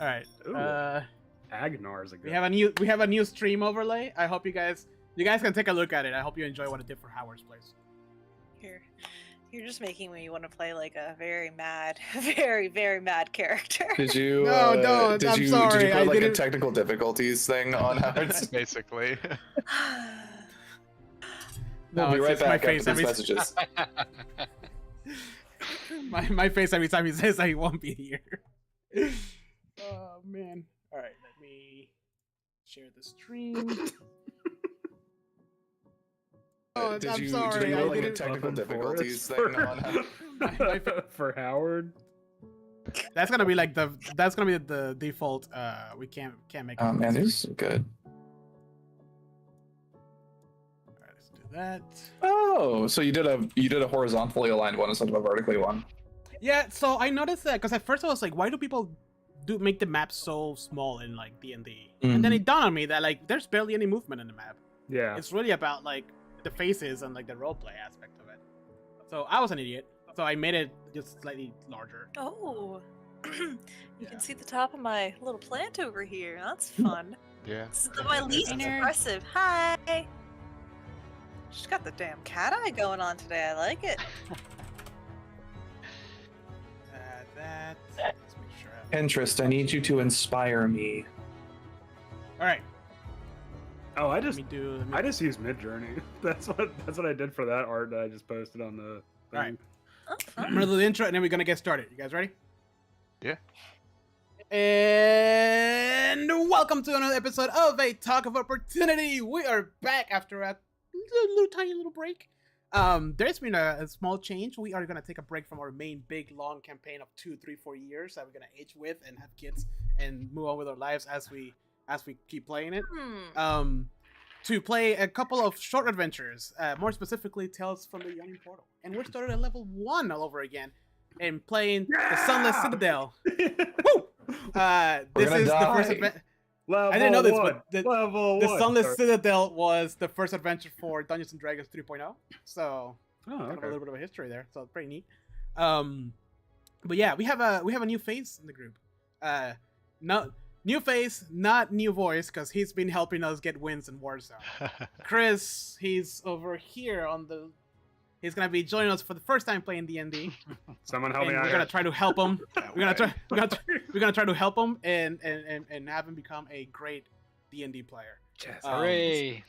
All right. Agnar is a good. We have a new stream overlay. I hope you guys can take a look at it. I hope you enjoy what it did for Howard's Place. You're just making me want to play like a very mad, very, very mad character. Did you? No, don't. Did I'm you? sorry. Did you I put like a didn't- technical difficulties thing on Howard's? Basically. No, We'll be right it's my back after face these every- messages. my face every time he says I won't be here. Oh man. All right, let me share the stream. Oh, Did I'm you? sorry. Did you I put like a didn't- technical Open difficulties forest thing on Howard? for Howard. That's gonna be like the default. We can't make. Oh man, this is good. All right, let's do that. Oh, so you did a horizontally aligned one instead of a vertically one. Yeah, so I noticed that because at first I was like, why do people make the map so small in like D&D? And then it dawned on me that like there's barely any movement in the map. Yeah. It's really about like the faces and like the roleplay aspect of it. So I was an idiot. So I made it just slightly larger. Oh, you can see the top of my little plant over here. That's fun. Yeah. This is my least impressive. Hi. She's got the damn cat eye going on today. I like it. That. Let's make sure. Pinterest, I need you to inspire me. All right. Oh, I Let just me do. I just used Midjourney. That's what I did for that art that I just posted on the thing. Alright. Oh, I'm fun. gonna do the intro and then we're gonna get started. You guys ready? Yeah. And welcome to another episode of A Talk of Opportunity. We are back after a tiny little break. There's been a small change. We are gonna take a break from our main big long campaign of 2, 3, 4 years that we're gonna age with and have kids and move on with our lives as we keep playing it. To play a couple of short adventures, more specifically Tales from the Yawning Portal. And we're started at level 1 all over again and playing the Sunless Citadel. Woo! This is the first adventure. Level I didn't know this, one. but the Level one. Sunless Sorry. Citadel was the first adventure for Dungeons and Dragons 3.0. So Oh, kind of a okay. little bit of a history there. So it's pretty neat. But yeah, we have a new face in the group. No new face, not new voice, because he's been helping us get wins in Warzone. Chris, he's over here on the. He's gonna be joining us for the first time playing D&D. Someone help And me out. we're here. gonna try to help him. We're gonna try to help him and have him become a great D&D player. Yes. Hooray!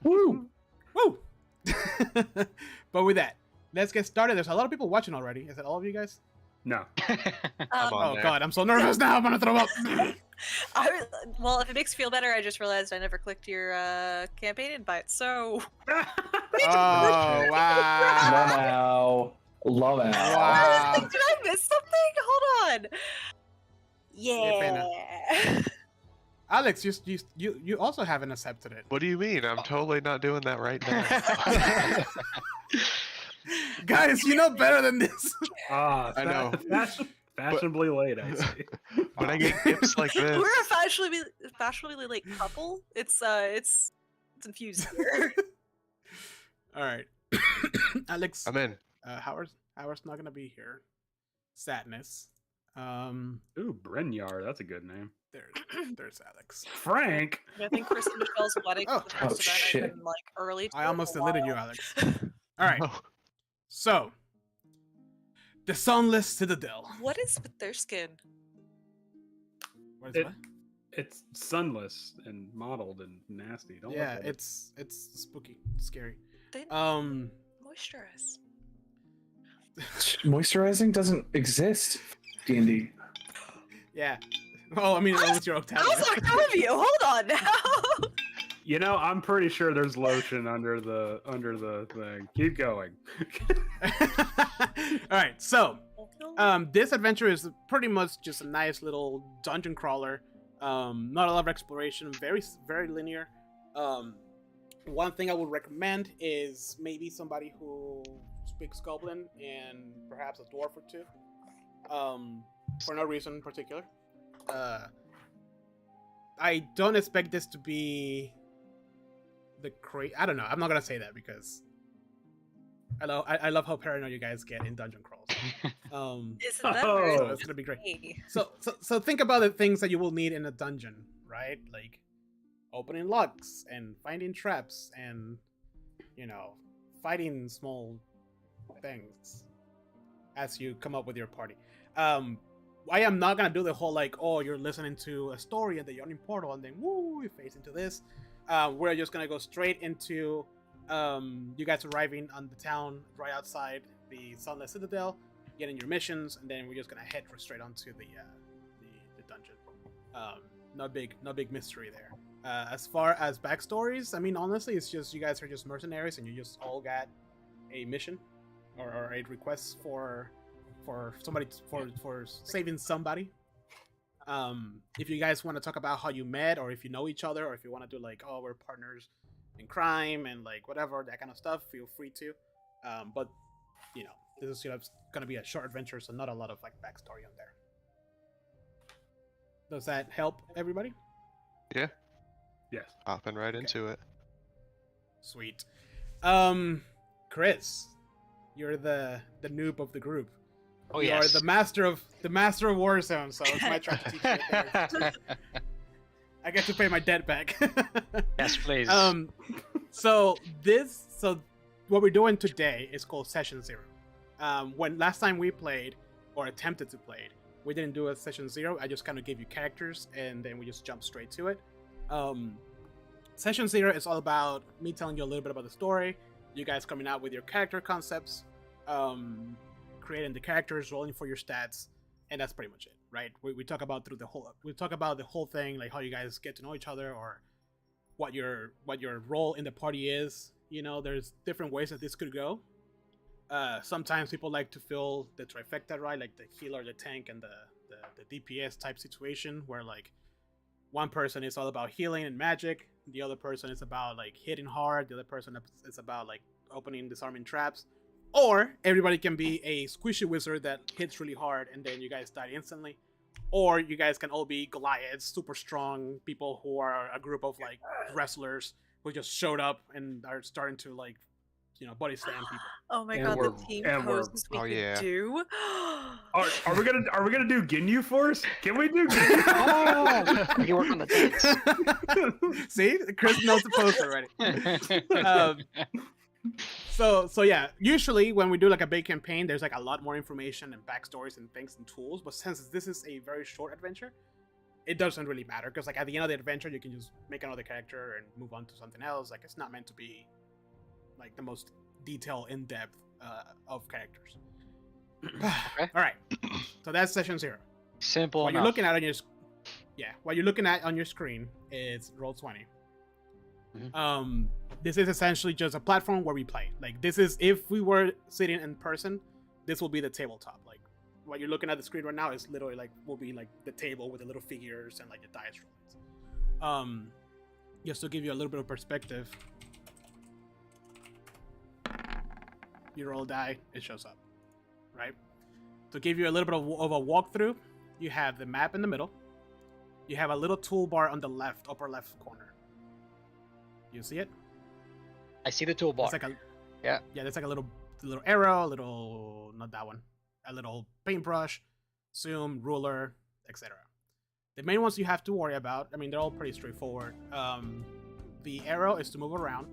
Woo! Woo! But with that, let's get started. There's a lot of people watching already. Is it all of you guys? No. I'm on Oh there. god, I'm so nervous now. I'm gonna throw up. Well, if it makes you feel better, I just realized I never clicked your campaign invite. So Oh wow! Love it. Wow. did I miss something? Hold on. Yeah, Yeah. Alex, you also haven't accepted it. What do you mean? I'm totally not doing that right now. Guys, you know better than this. Ah, I know. Fashionably late, I see. When I get gifts like this, We're a fashionably late couple. It's infused here. All right, Alex. I'm in. Howard's not gonna be here. Sadness. Ooh, Brynjar, that's a good name. There's Alex. Frank. I think Chris and Michelle's wedding Oh. was the first event shit. I've been like early. to I it almost for a deleted you, while. Alex. All right. Oh, So, the Sunless Citadel. What is with their skin? What is It- what? It's sunless and mottled and nasty. Don't Yeah, look at it. it's spooky, scary. They Moisturize. moisturize. Moisturizing doesn't exist. D&D. Yeah. Well, I mean, it was your Octavia. How's Octavia? Hold on now. You know, I'm pretty sure there's lotion under the thing. Keep going. All right, so this adventure is pretty much just a nice little dungeon crawler. Not a lot of exploration, very linear. One thing I would recommend is maybe somebody who speaks Goblin and perhaps a dwarf or two. For no reason in particular. I don't expect this to be I don't know. I'm not gonna say that because I love how paranoid you guys get in dungeon crawls. Isn't that Oh. very So it's gonna be great. funny? So think about the things that you will need in a dungeon, right? Like opening locks and finding traps and fighting small things as you come up with your party. I am not gonna do the whole like, oh, you're listening to a story at the yawning portal and then woo, you face into this. We're just gonna go straight into you guys arriving on the town right outside the Sunless Citadel, getting your missions, and then we're just gonna head straight onto the dungeon. No big mystery there. As far as backstories, I mean, honestly, it's just you guys are just mercenaries, and you just all got a mission or a request for somebody for saving somebody. If you guys want to talk about how you met, or if you know each other, or if you want to do like, oh, we're partners in crime and like whatever that kind of stuff, feel free to. But this is gonna be a short adventure, so not a lot of like backstory on there. Does that help everybody? Yeah, Yes. hopping right into it. Sweet. Chris, you're the noob of the group. Oh You yes. are the master of Warzone, so it's my turn to teach you. I get to pay my debt back. Yes, please. So what we're doing today is called Session 0. When last time we played or attempted to play, we didn't do a Session 0. I just kind of gave you characters and then we just jumped straight to it. Session 0 is all about me telling you a little bit about the story, you guys coming out with your character concepts, creating the characters, rolling for your stats, and that's pretty much it, right? We talk about the whole thing, like how you guys get to know each other, or what your role in the party is. There's different ways that this could go. Sometimes people like to fill the trifecta, right? Like the healer, the tank, and the DPS type situation, where like one person is all about healing and magic, the other person is about like hitting hard, the other person is about like opening, disarming traps. Or everybody can be a squishy wizard that hits really hard and then you guys die instantly. Or you guys can all be Goliaths, super strong people who are a group of like wrestlers who just showed up and are starting to like, body slam people. Oh my And god, we're- the team and we're- poses we oh, could yeah. do. Are we gonna do Ginyu Force? Can we do Ginyu? Oh, you work on the dance. See, Chris knows the post already. So yeah, usually when we do like a big campaign, there's like a lot more information and backstories and things and tools. But since this is a very short adventure, it doesn't really matter because like at the end of the adventure, you can just make another character and move on to something else. Like it's not meant to be like the most detailed, in depth of characters. Okay. All right, so that's Session 0. Simple What enough. you're looking at on your what you're looking at on your screen is Roll20. Mhm. This is essentially just a platform where we play. Like this is, if we were sitting in person, this will be the tabletop. Like what you're looking at the screen right now is literally like will be like the table with the little figures and like the dice rollings. Just to give you a little bit of perspective, you roll a die, it shows up, right? To give you a little bit of a walkthrough, you have the map in the middle. You have a little toolbar on the left, upper left corner. You see it? I see the toolbar. It's like Yeah. there's like a little arrow, not that one, a little paintbrush, zoom, ruler, etc. The main ones you have to worry about, I mean, they're all pretty straightforward. The arrow is to move around,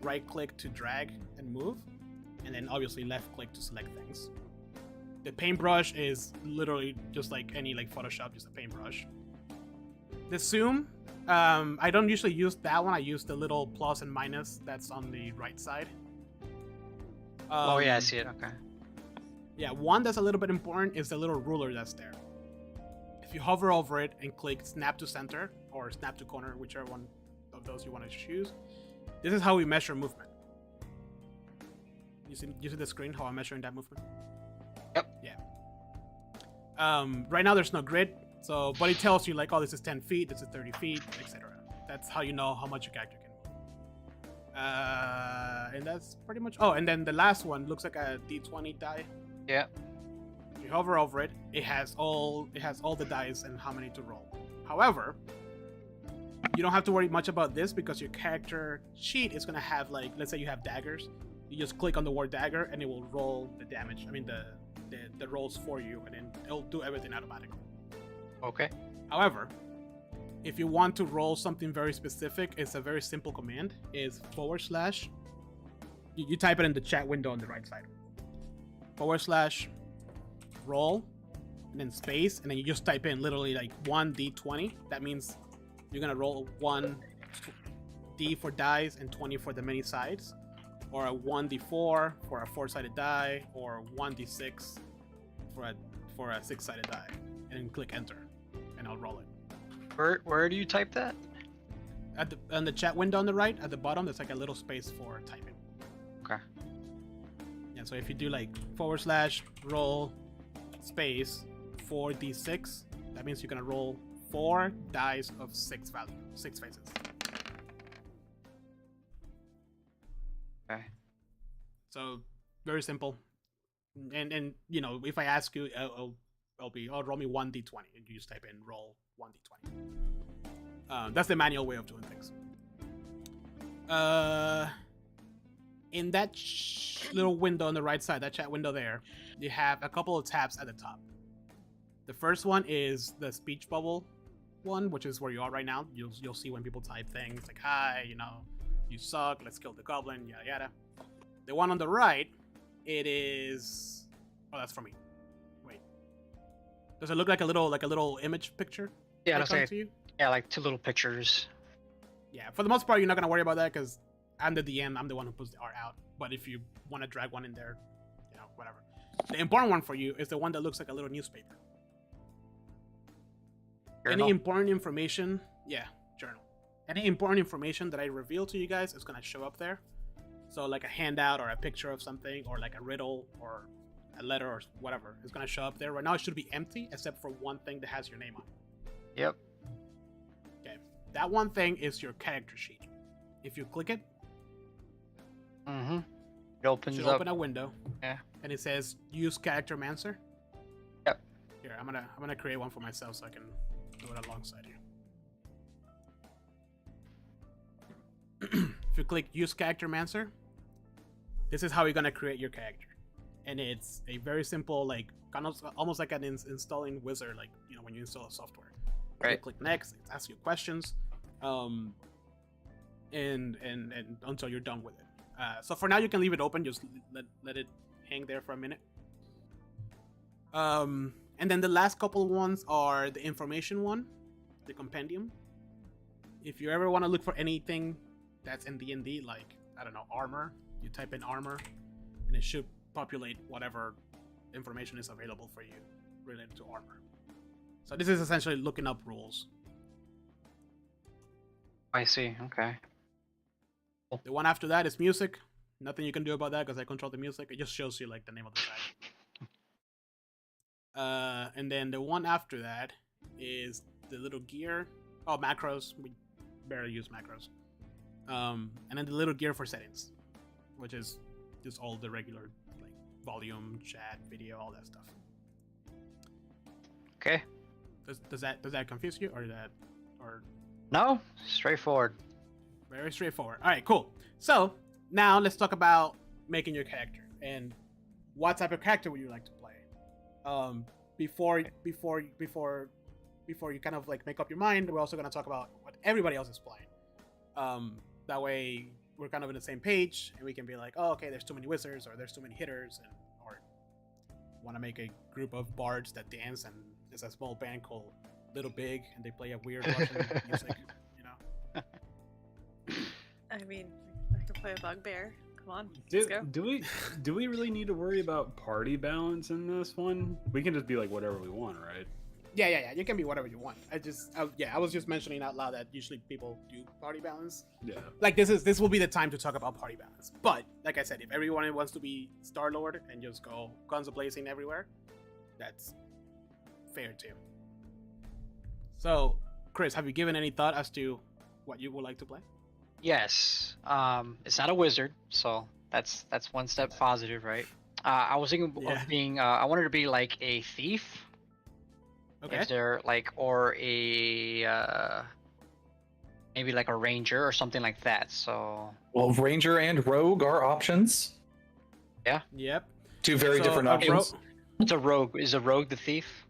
right click to drag and move, and then obviously left click to select things. The paintbrush is literally just like any like Photoshop, just a paintbrush. The zoom, I don't usually use that one. I use the little plus and minus that's on the right side. Oh yeah, I see it. Okay. Yeah, one that's a little bit important is the little ruler that's there. If you hover over it and click snap to center or snap to corner, whichever one of those you want to choose, this is how we measure movement. You see the screen, how I'm measuring that movement? Yep. Yeah. Right now there's no grid, but it tells you like, oh, this is 10 feet, this is 30 feet, etc. That's how you know how much your character can move. And that's pretty much. Oh, and then the last one looks like a D20 die. Yeah. If you hover over it, it has all the dice and how many to roll. However, you don't have to worry much about this because your character sheet is gonna have like, let's say you have daggers, you just click on the word dagger and it will roll the damage. I mean the the rolls for you, and then it'll do everything automatically. Okay. However, if you want to roll something very specific, it's a very simple command. Is /. You type it in the chat window on the right side. / roll, and then space, and then you just type in literally like 1d20. That means you're gonna roll 1d for dice and 20 for the many sides, or a 1d4 for a 4-sided die, or 1d6 for a 6-sided die, and then click enter, and I'll roll it. Where do you type that? On the chat window on the right, at the bottom, there's like a little space for typing. Okay. Yeah, so if you do like / roll space 4d6, that means you're gonna roll 4 dice of 6 faces. Okay. So very simple. And you know, if I ask you, I'll roll me 1d20, and you just type in roll 1d20. That's the manual way of doing things. In that little window on the right side, that chat window there, you have a couple of tabs at the top. The first one is the speech bubble one, which is where you are right now. You'll see when people type things like, hi, you know, you suck, let's kill the goblin, yada yada. The one on the right, it is... Oh, that's for me. Wait. Does it look like a little image picture? Yeah, that that's comes to you? Yeah, like 2 little pictures. Yeah, for the most part, you're not going to worry about that because I'm the DM. I'm the one who puts the art out. But if you want to drag one in there, you know, whatever. The important one for you is the one that looks like a little newspaper. Journal? Any important information, yeah, journal. Any important information that I reveal to you guys is going to show up there. So like a handout or a picture of something or like a riddle or a letter or whatever is going to show up there. Right now it should be empty except for one thing that has your name on it. Yep. Okay. That one thing is your character sheet. If you click it, Mm-hmm. It opens should up. open a window. Yeah. And it says use character mancer. Yep. Here, I'm gonna create one for myself so I can do it alongside you. If you click use character mancer, this is how you're gonna create your character. And it's a very simple, like kind of almost like an installing wizard, like you know when you install a software. Right. You click next, it asks you questions, and until you're done with it. So for now you can leave it open, just let it hang there for a minute. And then the last couple ones are the information one, the compendium. If you ever want to look for anything that's in D&D, like I don't know, armor, you type in armor, and it should populate whatever information is available for you related to armor. So this is essentially looking up rules. I see. Okay. The one after that is music. Nothing you can do about that because I control the music. It just shows you like the name of the side. And then the one after that is the little gear. Oh, macros. We barely use macros. And then the little gear for settings, which is just all the regular like volume, chat, video, all that stuff. Okay. Does that confuse you or No, straightforward. Very straightforward. All right, cool. So now let's talk about making your character and what type of character would you like to play. Before you kind of like make up your mind, we're also going to talk about what everybody else is playing. That way we're kind of on the same page and we can be like, oh, okay, there's too many wizards or there's too many hitters, or want to make a group of bards that dance and there's a small band called Little Big and they play a weird Russian music, you know. I mean, I can play a bugbear. Come on, let's go. Do we really need to worry about party balance in this one? We can just be like whatever we want, right? Yeah. You can be whatever you want. I was just mentioning out loud that usually people do party balance. Yeah. Like this will be the time to talk about party balance. But like I said, if everyone wants to be Star-Lord and just go guns a-blazing everywhere, that's fair too. So, Chris, have you given any thought as to what you would like to play? Yes. It's not a wizard, so that's one step positive, right? I was thinking of being. I wanted to be like a thief. Okay. If they're like, or a maybe like a ranger or something like that. So. Well, ranger and rogue are options. Yeah. Yep. Two very different options. It's a rogue. Is a rogue the thief?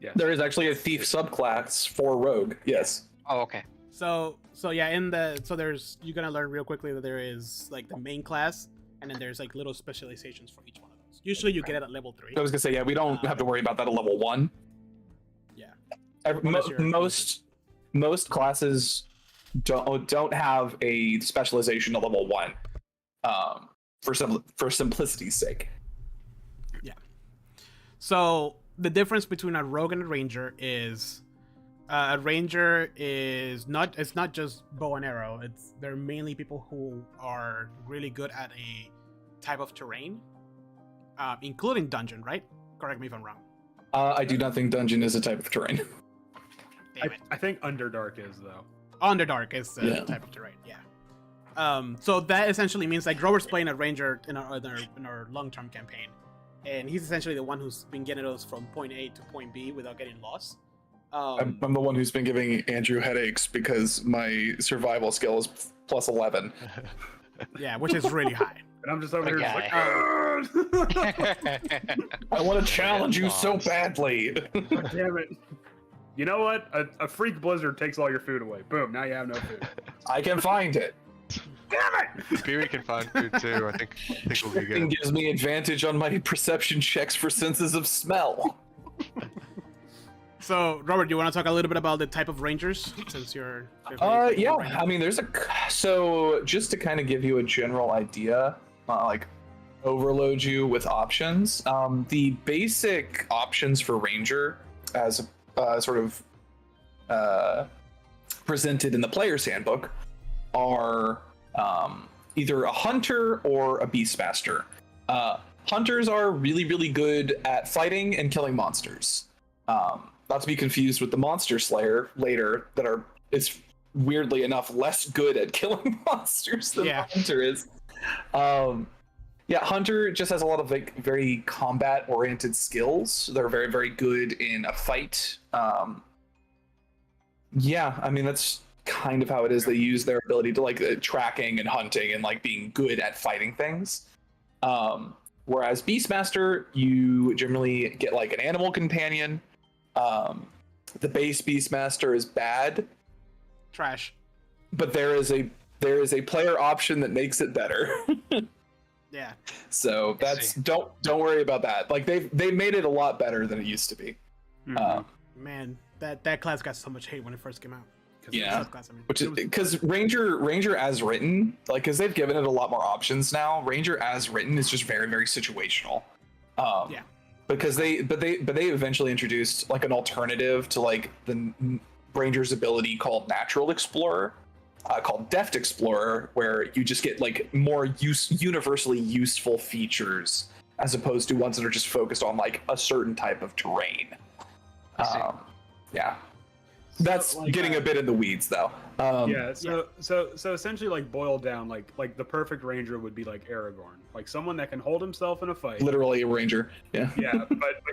Yeah. There is actually a thief subclass for rogue. Yes. Oh, okay. So yeah, there's you're gonna learn real quickly that there is like the main class, and then there's like little specializations for each one of those. Usually you get it at level 3. I was gonna say, yeah, we don't have to worry about that at level 1. Yeah. Most classes don't have a specialization at level 1, for simplicity's sake. Yeah. So the difference between a rogue and a ranger is a ranger is not just bow and arrow. They're mainly people who are really good at a type of terrain, including dungeon, right? Correct me if I'm wrong. I do not think dungeon is a type of terrain. Damn it. I think Underdark is though. Underdark is the Yeah. type of terrain, yeah. So that essentially means like Grover's playing a ranger in our long-term campaign, and he's essentially the one who's been getting us from point A to point B without getting lost. I'm the one who's been giving Andrew headaches because my survival skill is plus 11. Yeah, which is really high. And I'm just over here just like, I want to challenge you so badly. damn it. You know what? A freak blizzard takes all your food away. Boom, now you have no food. I can find it. Beery can find food too. I think we'll be It good. gives me advantage on my perception checks for senses of smell. So, Robert, do you want to talk a little bit about the type of rangers, since you're Yeah. I mean, so just to kind of give you a general idea, like overload you with options. The basic options for ranger, as sort of presented in the player's handbook, are either a hunter or a beastmaster. Hunters are really, really good at fighting and killing monsters. Not to be confused with the monster slayer later, is weirdly enough less good at killing monsters than the hunter is. Hunter just has a lot of like very combat oriented skills. They're very, very good in a fight. I mean, that's kind of how it is. They use their ability to like tracking and hunting and like being good at fighting things. Whereas Beastmaster, you generally get like an animal companion. The base Beastmaster is bad. trash. But there is a player option that makes it better. Yeah. So that's don't worry about that. Like they made it a lot better than it used to be. Man, that class got so much hate when it first came out. Yeah. Class, I mean. Which is because Ranger as written, like, because they've given it a lot more options now. Ranger as written is just very, very situational. Yeah. Because they eventually introduced like an alternative to like the Ranger's ability called Natural Explorer, called Deft Explorer, where you just get like more universally useful features as opposed to ones that are just focused on like a certain type of terrain. Yeah. That's like, getting a bit in the weeds, though. So essentially, like boiled down, like the perfect ranger would be like Aragorn, like someone that can hold himself in a fight. Literally a ranger. Yeah.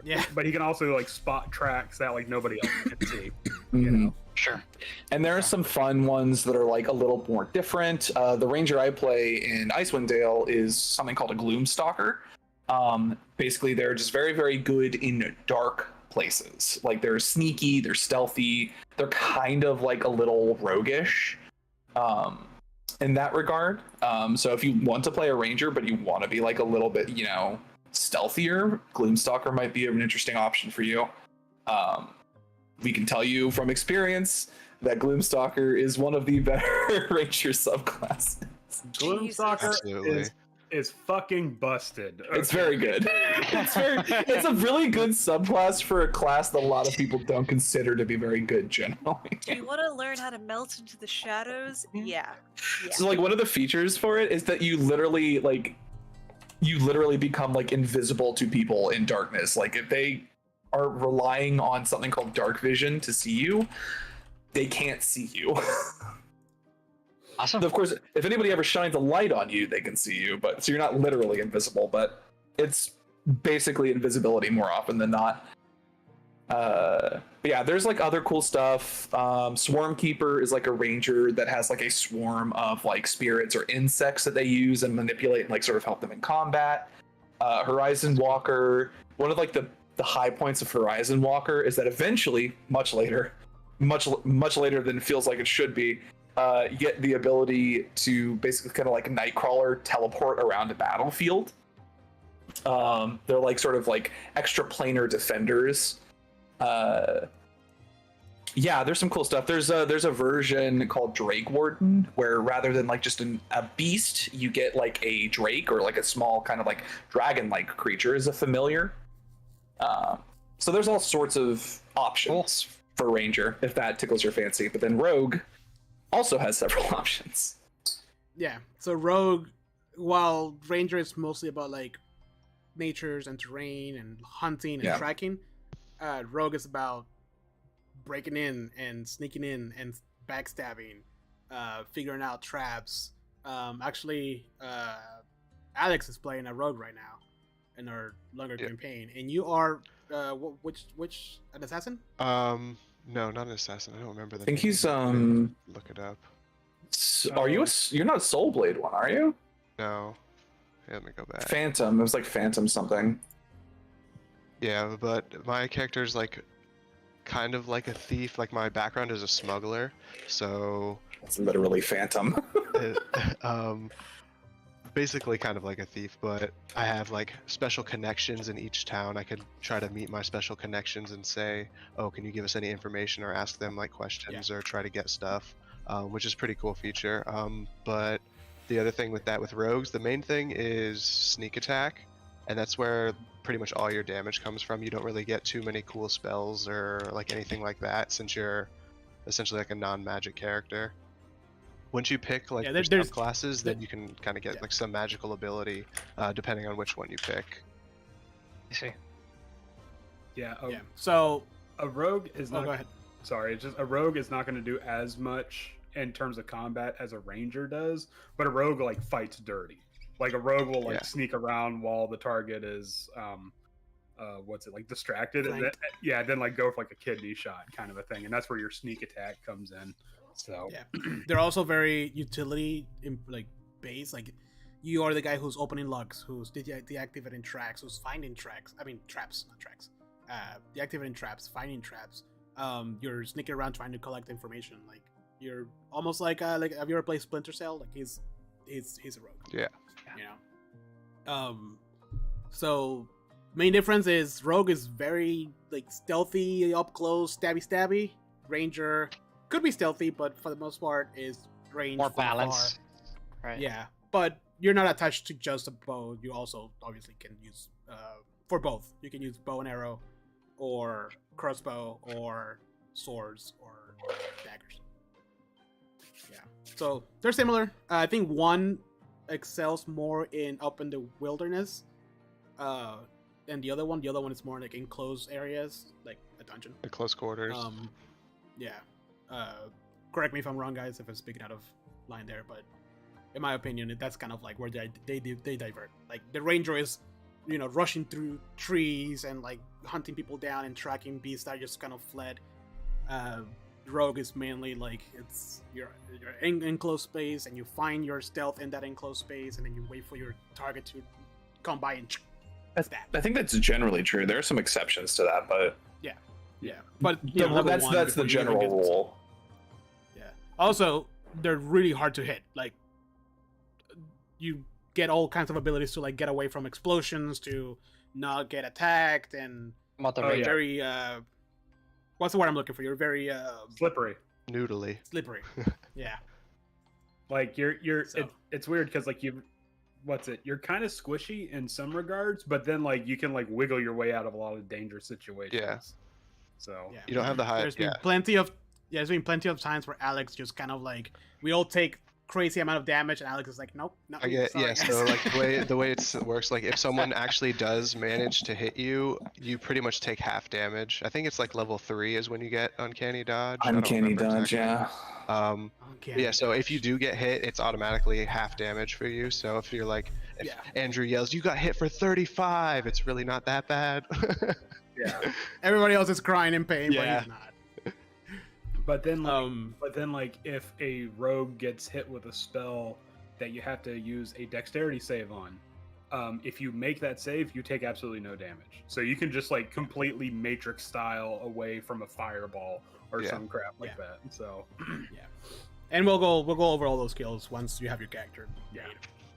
Yeah, but he can also like spot tracks that like nobody else can see. Mm-hmm. You know. Sure. And there are some fun ones that are like a little more different. The ranger I play in Icewind Dale is something called a Gloomstalker. Basically, they're just very, very good in dark places. Like they're sneaky, they're stealthy, they're kind of like a little roguish in that regard. So if you want to play a ranger but you want to be like a little bit, stealthier, Gloomstalker might be an interesting option for you. We can tell you from experience that Gloomstalker is one of the better ranger subclasses. Gloomstalker is fucking busted. Okay. It's very good. It's a really good subclass for a class that a lot of people don't consider to be very good generally. Do you want to learn how to melt into the shadows? Yeah. So like one of the features for it is that you literally become like invisible to people in darkness. Like if they are relying on something called dark vision to see you, they can't see you. Awesome. Of course, if anybody ever shines a light on you, they can see you, but so you're not literally invisible, but it's basically invisibility more often than not. But yeah, there's like other cool stuff. Swarm Keeper is like a ranger that has like a swarm of like spirits or insects that they use and manipulate and like sort of help them in combat. Horizon Walker, one of like the the high points of Horizon Walker is that eventually, much later than it feels like it should be, you get the ability to basically kind of like Nightcrawler teleport around a battlefield. They're like sort of like extra planar defenders. Yeah, there's some cool stuff. There's a version called Drake Warden where rather than like just a beast, you get like a drake or like a small kind of like dragon-like creature as a familiar. So there's all sorts of options for Ranger if that tickles your fancy. But then Rogue also has several options. Yeah. So Rogue, while Ranger is mostly about like natures and terrain and hunting and tracking, Rogue is about breaking in and sneaking in and backstabbing, figuring out traps. Actually, Alex is playing a Rogue right now in our longer campaign, and you are which an assassin? No, not an assassin. I don't remember the I think name. he's Look it up. Are you you're not a Soul Blade one, are you? No. Yeah, let me go back. Phantom. It was like Phantom something. Yeah, but my character's like kind of like a thief. Like my background is a smuggler, so It's literally Phantom. basically kind of like a thief, but I have like special connections in each town. I could try to meet my special connections and say, oh, can you give us any information, or ask them like questions or try to get stuff, which is a pretty cool feature. But the other thing with that with rogues, the main thing is sneak attack, and that's where pretty much all your damage comes from. You don't really get too many cool spells or like anything like that since you're essentially like a non-magic character. Once you pick like your subclasses, then you can kind of get like some magical ability, depending on which one you pick. You see? Yeah. So a rogue is not. Go ahead. Sorry, it's just a rogue is not going to do as much in terms of combat as a ranger does, but a rogue like fights dirty. Like a rogue will like sneak around while the target is distracted, and then like go for like a kidney shot kind of a thing, and that's where your sneak attack comes in. So they're also very utility based. Like you are the guy who's opening locks, who's deactivating tracks, who's finding tracks. I mean traps, not tracks. Deactivating traps, finding traps. You're sneaking around trying to collect information. Like you're almost like have you ever played Splinter Cell? Like he's a rogue. Yeah. You know. So main difference is rogue is very like stealthy, up close, stabby. Ranger could be stealthy, but for the most part is range more balance. Right. Yeah, but you're not attached to just a bow. You also obviously can use for both. You can use bow and arrow, or crossbow, or swords, or daggers. Yeah. So they're similar. I think one excels more up in the wilderness, than the other one. The other one is more like enclosed areas, like a dungeon. The close quarters. Yeah. Correct me if I'm wrong, guys, if I'm speaking out of line there, but in my opinion, that's kind of like where they divert. Like the ranger is, rushing through trees and like hunting people down and tracking beasts that just kind of fled. Rogue is mainly like you're in enclosed space, and you find your stealth in that enclosed space, and then you wait for your target to come by and stab. I think that's generally true. There are some exceptions to that, but yeah. But that's the general rule. Yeah. Also, they're really hard to hit. Like you get all kinds of abilities to like get away from explosions, to not get attacked, and very what's the word I'm looking for? You're very slippery. Noodly. Slippery. Yeah. Like it's weird because like you're kind of squishy in some regards, but then like you can like wiggle your way out of a lot of dangerous situations. Yeah. So you don't have the high. There's been plenty of times where Alex just kind of like we all take crazy amount of damage, and Alex is like, nope. I get So like the way it works, like if someone actually does manage to hit you, you pretty much take half damage. I think it's like level 3 is when you get uncanny dodge. Uncanny dodge, yeah. So if you do get hit, it's automatically half damage for you. So if you're like, if Andrew yells, "You got hit for 35," it's really not that bad. Yeah. Everybody else is crying in pain, but he's not. But then, like, if a rogue gets hit with a spell that you have to use a dexterity save on, if you make that save, you take absolutely no damage. So you can just like completely Matrix style away from a fireball or some crap like that. So yeah, and we'll go over all those skills once you have your character. Yeah.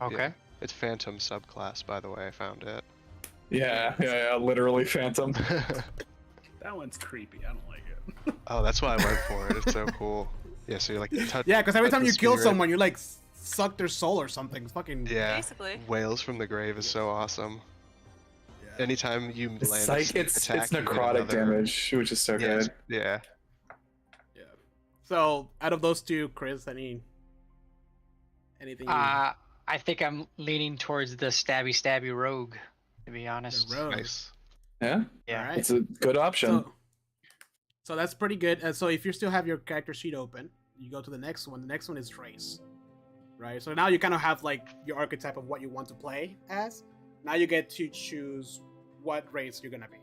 Okay. Yeah. It's Phantom subclass, by the way. I found it. Yeah, literally Phantom. That one's creepy. I don't like it. Oh, that's why I went for it. It's so cool. Yeah, so you're like Yeah, because every touch time the you kill spirit. someone, you like suck their soul or something. It's fucking Basically. Whales from the grave is so awesome. Yeah. Anytime you land It's a like sneak it's attack, you get necrotic another- damage, which is so good. Yeah. Yeah. So out of those two, Chris, anything? I think I'm leaning towards the stabby rogue, to be honest. The rogue. Nice. Yeah, Yeah. All right. it's a good option. So that's pretty good. So if you still have your character sheet open, you go to the next one. The next one is race, right? So now you kind of have like your archetype of what you want to play as. Now you get to choose what race you're gonna be.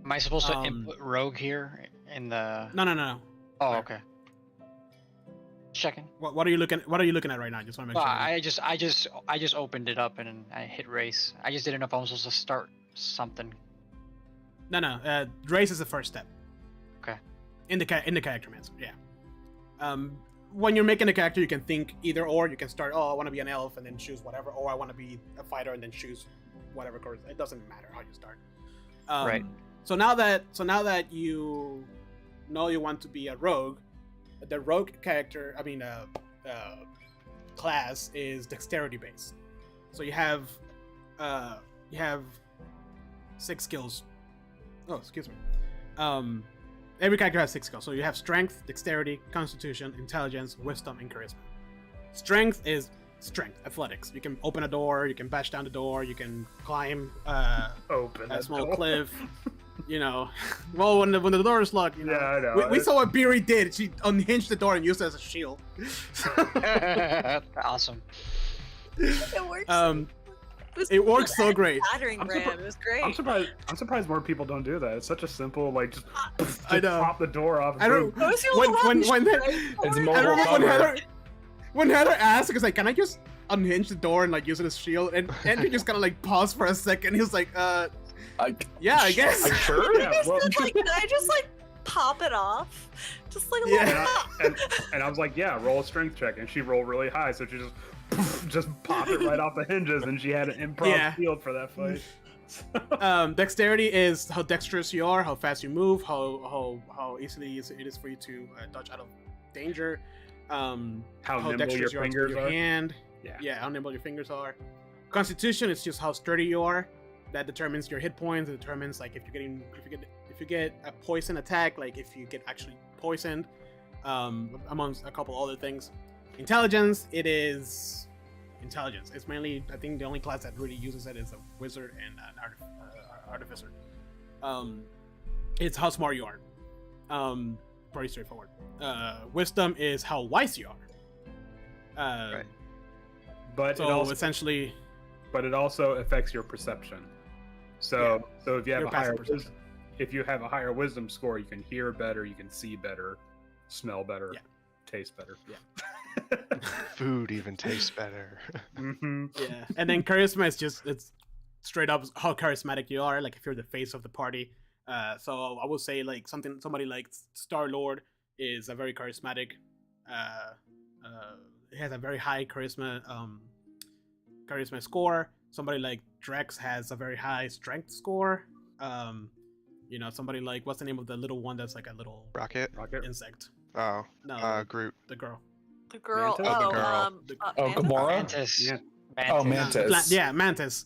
Am I supposed to input rogue here in the? No. Oh, Right. okay. Checking. What are you looking? What are you looking at right now? Just want to make Well, sure. I just opened it up and I hit race. I just didn't know if I was supposed to start something. No. Race is the first step. Okay. In the character mancer, yeah. When you're making a character, you can think either or. You can start, I want to be an elf and then choose whatever, or I want to be a fighter and then choose whatever course. It doesn't matter how you start. Right. So now that you know you want to be a rogue, the rogue character, class is dexterity based. So you have 6 skills. Oh, excuse me. Every character has 6 skills. So you have strength, dexterity, constitution, intelligence, wisdom, and charisma. Strength is strength, athletics. You can open a door, you can bash down the door, you can climb Open a the small door. cliff. You know, well, when the door is locked, you know. Yeah, I know. We saw what Beery did. She unhinged the door and used it as a shield. Awesome. It works. It works so great. Battering I'm ram. surprised- It was great. I'm surprised more people don't do that. It's such a simple, like, just I know. pop the door off. I don't. Those who When love when right? It's I mobile remember cover. when Heather asked, because like, can I just unhinge the door and like use it as shield? And Andrew just kind of like paused for a second. He was like, yeah, I guess. I'm sure. Yeah, I just well- said, like, can I just like pop it off? Just like a Yeah. little pop. and I was like, yeah, roll a strength check, and she rolled really high, so she just popped it right off the hinges, and she had an improv Yeah. field for that fight. Dexterity is how dexterous you are, how fast you move, how easily it is for you to dodge out of danger. How nimble your dexterous you are to fingers your are. hand. Yeah. Yeah, how nimble your fingers are. Constitution is just how sturdy you are. That determines your hit points. It determines like if you get a poison attack, like if you get actually poisoned, amongst a couple other things. Intelligence, it is intelligence. It's mainly, I think the only class that really uses it is a wizard and an artificer. It's how smart you are. Pretty straightforward. Wisdom is how wise you are. Right. But So essentially, it also affects your perception. So if you have your a higher passive perception. if you have a higher wisdom score, you can hear better, you can see better, smell better, Yeah. taste better. Yeah. Food even tastes better. Mm-hmm. Yeah, and then charisma is just it's straight up how charismatic you are. Like if you're the face of the party. So I would say like somebody like Star-Lord is a very charismatic. He has a very high charisma score. Somebody like Drex has a very high strength score. Somebody like what's the name of the little one that's like a little Rocket? insect? Oh, No, Groot. the girl. The girl. Mantis? Oh, the girl. Mantis. Gamora? Mantis. Yeah. Oh, Mantis. Yeah, Mantis.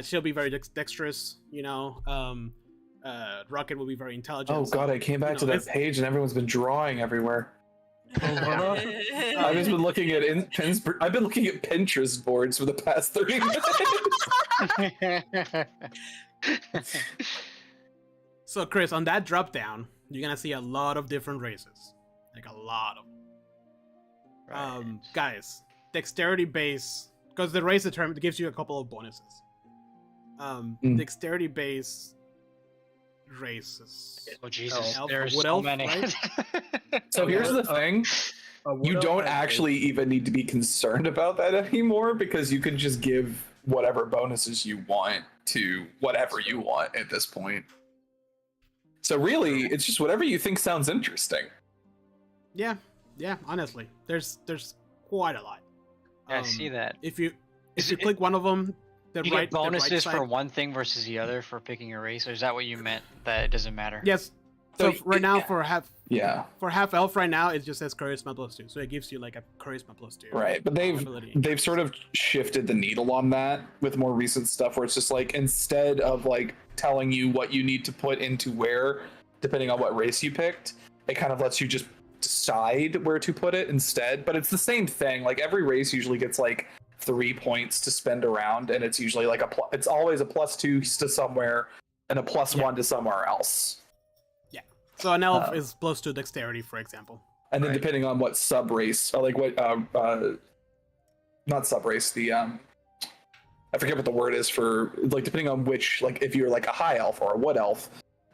She'll be very dexterous. Rocket will be very intelligent. Oh god, I came back to that it's- page and everyone's been drawing everywhere. I've just been looking at I've been looking at Pinterest boards for the past 30 minutes. So, Chris, on that drop down, you're gonna see a lot of different races, like a lot of them. Guys, dexterity base, because the race determined gives you a couple of bonuses. Dexterity base races. Oh Jesus, Elf, there's wood so elf, many. right? So here's the thing. You don't actually even need to be concerned about that anymore because you can just give whatever bonuses you want to whatever you want at this point. So really, it's just whatever you think sounds interesting. Yeah, honestly, there's quite a lot. Yeah, I see that. If you click one of them, You get bonuses for one thing versus the other for picking a race, or is that what you meant? That it doesn't matter? Yes. So So right now yeah. for half elf right now it just says charisma +2, so it gives you like a charisma +2. Right, but ability. they've sort of shifted the needle on that with more recent stuff, where it's just like instead of like telling you what you need to put into where, depending on what race you picked, it kind of lets you just decide where to put it instead. But it's the same thing. Like every race usually gets like 3 points to spend around, and it's usually like it's always a +2 to somewhere and a +1 to somewhere else. So an elf is +2 dexterity, for example. And then depending on what sub race, or like what not sub race, the I forget what the word is for, like depending on which, like if you're like a high elf or a wood elf,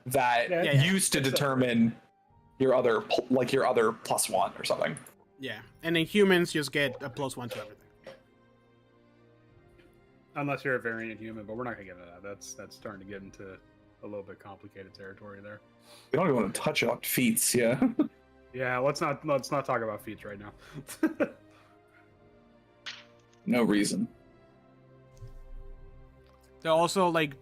that used to determine your other +1 or something. Yeah, and then humans just get a +1 to everything. Unless you're a variant human, but we're not gonna get into that. That's starting to get into a little bit complicated territory there. We don't even want to touch on feats, yeah. Yeah, let's not talk about feats right now. No reason. So also like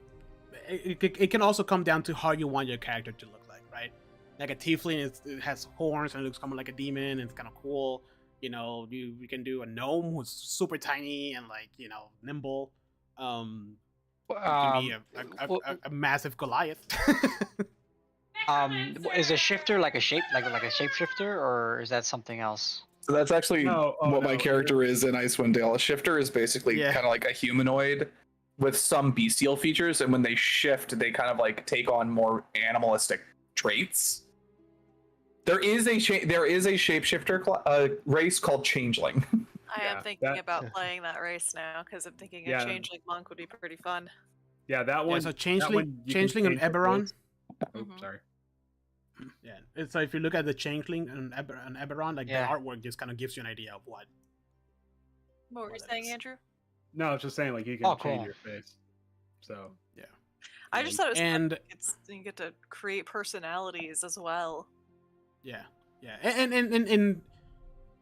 it can also come down to how you want your character to look like, right? Like a tiefling it has horns and it looks kind of like a demon and it's kind of cool. You know, you can do a gnome who's super tiny and like, you know, nimble. You can be a massive Goliath. Is a shifter like a shapeshifter, or is that something else? So that's actually what my character is in Icewind Dale. A shifter is basically kind of like a humanoid with some bestial features, and when they shift, they kind of like take on more animalistic traits. There is a shapeshifter race called Changeling. I am thinking about playing that race now because I'm thinking a changeling monk would be pretty fun. Yeah, that one. Yeah, so changeling and Eberron. Oh, sorry. Yeah, it's like if you look at the changeling and Eberron, like the artwork just kind of gives you an idea of what. What were you saying, Andrew? No, I was just saying like you can change your face. So yeah, I just thought it was fun. You get to create personalities as well. Yeah, and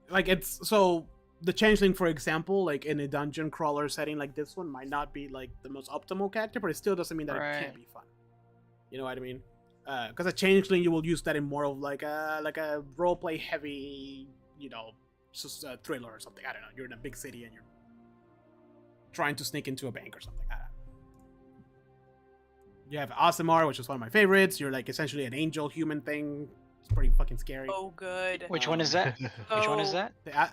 like it's so. The changeling, for example, like in a dungeon crawler setting like this one, might not be like the most optimal character, but it still doesn't mean that it can't be fun. You know what I mean? Because a changeling, you will use that in more of like a roleplay heavy, you know, just a thriller or something. I don't know. You're in a big city and you're trying to sneak into a bank or something. I don't know. You have Aasimar, which is one of my favorites. You're like essentially an angel human thing. It's pretty fucking scary. Oh, good. Which one is that? Which one is that? The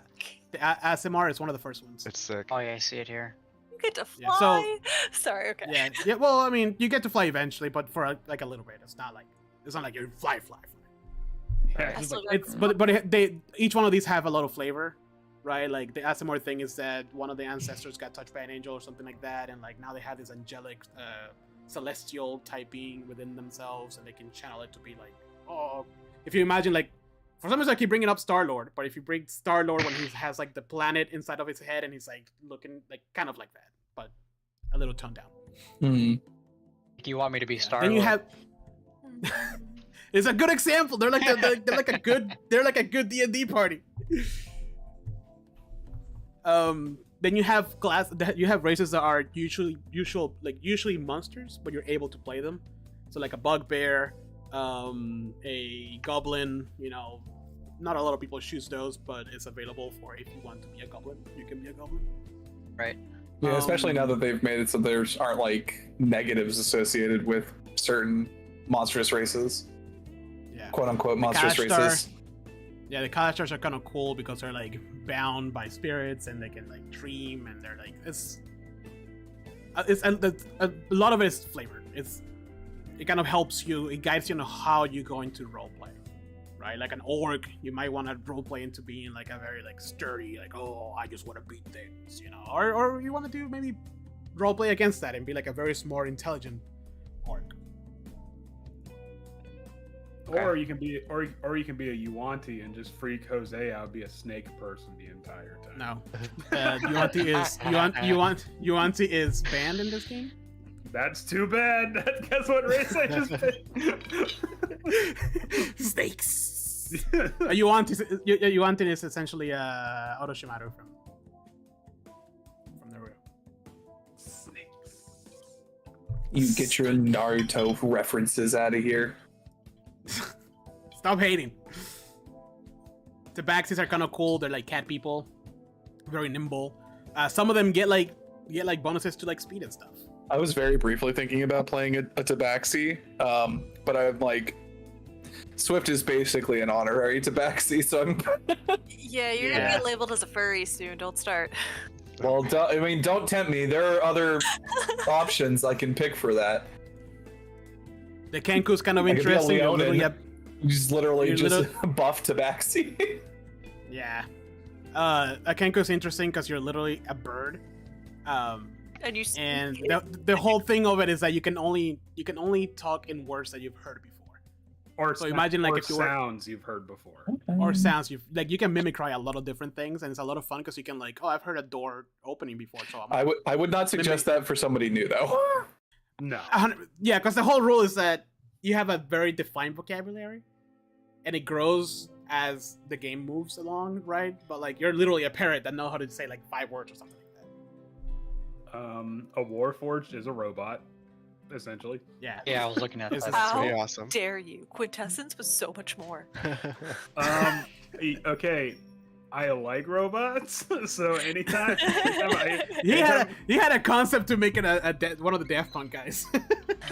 Aasimar is one of the first ones. It's sick. Oh yeah, I see it here. You get to fly. Yeah, so, sorry. Okay. Yeah. Well, I mean, you get to fly eventually, but for like a little bit. It's not like you fly. Yeah, but they each one of these have a lot of flavor, right? Like the Aasimar thing is that one of the ancestors got touched by an angel or something like that, and like now they have this angelic, celestial type being within themselves, and they can channel it to be like, oh, if you imagine like. For some reason, I keep bringing up Star-Lord, but if you bring Star-Lord when he has like the planet inside of his head and he's like looking like kind of like that, but a little toned down. Do you want me to be Star-Lord? Then you have. It's a good example. They're like they're like a good D&D party. Then you have races that are usually monsters, but you're able to play them. So like a bugbear, a goblin, you know. Not a lot of people choose those, but it's available for if you want to be a goblin, you can be a goblin. Right. Yeah, especially now that they've made it so there aren't like negatives associated with certain monstrous races. Yeah. Quote unquote monstrous races. Yeah, the Kalashars are kind of cool because they're like bound by spirits and they can like dream and they're like a lot of it is flavored. It kind of helps you. It guides you on how you're going to roleplay. Right, like an orc, you might want to roleplay into being like a very like sturdy, like oh, I just want to beat things, you know, or you want to do maybe roleplay against that and be like a very smart, intelligent orc. Or you can be or you can be a Yuanti and just freak Jose out, be a snake person the entire time. No. Yuanti is banned in this game. That's too bad. Guess what race I just picked? Snakes. Yuanti is essentially Orochimaru from Naruto. Snakes. You get your Naruto references out of here. Stop hating. Tabaxis are kind of cool. They're like cat people, very nimble. Some of them get like bonuses to like speed and stuff. I was very briefly thinking about playing a Tabaxi, but I'm like, Swift is basically an honorary Tabaxi, so I'm. Yeah, you're gonna get labeled as a furry soon. Don't start. Well, don't tempt me. There are other options I can pick for that. The Kenku's kind of I could be a interesting. Leonin. He's literally just buff Tabaxi. Yeah. A Kenku's interesting because you're literally a bird. And you and the whole thing of it is that you can only talk in words that you've heard before. Or so imagine like or if you sounds you've heard before. Or sounds you can mimicry a lot of different things, and it's a lot of fun because you can like, oh, I've heard a door opening before, so I would not suggest that for somebody new though. No. Yeah, because the whole rule is that you have a very defined vocabulary, and it grows as the game moves along, right? But like you're literally a parrot that knows how to say like 5 words or something like that. A Warforged is a robot, essentially. Yeah. Yeah, I was looking at that. How pretty awesome. dare you? Quintessence was so much more. Okay, I like robots, so anytime he had a concept to make it one of the Daft Punk guys.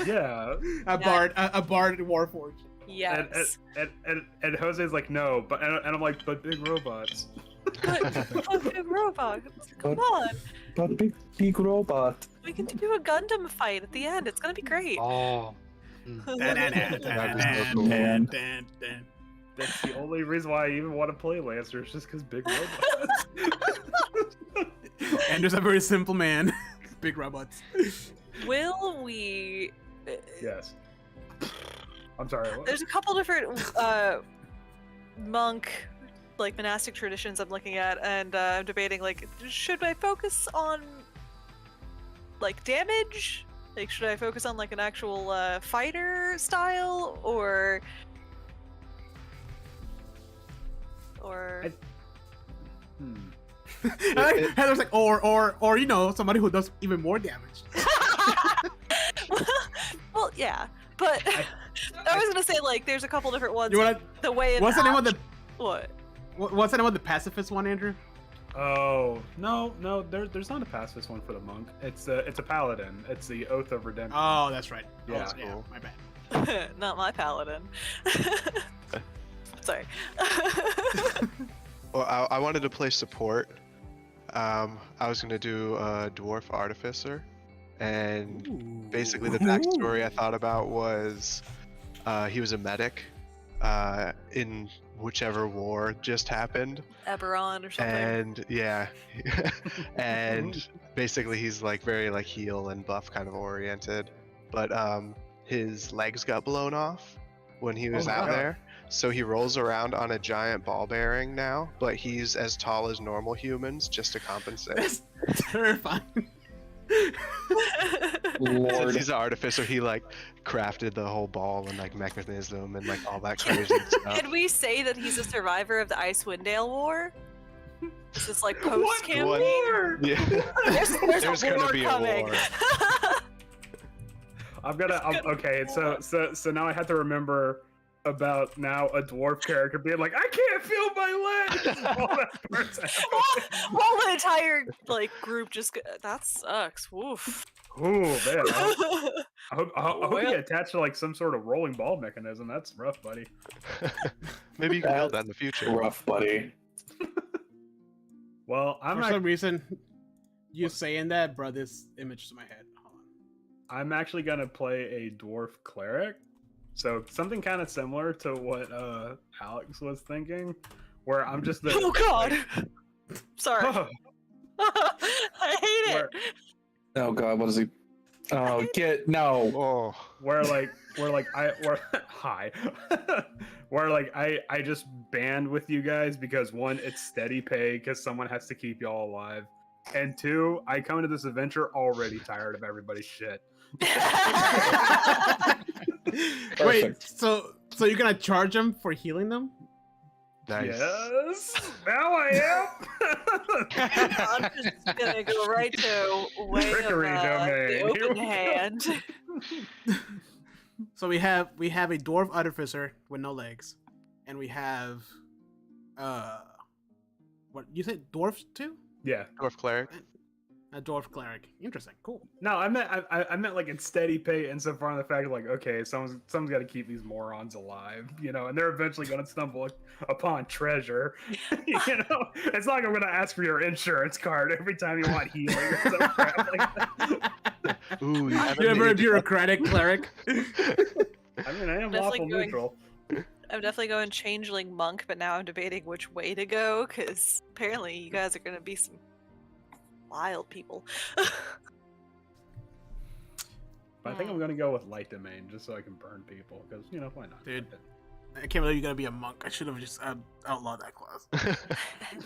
yeah, a bard Warforged. Yes. And Jose's like, no, but and I'm like, but big robots. But big robot. Come on. But big robot. We can do a Gundam fight at the end. It's gonna be great. Oh. That's the only reason why I even want to play Lancer, is just because big robots. And there's a very simple man. Big robots. Will we? Yes. I'm sorry. What? There's a couple different monk, like monastic traditions I'm looking at, and I'm debating like, should I focus on like damage? Like, should I focus on like an actual fighter style, or Heather's like, or you know, somebody who does even more damage. well, yeah, but I was gonna say like, there's a couple different ones. The way what's the name of the what? What's the name of the pacifist one, Andrew? Oh no, there's not a pacifist one for the monk. It's a paladin. It's the Oath of Redemption. Oh, that's right. Yeah, cool. My bad. Not my paladin. Sorry. Well, I wanted to play support. I was gonna do a dwarf artificer, and basically the backstory I thought about was he was a medic in whichever war just happened. Eberron or something. And yeah, and basically he's like very like heal and buff kind of oriented, but his legs got blown off when he was out there. So he rolls around on a giant ball bearing now, but he's as tall as normal humans just to compensate. That's terrifying. Lord. Since he's an artificer, he like crafted the whole ball and like mechanism and like all that crazy stuff. Can we say that he's a survivor of the Icewind War? Is this like post campaign? Yeah. There's gonna be coming. a war. Okay, so now I have to remember about now a dwarf character being like, I can't feel my legs. All that part's happening. While the entire like group just that sucks. Woof. Ooh, man. I hope you get attached to like some sort of rolling ball mechanism. That's rough, buddy. Maybe you can build that in the future. Rough, buddy. Well, For some reason, you saying that brought this image to my head. Hold on. I'm actually gonna play a dwarf cleric. So something kind of similar to what Alex was thinking, where I'm just the. Oh God! Sorry. I hate it. Oh God, what is he? Oh, no. Oh. Where like hi, where like I just band with you guys because one, it's steady pay because someone has to keep y'all alive, and two, I come into this adventure already tired of everybody's shit. Wait, so you're gonna charge them for healing them? Nice. Yes, now I am. I'm just gonna go right to way of Trickery the domain. Here open we go. hand. So we have a dwarf artificer with no legs, and we have what you said, dwarfs too? Yeah. Dwarf cleric. A dwarf cleric. Interesting. Cool. No, I meant like in steady pay insofar on the fact of like, okay, someone's got to keep these morons alive, you know, and they're eventually going to stumble upon treasure. You know, it's not like I'm going to ask for your insurance card every time you want healing or some crap like that. Ooh, you haven't You're a very made it. bureaucratic cleric. I mean, I am Definitely lawful going- neutral. I'm definitely going changeling monk, but now I'm debating which way to go because apparently you guys are gonna be some wild people. But I think I'm going to go with light domain just so I can burn people because, you know, why not? Dude. I can't believe you're gonna be a monk. I should have just outlawed that class.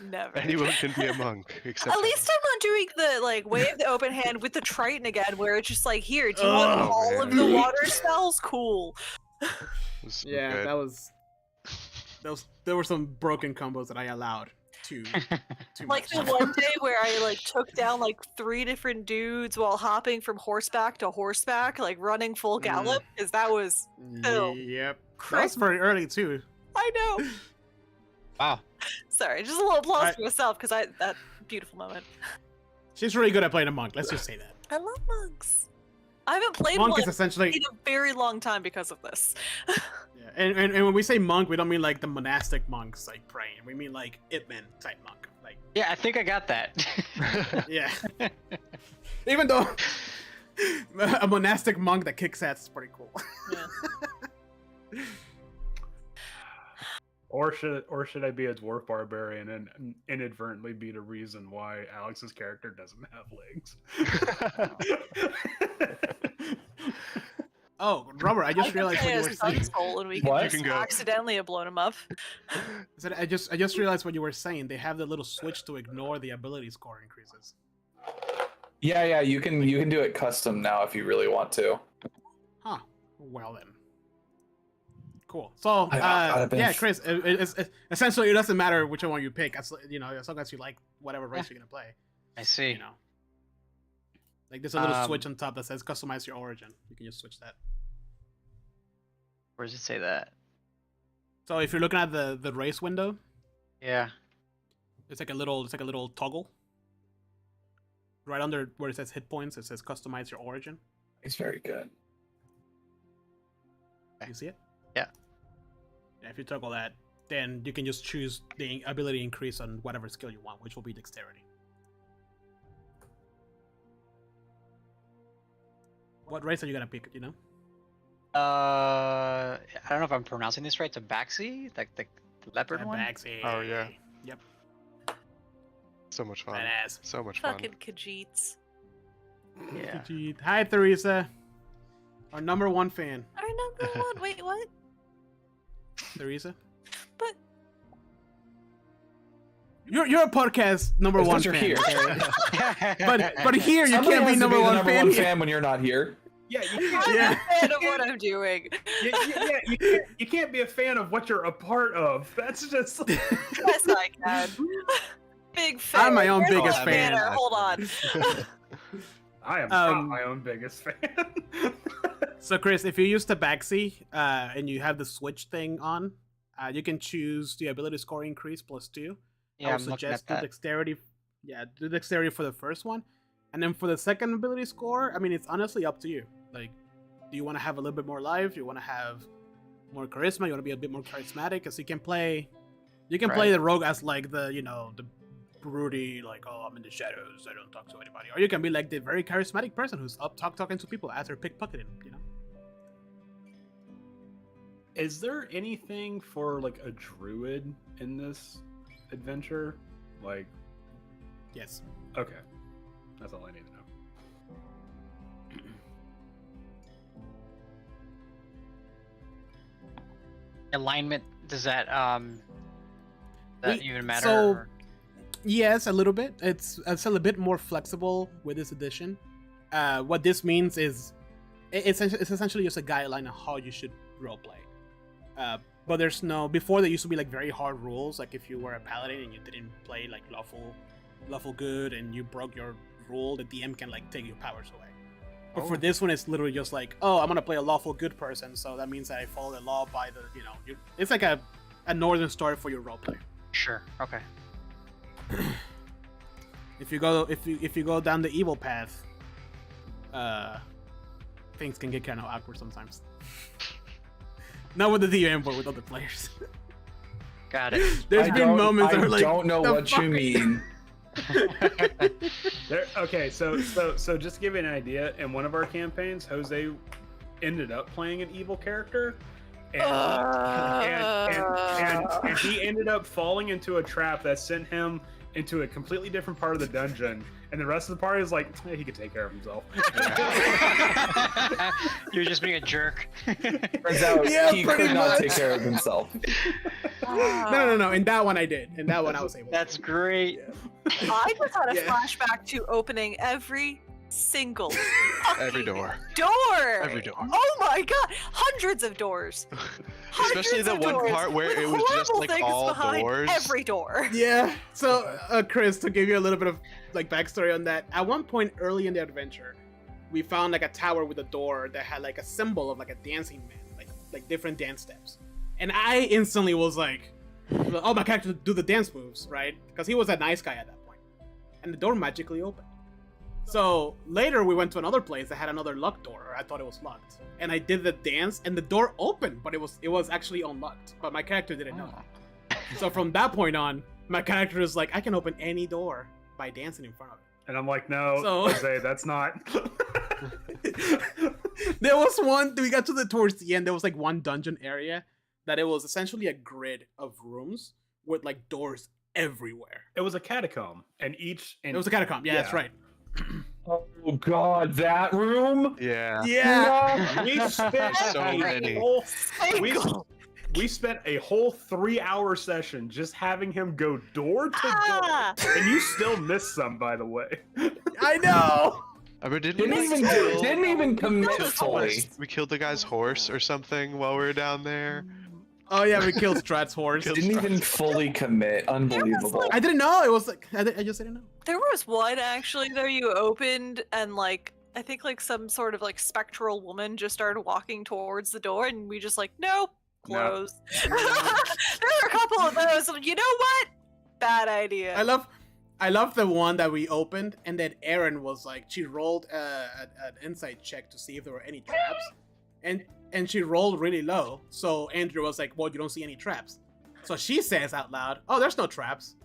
Never. Anyone can be a monk, except At least I'm not doing the like way of the open hand with the Triton again, where it's just like, here, do you want Oh, all of man. the water spells? Cool. So Yeah, good. that was. There were some broken combos that I allowed too Like much. the one day where I like took down like 3 different dudes while hopping from horseback to horseback, like running full gallop, because that was Oh. Yep. That was crazy. very early too. I know. Wow. Sorry, just a little applause I- for myself because that beautiful moment. She's really good at playing a monk. Let's just say that. I love monks. I haven't played Monk one is essentially. in a very long time because of this. Yeah, and when we say monk, we don't mean like the monastic monks like praying. We mean like Ip Man type monk. Like Yeah, I think I got that. yeah. Even though a monastic monk that kicks ass is pretty cool. Yeah. Or should I be a dwarf barbarian and inadvertently be the reason why Alex's character doesn't have legs? Oh, Robert, I just realized what you were saying. Soul and we What? can You just can go. accidentally have blown him up. I said I just realized what you were saying. They have the little switch to ignore the ability score increases. Yeah, you can do it custom now if you really want to. Huh. Well then. Cool. So I'd have been yeah, Chris. It's essentially, it doesn't matter which one you pick. As you know, as long as you like whatever race you're gonna play. I see. You know. Like there's a little Um, switch on top that says customize your origin. You can just switch that. Where does it say that? So if you're looking at the race window, Yeah. it's like a little toggle. Right under where it says hit points, it says customize your origin. It's very good. You see it? Yeah. Yeah, if you toggle that, then you can just choose the ability increase on whatever skill you want, which will be dexterity. What race are you gonna pick? You know? I don't know if I'm pronouncing this right. Tabaxi, like the leopard one. Tabaxi. Oh, yeah. Yep. So much fun. Badass. So much fun. Fucking Khajiits. Yeah. Khajiit. Hi, Theresa. Our number one fan. Our number one. Wait, what? Theresa. But You're a podcast number It's one 'cause you're fan. here. okay? But here you Somebody can't has be to number the one number fan. one fan when you're not here. Yeah, you can't, I'm Yeah. a fan of what I'm doing. you can't be a fan of what you're a part of. That's just. Yes, I can. Big fan. I'm my own Where's biggest my fan. banner? Hold on. I am not Um, my own biggest fan. So, Chris, if you use Tabaxi and you have the switch thing on, you can choose the ability score increase +2. Yeah, I I'm would looking at suggest do that. dexterity. Yeah, do dexterity for the first one, and then for the second ability score, I mean, it's honestly up to you. Like, do you want to have a little bit more life? Do you want to have more charisma? You want to be a bit more charismatic? Because you can play play Right. the rogue as like the the broody, like, oh, I'm in the shadows, I don't talk to anybody, or you can be like the very charismatic person who's up talking to people as they're pickpocketing. You know. Is there anything for like a druid in this adventure? Like, Yes. okay, that's all I need to know. alignment, does that even matter? So, or- yes, a little bit. It's a little bit more flexible with this edition. What this means is it's essentially just a guideline on how you should roleplay. But there's no, before there used to be like very hard rules, like if you were a paladin and you didn't play like lawful good and you broke your rule, the DM can like take your powers away. But for this one, it's literally just like, oh, I'm gonna play a lawful good person, so that means that I follow the law by the, it's like a northern star for your roleplay. Sure. Okay. If you go down the evil path, things can get kind of awkward sometimes. Not with the DM, but with other players. Got it. There's been moments I where like, don't know the what fuck? you mean. Okay, so just to give you an idea, in one of our campaigns, Jose ended up playing an evil character, and he ended up falling into a trap that sent him into a completely different part of the dungeon, and the rest of the party is like, he could take care of himself. You're just being a jerk. Turns out Yeah, he pretty could not much. take care of himself. No. In that one I did. In that one I was able. That's great. I just had a Yeah. flashback to opening every single Every door. door. Every door. Oh my god, hundreds of doors. Especially Hundreds the of one doors part where with it was just horrible like things all behind doors. Every door. Yeah. So, Chris, to give you a little bit of like backstory on that, at one point early in the adventure, we found like a tower with a door that had like a symbol of like a dancing man, like different dance steps, and I instantly was like, "Oh, my character do the dance moves, right?" Because he was a nice guy at that point, and the door magically opened. So later we went to another place that had another locked door. I thought it was locked, and I did the dance, and the door opened, but it was actually unlocked. But my character didn't know. So from that point on, my character is like, I can open any door by dancing in front of it. And I'm like, no, So- Jose, that's not. There was one, we got towards the end, there was like one dungeon area that it was essentially a grid of rooms with like doors everywhere. It was a catacomb, and each. And It was a catacomb. Yeah, that's right. Oh god, that room? Yeah. Yeah. we spent So a many. whole- we, Single. we spent a whole 3-hour session just having him go door to Ah! door, and you still missed some, by the way. I know. I mean, Didn't even commit Killed his fully. horse. We killed the guy's horse or something while we were down there. Oh yeah, we killed Strat's horse. Killed- Didn't even fully commit. Unbelievable. I didn't know. It was like, I just didn't know. There was one actually though you opened and like I think like some sort of like spectral woman just started walking towards the door and we just like nope, No. closed. There were a couple of those. You know what? Bad idea. I love the one that we opened, and then Erin was like, she rolled an insight check to see if there were any traps, and she rolled really low. So Andrew was like, "Well, you don't see any traps." So she says out loud, "Oh, there's no traps."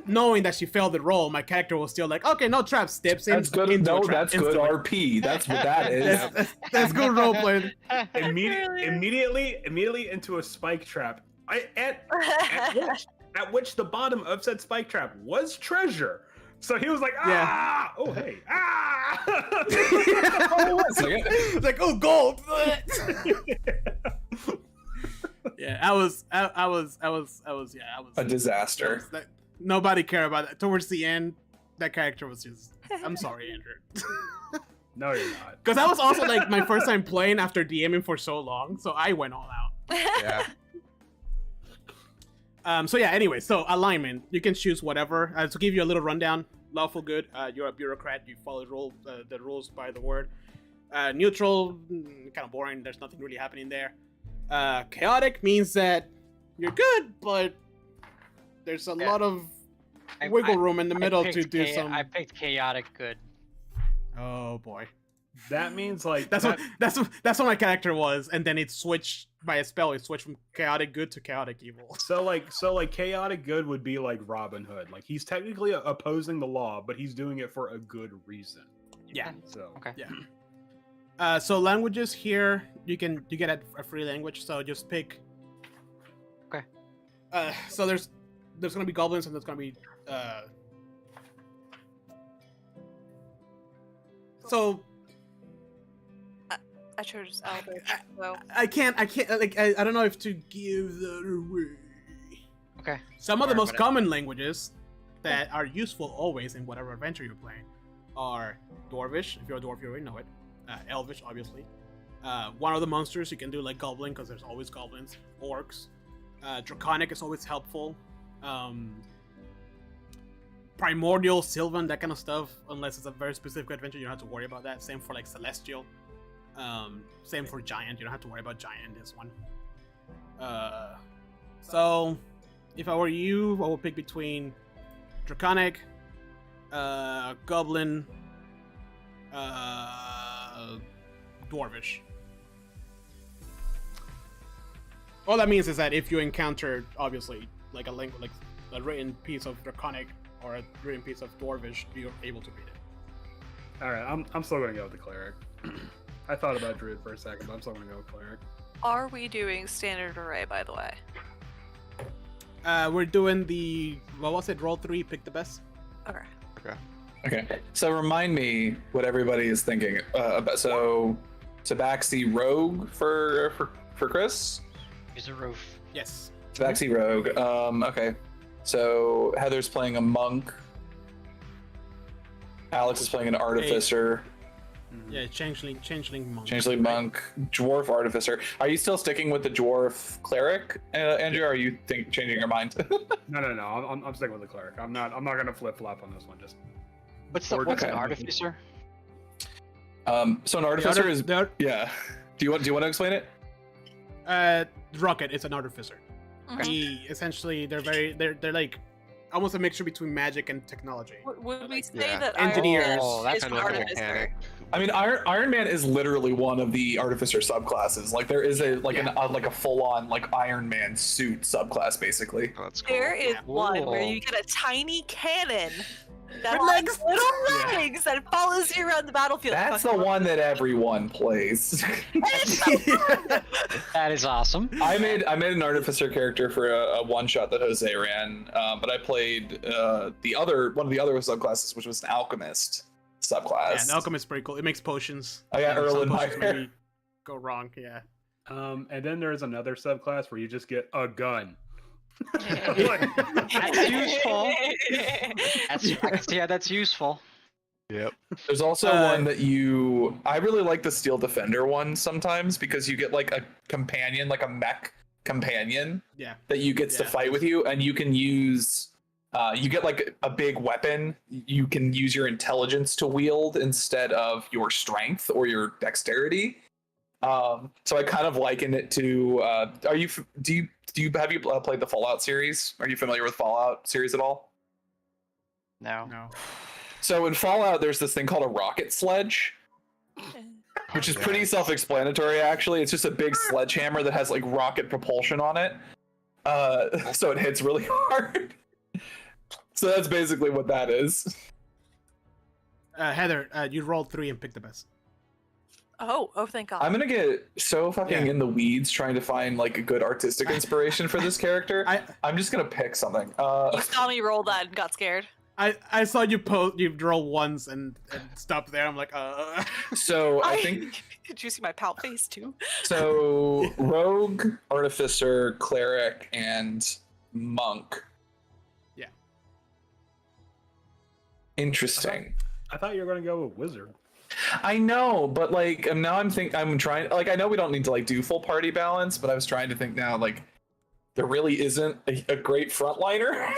Knowing that she failed the roll, my character was still like, "Okay, no traps." Steps in. That's good. into a No, trap that's good instantly. RP. That's what that is. That's good role playing. Immediately into a spike trap. At which the bottom of said spike trap was treasure. So he was like, ah, oh hey, ah. It's like, oh, gold. Yeah, I was A disaster. Nobody cared about that. Towards the end, that character was just. I'm sorry, Andrew. No, you're not. Because that was also like my first time playing after DMing for so long, so I went all out. Yeah. So yeah. Anyway, so alignment. You can choose whatever. To give you a little rundown, lawful good. You're a bureaucrat. You follow the rules by the word. Neutral, kind of boring. There's nothing really happening there. Chaotic means that you're good, but there's a lot of wiggle room in the middle to do some. I picked chaotic good. Oh boy. That means like That's what my character was, and then it switched by a spell. It switched from chaotic good to chaotic evil. So like chaotic good would be like Robin Hood. Like he's technically opposing the law, but he's doing it for a good reason. Yeah. So Okay. Yeah. So languages here, you get a free language. So just pick. Okay. So there's gonna be goblins and there's gonna be So I chose Elvish, so I can't like I don't know if to give that away. Okay. Some of the Sorry most about it. common languages that are useful always in whatever adventure you're playing are Dwarvish, if you're a dwarf you already know it, Elvish obviously. One of the monsters you can do like Goblin because there's always goblins, orcs. Draconic is always helpful. Primordial, Sylvan, that kind of stuff. Unless it's a very specific adventure, you don't have to worry about that. Same for like Celestial. Same for Giant. You don't have to worry about Giant in this one. So, if I were you, I would pick between Draconic, Goblin, Dwarvish. All that means is that if you encounter, obviously, like a written piece of Draconic or a written piece of Dwarvish, you're able to read it. All right, I'm still gonna go with the cleric. I thought about druid for a second, but I'm still gonna go with cleric. are we doing standard array, by the way? We're doing the, what was it, roll 3, pick the best? Okay. Okay. So remind me what everybody is thinking about. So Tabaxi Rogue for Chris. Use a roof. Yes. Tabaxi Rogue. Okay. So Heather's playing a monk. Alex is playing an artificer. Yeah, changeling monk. Changeling monk. Dwarf artificer. Are you still sticking with the dwarf cleric, Andrew? Or are you changing your mind? No. I'm sticking with the cleric. I'm not gonna flip flop on this one. Just What's Or- an okay. artificer? So an artificer is the yeah. Do you want to explain it? Rocket is an artificer. Mhm. He essentially they're like almost a mixture between magic and technology. Would we say Yeah. that Engineers. Iron Oh, that's is kind of part like of a this? mechanic. I mean, Iron Man is literally one of the artificer subclasses. Like there is a like a full on like Iron Man suit subclass basically. Oh, that's cool. There is Yeah. one where Cool. you get a tiny cannon that With has legs. little legs that follows you around the battlefield. That's the one that everyone plays. And it's so fun! That is awesome. I made an artificer character for a one shot that Jose ran, but I played one of the other subclasses, which was an alchemist subclass. Yeah, an alchemist is pretty cool. It makes potions. Oh, yeah, Some Erlen potions Meyer. maybe go wrong. Yeah. and then there's another subclass where you just get a gun. That's useful. I can see how that's useful. Yep. There's also one that I really like the Steel Defender one sometimes because you get like a companion, like a mech companion Yeah. that you gets to Yeah. fight with you, and you can use you get like a big weapon. You can use your intelligence to wield instead of your strength or your dexterity. So I kind of liken it to have you played the Fallout series? Are you familiar with Fallout series at all? No. No. So in Fallout, there's this thing called a rocket sledge, which is pretty self-explanatory. Actually, it's just a big sledgehammer that has like rocket propulsion on it, so it hits really hard. So that's basically what that is. Heather, you rolled 3 and pick the best. Oh, thank God. I'm gonna get so fucking Yeah. in the weeds trying to find like a good artistic inspiration for this character. I'm just gonna pick something. You saw me roll that and got scared. I saw you roll once and stop there. I'm like, So I think Did you see my pout face too? so. Rogue, artificer, cleric, and monk. Yeah. Interesting. I thought you were gonna go with wizard. I know, but like now I'm trying, like I know we don't need to like do full party balance, but I was trying to think now like there really isn't a great frontliner.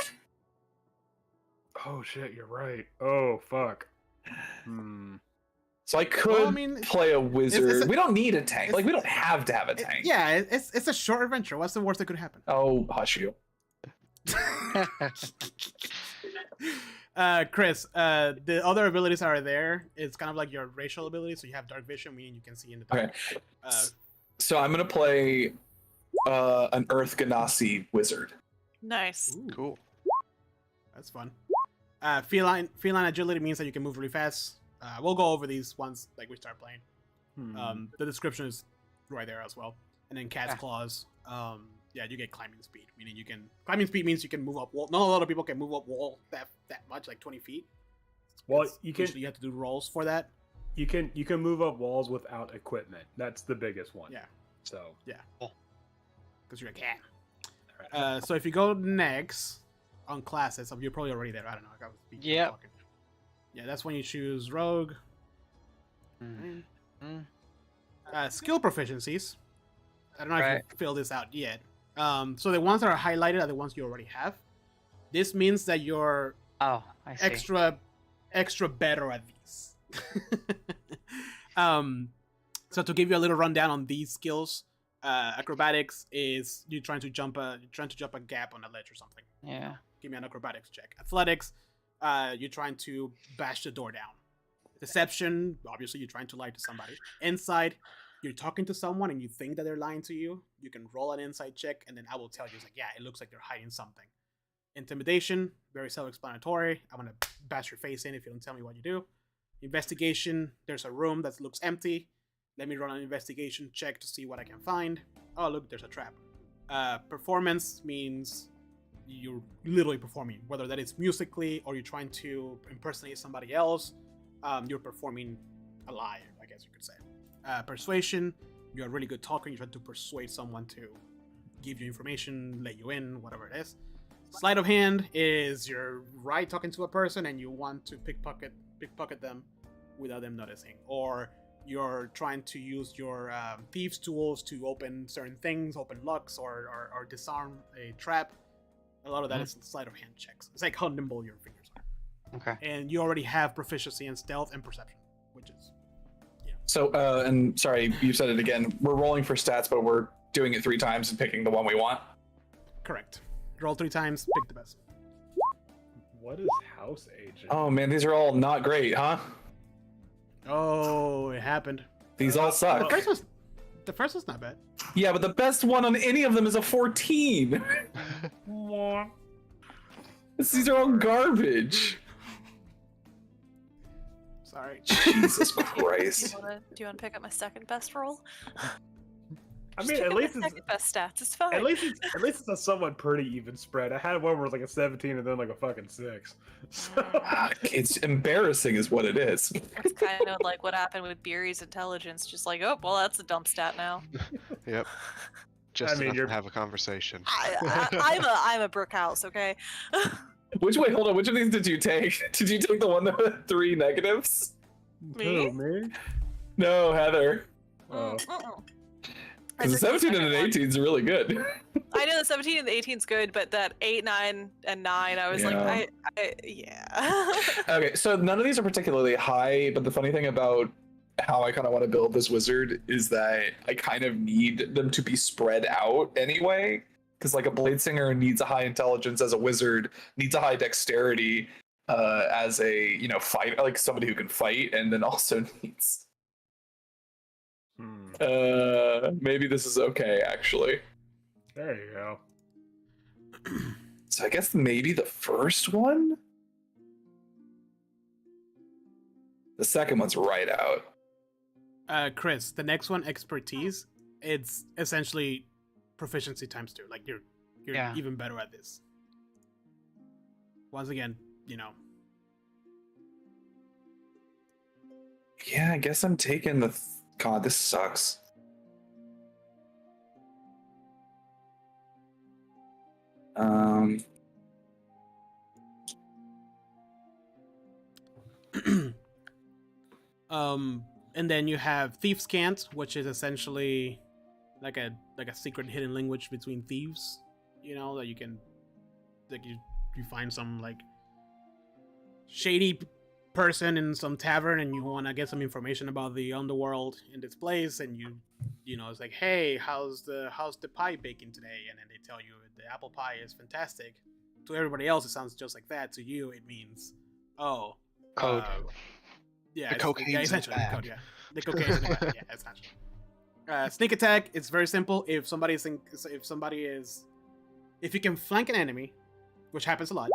Oh shit, you're right. Oh fuck. So I could Well, I mean, play a wizard. a- we don't need a tank. it's- Like we don't have to have a tank. yeah, it's a short adventure. What's the worst that could happen? Oh, hush you. Chris, the other abilities that are there. It's kind of like your racial ability. So you have dark vision, meaning you can see in the dark. Okay. So I'm gonna play an Earth Ganassi wizard. Nice. Ooh, Cool. that's fun. Feline agility means that you can move really fast. We'll go over these once like we start playing. The description is right there as well. And then cat's claws. Yeah, you get climbing speed, meaning you can. Climbing speed means you can move up wall. Not a lot of people can move up wall that much, like 20 feet. Well, It's- you can. usually you have to do rolls for that. You can move up walls without equipment. That's the biggest one. Yeah. So Because you're a cat. So if you go next on classes, you're probably already there. I don't know. I was talking. Yeah, that's when you choose rogue. Skill proficiencies. I don't know if you filled this out yet. So the ones that are highlighted are the ones you already have. This means that you're I see. extra better at these. So to give you a little rundown on these skills, acrobatics is you trying to jump a gap on a ledge or something. Yeah. Give me an acrobatics check. Athletics, you're trying to bash the door down. Deception, obviously you're trying to lie to somebody. Insight, you're talking to someone and you think that they're lying to you. You can roll an insight check and then I will tell you, it's like, yeah, it looks like they're hiding something. Intimidation, very self-explanatory. I'm gonna bash your face in if you don't tell me what you do. Investigation, there's a room that looks empty. Let me run an investigation check to see what I can find. Oh, look, there's a trap. Performance means you're literally performing, whether that is musically or you're trying to impersonate somebody else. You're performing a lie, I guess you could say. Persuasion, you're a really good talker. You try to persuade someone to give you information, let you in, whatever it is. Sleight of hand is you're talking to a person and you want to pickpocket them without them noticing, or you're trying to use your thieves tools to open certain things, open locks, or disarm a trap. A lot of that is sleight of hand checks. It's like how nimble your fingers are. Okay. And you already have proficiency in stealth and perception, which is So, and sorry, you said it again. We're rolling for stats, but we're doing it 3 times and picking the one we want. correct. Roll 3 times, pick the best. what is house agent? Oh man, these are all not great, huh? Oh, it happened. These all suck. The first was not bad. Yeah, but the best one on any of them is a 14. These are all garbage. Sorry. Jesus Christ. Do you want to pick up my second best roll? I Just mean, pick at up my least it's second best stats. It's fine. at least it's a somewhat pretty even spread. I had one where it was like a 17 and then like a fucking 6. So, It's embarrassing is what it is. It's kind of like what happened with Beery's intelligence. Just like, oh, well, that's a dump stat now. Yep. Just mean, enough you're- to have a conversation. I'm a brick house, okay? Hold on, which of these did you take? Did you take the one that had 3 negatives? Me? Who, me? No, Heather. Oh. Because the 17 and an 18 is really good. I know the 17 and the 18 is good, but that 8, 9, and 9, I was like, yeah. Okay, so none of these are particularly high, but the funny thing about how I kind of want to build this wizard is that I kind of need them to be spread out anyway. Because like a blade singer needs a high intelligence as a wizard, needs a high dexterity as a fight, like somebody who can fight, and then also needs. Maybe this is okay actually. There you go. So I guess maybe the first one. The second one's right out. Chris, the next one, expertise. It's essentially proficiency times 2. Like you're Yeah. even better at this. Once again, Yeah, I guess I'm taking the. God, this sucks. And then you have Thieves' Cant, which is essentially like a secret hidden language between thieves. That you can, like, you find some like shady person in some tavern and you want to get some information about the underworld in this place, and it's like, hey, how's the pie baking today? And then they tell you the apple pie is fantastic. To everybody else, it sounds just like that. To you, it means, oh, Code. Yeah, The cocaine's in the essentially bag. code. Yeah, the cocaine's in the bag. Yeah, essentially. Sneak attack. It's very simple. If you can flank an enemy, which happens a lot.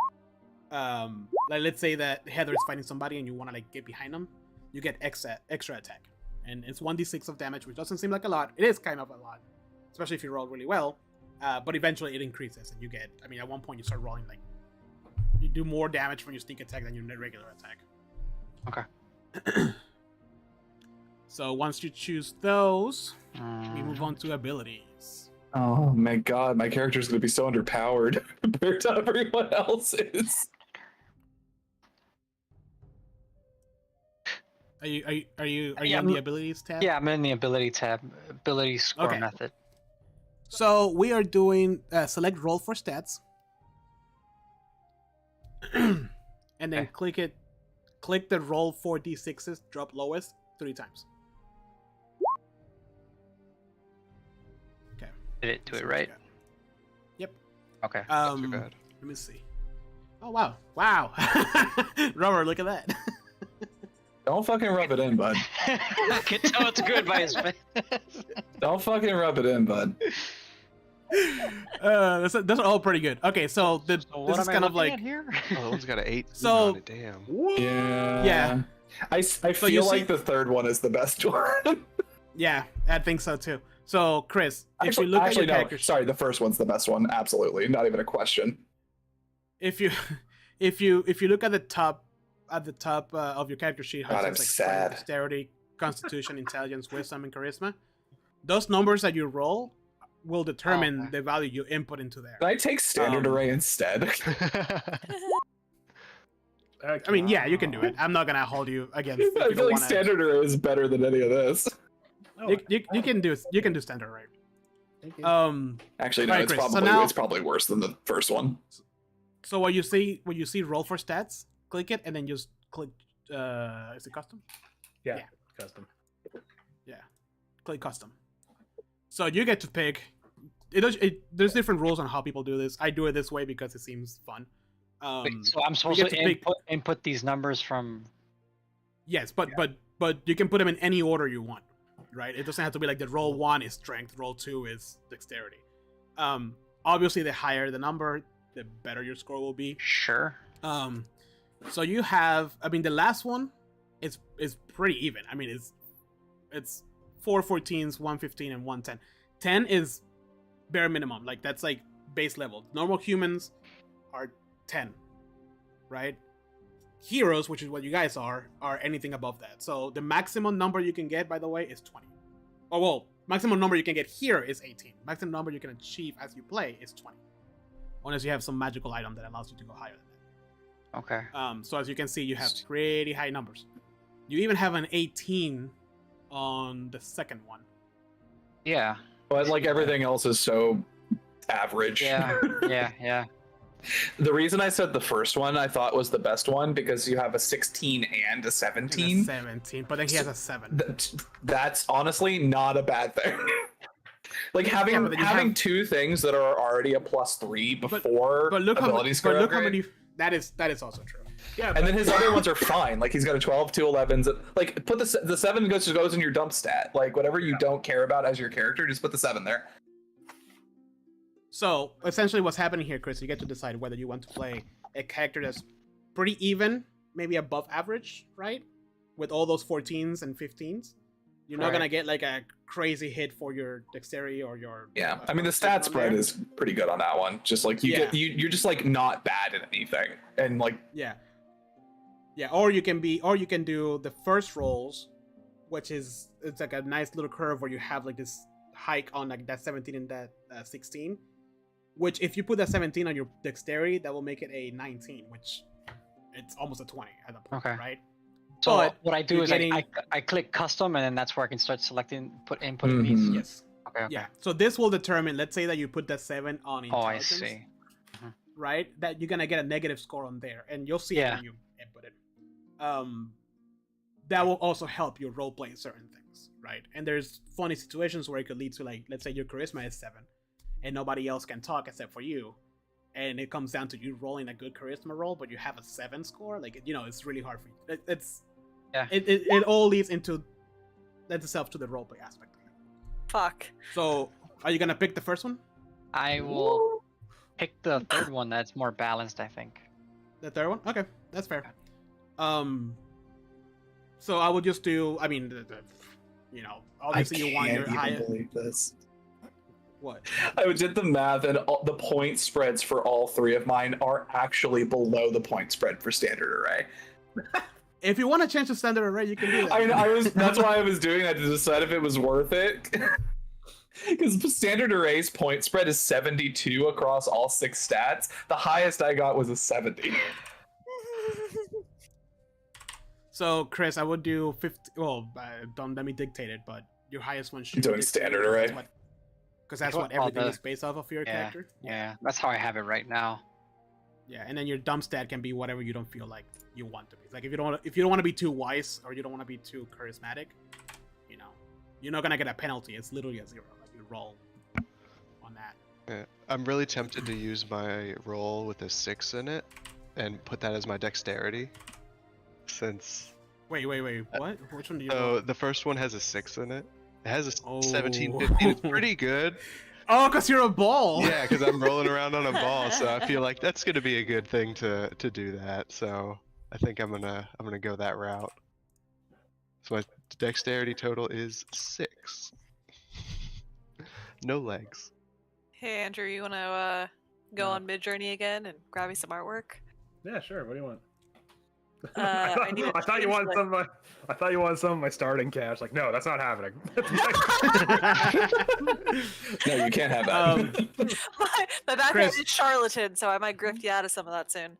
Like let's say that Heather is fighting somebody and you want to like get behind them, you get extra attack, and it's 1d6 of damage, which doesn't seem like a lot. It is kind of a lot, especially if you roll really well. But eventually it increases, and you get. I mean, at one point you start rolling like you do more damage when you sneak attack than your regular attack. Okay. So once you choose those, we Mm, move on to abilities. Oh my god, my character's gonna be so underpowered compared to everyone else's. Are you Yeah, in the abilities tab? Yeah, I'm in the ability tab, ability score Okay. method. So we are doing select roll for stats, and then Okay. click the roll 4d6s, drop lowest 3 times. Okay. Did it do it right? Yep. Okay. Not too bad. Let me see. Oh wow, wow, Robert, look at that. Don't fucking rub it in, bud. I can tell it's good by his face. Don't fucking rub it in, bud. That's all pretty good. Okay, so So this what is am I kind of looking like at here? Oh, that one's got an 8 So- on it. Damn. Yeah. Yeah. I you feel see- like the third one is the best one. yeah, I think so too. So Chris, if you look at your no, character, sorry, the first one's the best one. Absolutely, not even a question. if you if you look at the top of your character sheet, how God, it I'm says, sad. dexterity, constitution, intelligence, wisdom, and charisma, those numbers that you roll will determine okay. the value you input into there. Can I take standard array instead? I mean, yeah, you can do it. I'm not gonna hold you against. If I you feel don't like wanna, standard array is better than any of this. you can do standard right. Actually, no, Alright, it's Chris, so probably now- it's probably worse than the first one. So when you see roll for stats, click it and then just click. Is it custom? Yeah, Yeah. custom. Yeah, click custom. So you get to pick. There's different rules on how people do this. I do it this way because it seems fun. Wait, so I'm supposed get to to pick- input these numbers from. Yes, but you can put them in any order you want, right? It doesn't have to be like the roll 1 is strength, roll 2 is dexterity. Obviously, the higher the number, the better your score will be. Sure. So you have, I mean, the last one is pretty even. I mean, it's 4 14s, 115, and 110. 10 is bare minimum. Like that's like base level. Normal humans are 10, right? Heroes, which is what you guys are anything above that. So the maximum number you can get, by the way, is 20. Oh well, maximum number you can get here is 18. Maximum number you can achieve as you play is 20. Unless you have some magical item that allows you to go higher than Okay. that. So as you can see, you have pretty high numbers. You even have an 18 on the second one. Yeah. But like everything else is so average. Yeah. Yeah. The reason I said the first one I thought was the best one because you have a 16 and a And 17. a 17, but then he has a 7. That's honestly not a bad thing. Like having but then you having have- two things that are already a +3 before But look how ability score but look how upgrade. many. That is also true. Yeah, And then his other ones are fine. Like he's got a 12, 2 11s. Like put the 7 goes in your dump stat. Like whatever you don't care about as your character, just put the 7 there. So essentially, what's happening here, Chris? You get to decide whether you want to play a character that's pretty even, maybe above average, right? With all those 14s and 15s, you're not Right. gonna get like a crazy hit for your dexterity or your. Yeah, I mean the stat spread is pretty good on that one. Just like you're just like not bad at anything, and like Yeah. Yeah, or you can do the first rolls, which is it's like a nice little curve where you have like this hike on like that 17 and that 16, which if you put that 17 on your dexterity, that will make it a 19, which it's almost a 20 at that point, Okay. right? So But what I do you're is getting- I click custom, and then that's where I can start inputting these. Mhm. Yes. Okay. Yeah. So this will determine. Let's say that you put that 7 on Oh, I intelligence, see. right? That you're gonna get a negative score on there, and you'll see it Yeah. when you input it. That will also help you role play certain things, right? And there's funny situations where it could lead to like, let's say your charisma is 7, and nobody else can talk except for you, and it comes down to you rolling a good charisma roll, but you have a 7 score. Like it's really hard for you. It all leads itself to the role play aspect. Fuck. So, are you gonna pick the first one? I will pick the third one that's more balanced, I think. The third one? Okay, that's fair. So I will just do. I mean, obviously you want your highest. believe this. What? I did the math, and the point spreads for all 3 of mine are actually below the point spread for standard array. If you want to change the standard array, you can do that. I mean, that's why I was doing that, to decide if it was worth it. Because standard array's point spread is 72 across all 6 stats. The highest I got was a 70. So, Chris, I would do 50. Well, don't let me dictate it, but your highest one should Doing be standard array. Because that's what Well, everything the- is based off of your character. Yeah, that's how I have it right now. Yeah, and then your dump stat can be whatever you don't feel like you want to be. Like if you don't want to be too wise or you don't want to be too charismatic, you know, you're not gonna get a penalty. It's literally a 0. Like you roll on that. Yeah. I'm really tempted to use my roll with a 6 in it and put that as my dexterity. Since Wait, what? Which one do you? so roll? the first one has a 6 in it. It has a Oh. 17, 15. It's pretty good. Oh, because you're a ball. Yeah, because I'm rolling around on a ball, so I feel like that's gonna be a good thing to do that. So I think I'm gonna go that route. So my dexterity total is 6. No legs. Hey Andrew, you wanna go No. on Mid Journey again and grab me some artwork? Yeah, sure. What do you want? I need a I thought you change wanted list. some of my. I thought you wanted some of my starting cash. Like, no, that's not happening. No, you can't have that. My background Chris. is charlatan, so I might grift you out of some of that soon.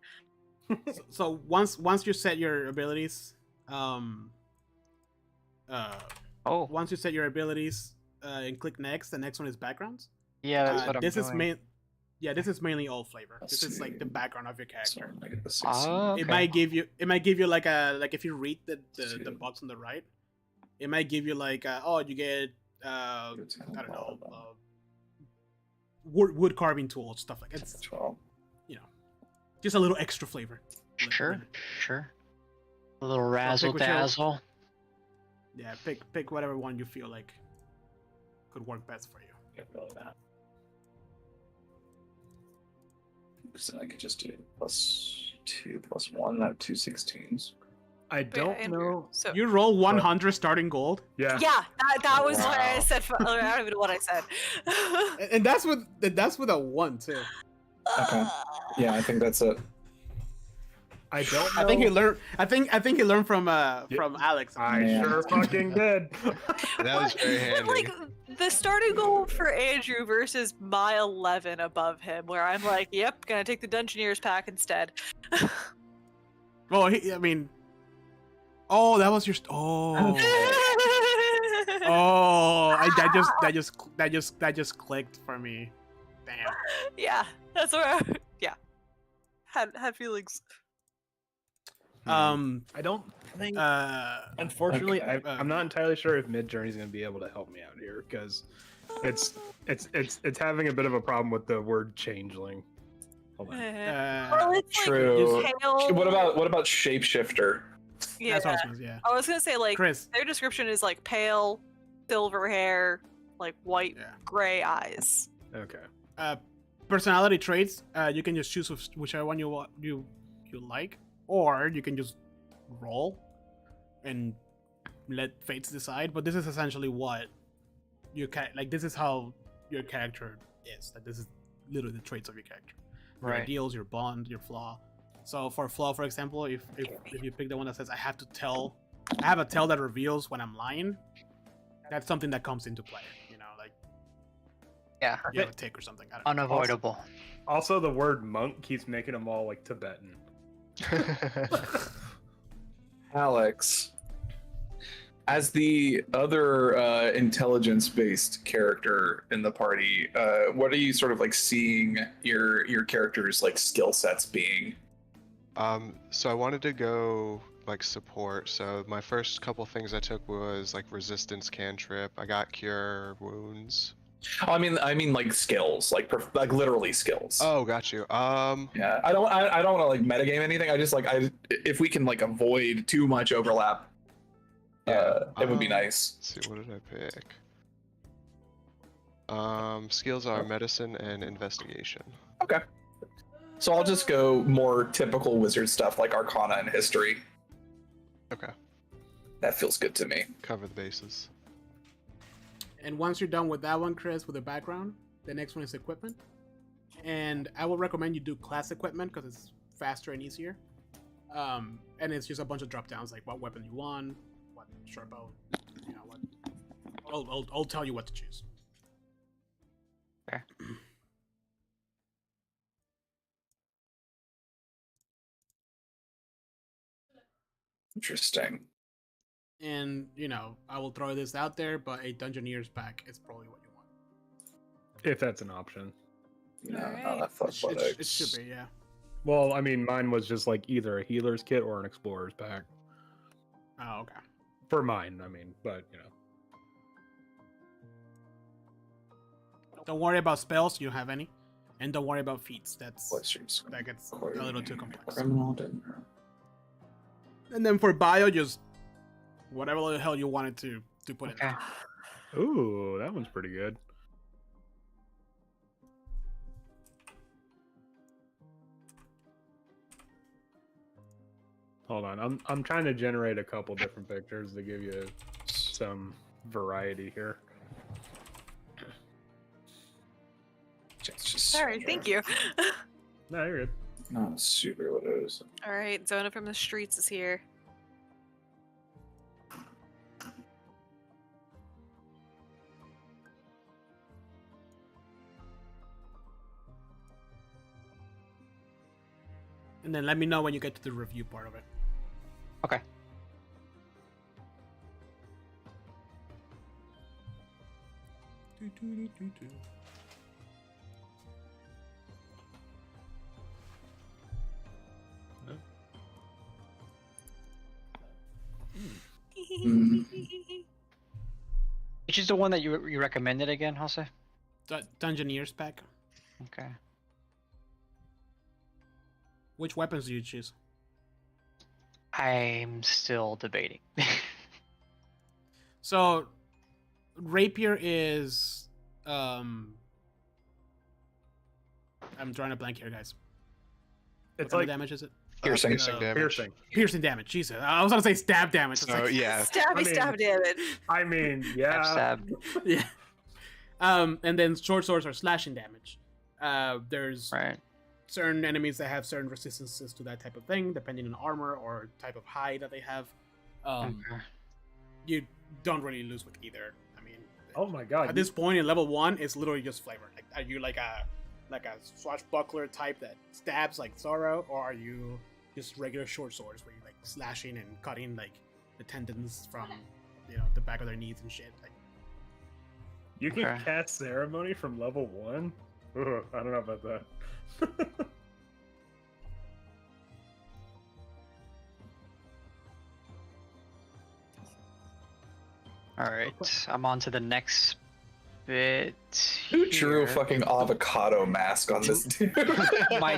So once you set your abilities, Oh, once you set your abilities and click next, the next one is backgrounds. yeah, that's what I'm this doing. this is mainly all flavor. This is like the background of your character. Oh, okay. It might give you like if you read the box on the right, it might give you like you get I don't know wood carving tools, stuff like that. It's, you know, just a little extra flavor. Sure, sure. A little razzle whichever- dazzle. Yeah, pick whatever one you feel like could work best for you. So I could just do +2 +1. I have 2 16s. I don't Andrew, know. So You roll 100 starting gold, Yeah. yeah, that was what I Wow. said. I don't even know what I said. and that's with a 1 too. Okay. Yeah, I think that's it. I don't know. I think he learned. I think he learned from Alex. I Yeah. sure fucking did. That was very But, handy. like the starting goal for Andrew versus my 11 above him, where I'm like, yep, gonna take the Dungeoneers pack instead. Well, I mean, oh, that was your. Oh, oh, that just clicked for me. Damn. Yeah, that's where I, yeah, had feelings. I don't think. Unfortunately, Okay. I'm not entirely sure if Mid Journey's going to be able to help me out here because it's having a bit of a problem with the word changeling. Hold on. Well, it's like True. pale. What about shapeshifter? Yeah, That's what I was gonna say, yeah. I was gonna say like Chris. their description is like pale, silver hair, like white, Yeah. gray eyes. Okay. Personality traits. You can just choose whichever one you like, or you can just roll and let fates decide. But this is essentially what you like. This is how your character is. Like this is literally the traits of your character. Your Right. ideals, your bond, your flaw. So for flaw, for example, if you pick the one that says I have a tell that reveals when I'm lying, that's something that comes into play. You know, like Yeah, you have a tick or something. I don't know. unavoidable. Also, the word monk keeps making them all like Tibetan. Alex, as the other intelligence-based character in the party, what are you sort of like seeing your character's like skill sets being? So I wanted to go like support. So my first couple things I took was like resistance cantrip. I got cure wounds. Oh, I mean like skills, like literally skills. Oh, got you. Yeah, I don't want to like metagame anything. I just like if we can like avoid too much overlap, it would be nice. Let's see, what did I pick? Skills are medicine and investigation. Okay. So I'll just go more typical wizard stuff like Arcana and History. Okay, That feels good to me. cover the bases. And once you're done with that one, Chris, with the background, the next one is equipment. And I would recommend you do class equipment because it's faster and easier. And it's just a bunch of drop downs like what weapon you want, what short bow, you know what. I'll tell you what to choose. Okay. Interesting. And I will throw this out there, but a Dungeoneer's pack is probably what you want. If that's an option. No, Alright. not athletics. It should be, yeah. Well, I mean, mine was just like either a healer's kit or an explorer's pack. Oh, okay. For mine, I mean, but Don't worry about spells, you don't have any. And don't worry about feats. That gets a little too complex. Criminal dinner. And then for bio, just whatever the hell you wanted to put in. Okay. Ooh, that one's pretty good. Hold on, I'm trying to generate a couple different pictures to give you some variety here. Sorry, thank you. No, you're good. Not super what it is. All right, Zona from the Streets is here. And then let me know when you get to the review part of it. Okay. Which is the one that you recommended again, Jose? Dungeoneer's pack. Okay. Which weapons do you choose? I'm still debating. So, rapier is I'm drawing a blank here, guys. It's What like damage is it? Piercing. Damage. piercing. Piercing damage. Jesus, I was gonna say stab damage. It's So like, yeah, Stab damage. I mean, yeah. Stab. yeah. And then short swords are slashing damage. There's Right. certain enemies that have certain resistances to that type of thing, depending on armor or type of hide that they have. Okay. You don't really lose with either. I mean, Oh my god. at this point in level 1, it's literally just flavor. Like, are you like a swashbuckler type that stabs like Zoro, or are you just regular short swords where you like slashing and cutting like the tendons from the back of their knees and shit? Like, You can Okay. cast ceremony from level 1? Ugh, I don't know about that. All right. I'm on to the next bit. Who drew a here. fucking avocado mask on this dude? My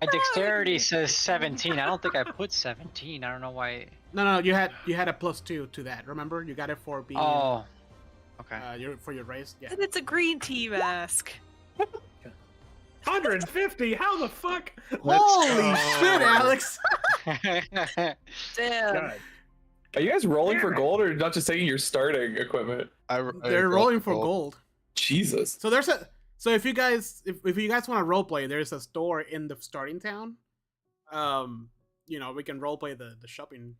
dexterity says 17. I don't think I put 17. I don't know why. no, you had a +2 to that. Remember, you got it for being Oh. Okay. for your race. Yeah. And it's a green tea mask. 150? How the fuck? Holy shit, Alex! Damn. God. Are you guys rolling for gold or not just taking your starting equipment? They're rolling for gold. Jesus. So if you guys want to roleplay, there's a store in the starting town. We can roleplay the shopping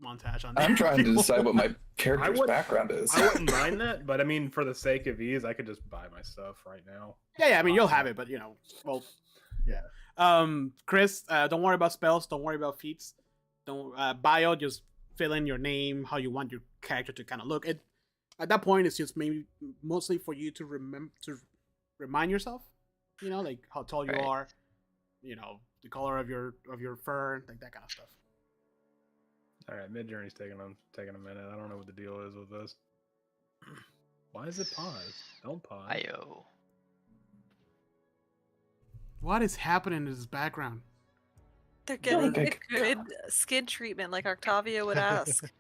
montage on there. I'm trying to People- decide what my character's would- background is. I wouldn't mind that, but I mean, for the sake of ease, I could just buy my stuff right now. Yeah, I mean you'll have it, but Chris, don't worry about spells, don't worry about feats. Don't bio, just fill in your name, how you want your character to kind of look. At that point, it's just maybe mostly for you to remind yourself, like how tall you Right. are, the color of your fur, like that kind of stuff. All right, mid journey's taking a minute. I don't know what the deal is with this. Why is it pause? Don't pause. Ayo. What is happening in this background? They're getting like a good skin treatment like Octavia would ask.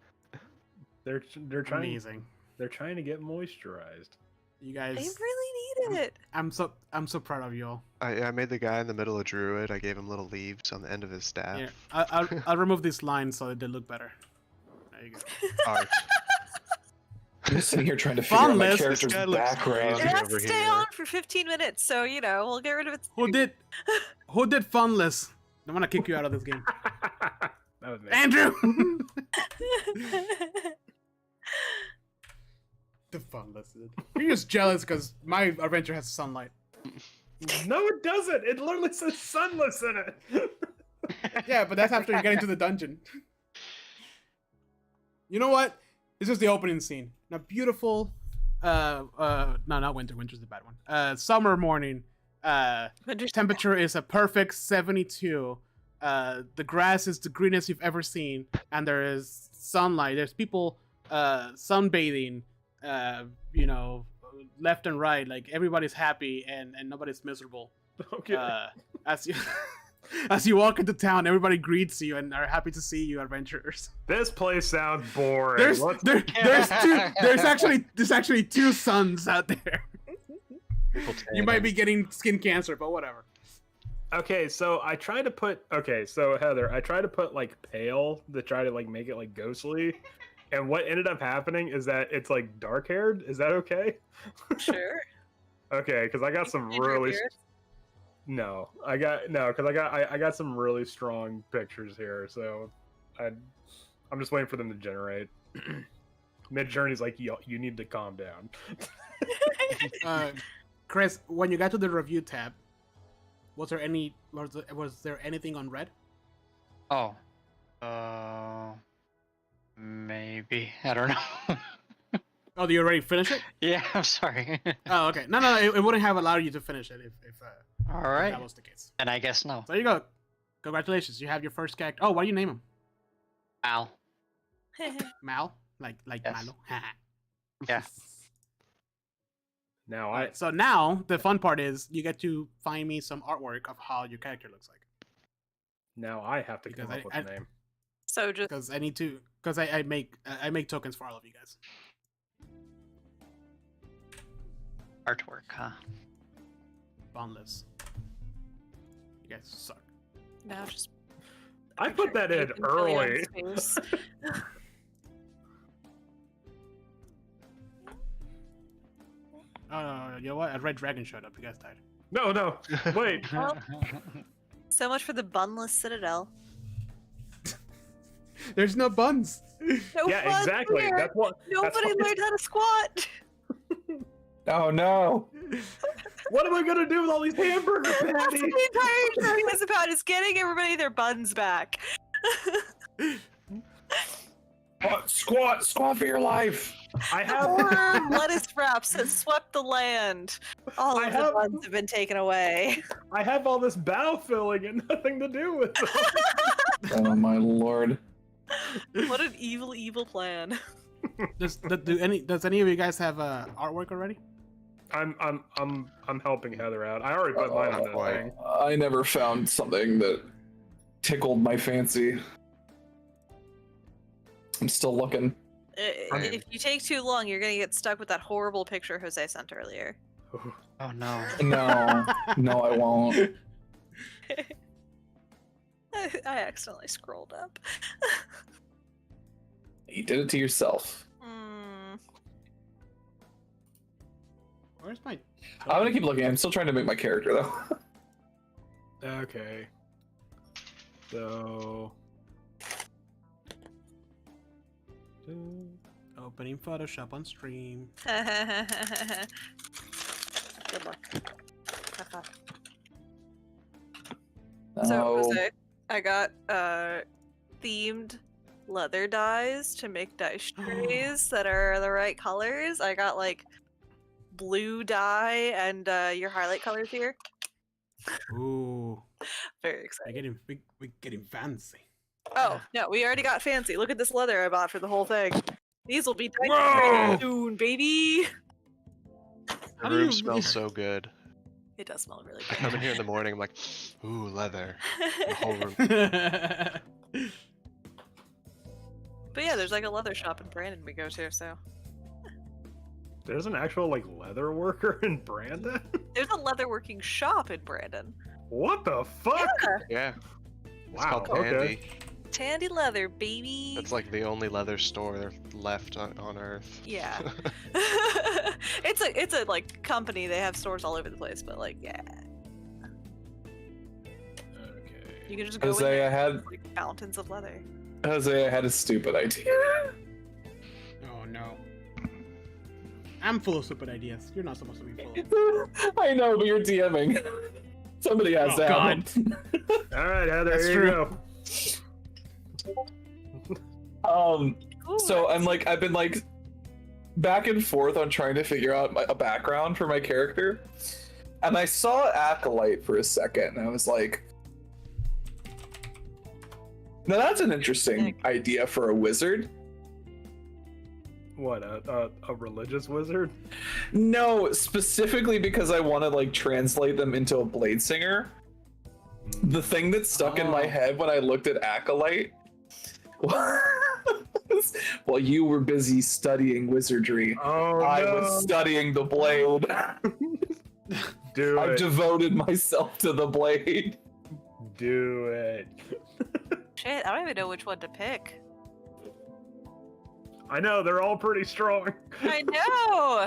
They're trying. Amazing. They're trying to get moisturized. You They guys, really need it. I'm so proud of you all. I made the guy in the middle a druid. I gave him little leaves on the end of his staff. Yeah, I'll remove these lines so that they look better. There you go. Art. I'm just sitting here trying to figure out my Funless. character's This guy looks background. It crazy. has over to stay here. on for 15 minutes, so we'll get rid of it. Who did Funless? I'm gonna kick you out of this game. That was me. Andrew! The Sunless. You're just jealous because my adventure has sunlight. No, it doesn't. It literally says Sunless in it. Yeah, but that's after you get into the dungeon. You know what? This is the opening scene. Now, beautiful. No, not winter. Winter's the bad one. Summer morning. Temperature is a perfect 72. The grass is the greenest you've ever seen, and there is sunlight. There's people sunbathing. You know, left and right. Like everybody's happy and nobody's miserable. Okay. As you as you walk into town, everybody greets you and are happy to see you, adventurers. This place sounds boring. There's actually two suns out there. You might be getting skin cancer, but whatever. Okay, so I tried to put. Okay, so Heather, I tried to put like pale to try to like make it like ghostly, and what ended up happening is that it's like dark haired. Is that okay? Sure. Okay, because I got some really. No, because I got some really strong pictures here, so I'm just waiting for them to generate. Mid Journey's like, you need to calm down. Chris, when you got to the review tab, was there anything on red? Oh, maybe, I don't know. Oh, do you already finish it? Yeah, I'm sorry. Oh, okay. No, it wouldn't have allowed you to finish it if All right. that was the case. And I guess no. So there you go. Congratulations, you have your first character. Oh, what do you name him? Al. Mal? Like Yes. Malo? Yeah. Now Alright, so now the fun part is you get to find me some artwork of how your character looks like. now I have to come Because up with a name. So just Because I need to. Because I make tokens for all of you guys. Artwork, huh? Boundless. You guys suck. now just I put that in early. Oh, you know what? A red dragon showed up. You guys died. No, wait. Well, so much for the bunless Citadel. There's no buns. No Yeah, fun exactly. here. That's what. Nobody learned how to squat. Oh no! What am I gonna do with all these hamburger That's what patties? the entire journey was about. Is getting everybody their buns back. Squat for your life! I have. Horror lettuce wraps has swept the land. All I of the have- buns have been taken away. I have all this bow filling and nothing to do with it. Oh my lord! What an evil, evil plan. Does any of you guys have artwork already? I'm helping Heather out. I already put mine on the boy. thing. I never found something that tickled my fancy. I'm still looking. If you take too long, you're gonna get stuck with that horrible picture Jose sent earlier. Oh no. No, I won't. I accidentally scrolled up. You did it to yourself. Where's my? I'm gonna keep looking. I'm still trying to make my character though. Okay. So. Opening Photoshop on stream. Good luck. Have fun. So, Oh, Jose, I got themed leather dyes to make dice trays that are the right colors. I got like blue dye and your highlight colors here. Ooh, Very exciting. we're getting fancy. Oh, no, we already got fancy. Look at this leather I bought for the whole thing. These will be dice Whoa! trays soon, baby. The How do room you- smells so good. It does smell really I good. come in here in the morning, I'm like, ooh, leather. The whole room. But yeah, there's like a leather shop in Brandon we go to, so. There's an actual like leather worker in Brandon. There's a leatherworking shop in Brandon. What the fuck? Yeah. It's Wow. called Okay. Tandy. Tandy Leather, baby. That's like the only leather store left on Earth. Yeah. it's a like company. They have stores all over the place, but like yeah, Okay. You can just go in Jose, there I had with, like fountains of leather. Jose, I had a stupid idea. Oh no. I'm full of stupid ideas. You're not supposed to be full of. I know, but you're DMing. Somebody has Oh, to God. All right, Heather, That's here true. you Um, Ooh, so I've been like back and forth on trying to figure out a background for my character, and I saw Acolyte for a second, and I was like, now that's an interesting idea for a wizard. What, a religious wizard? No, specifically because I want to like translate them into a blade singer. The thing that stuck in my Oh. head when I looked at Acolyte was, while you were busy studying wizardry, Oh, I no. was studying the blade. Do I it. devoted myself to the blade. Do it. shit, I don't even know which one to pick. I know, they're all pretty strong. I know!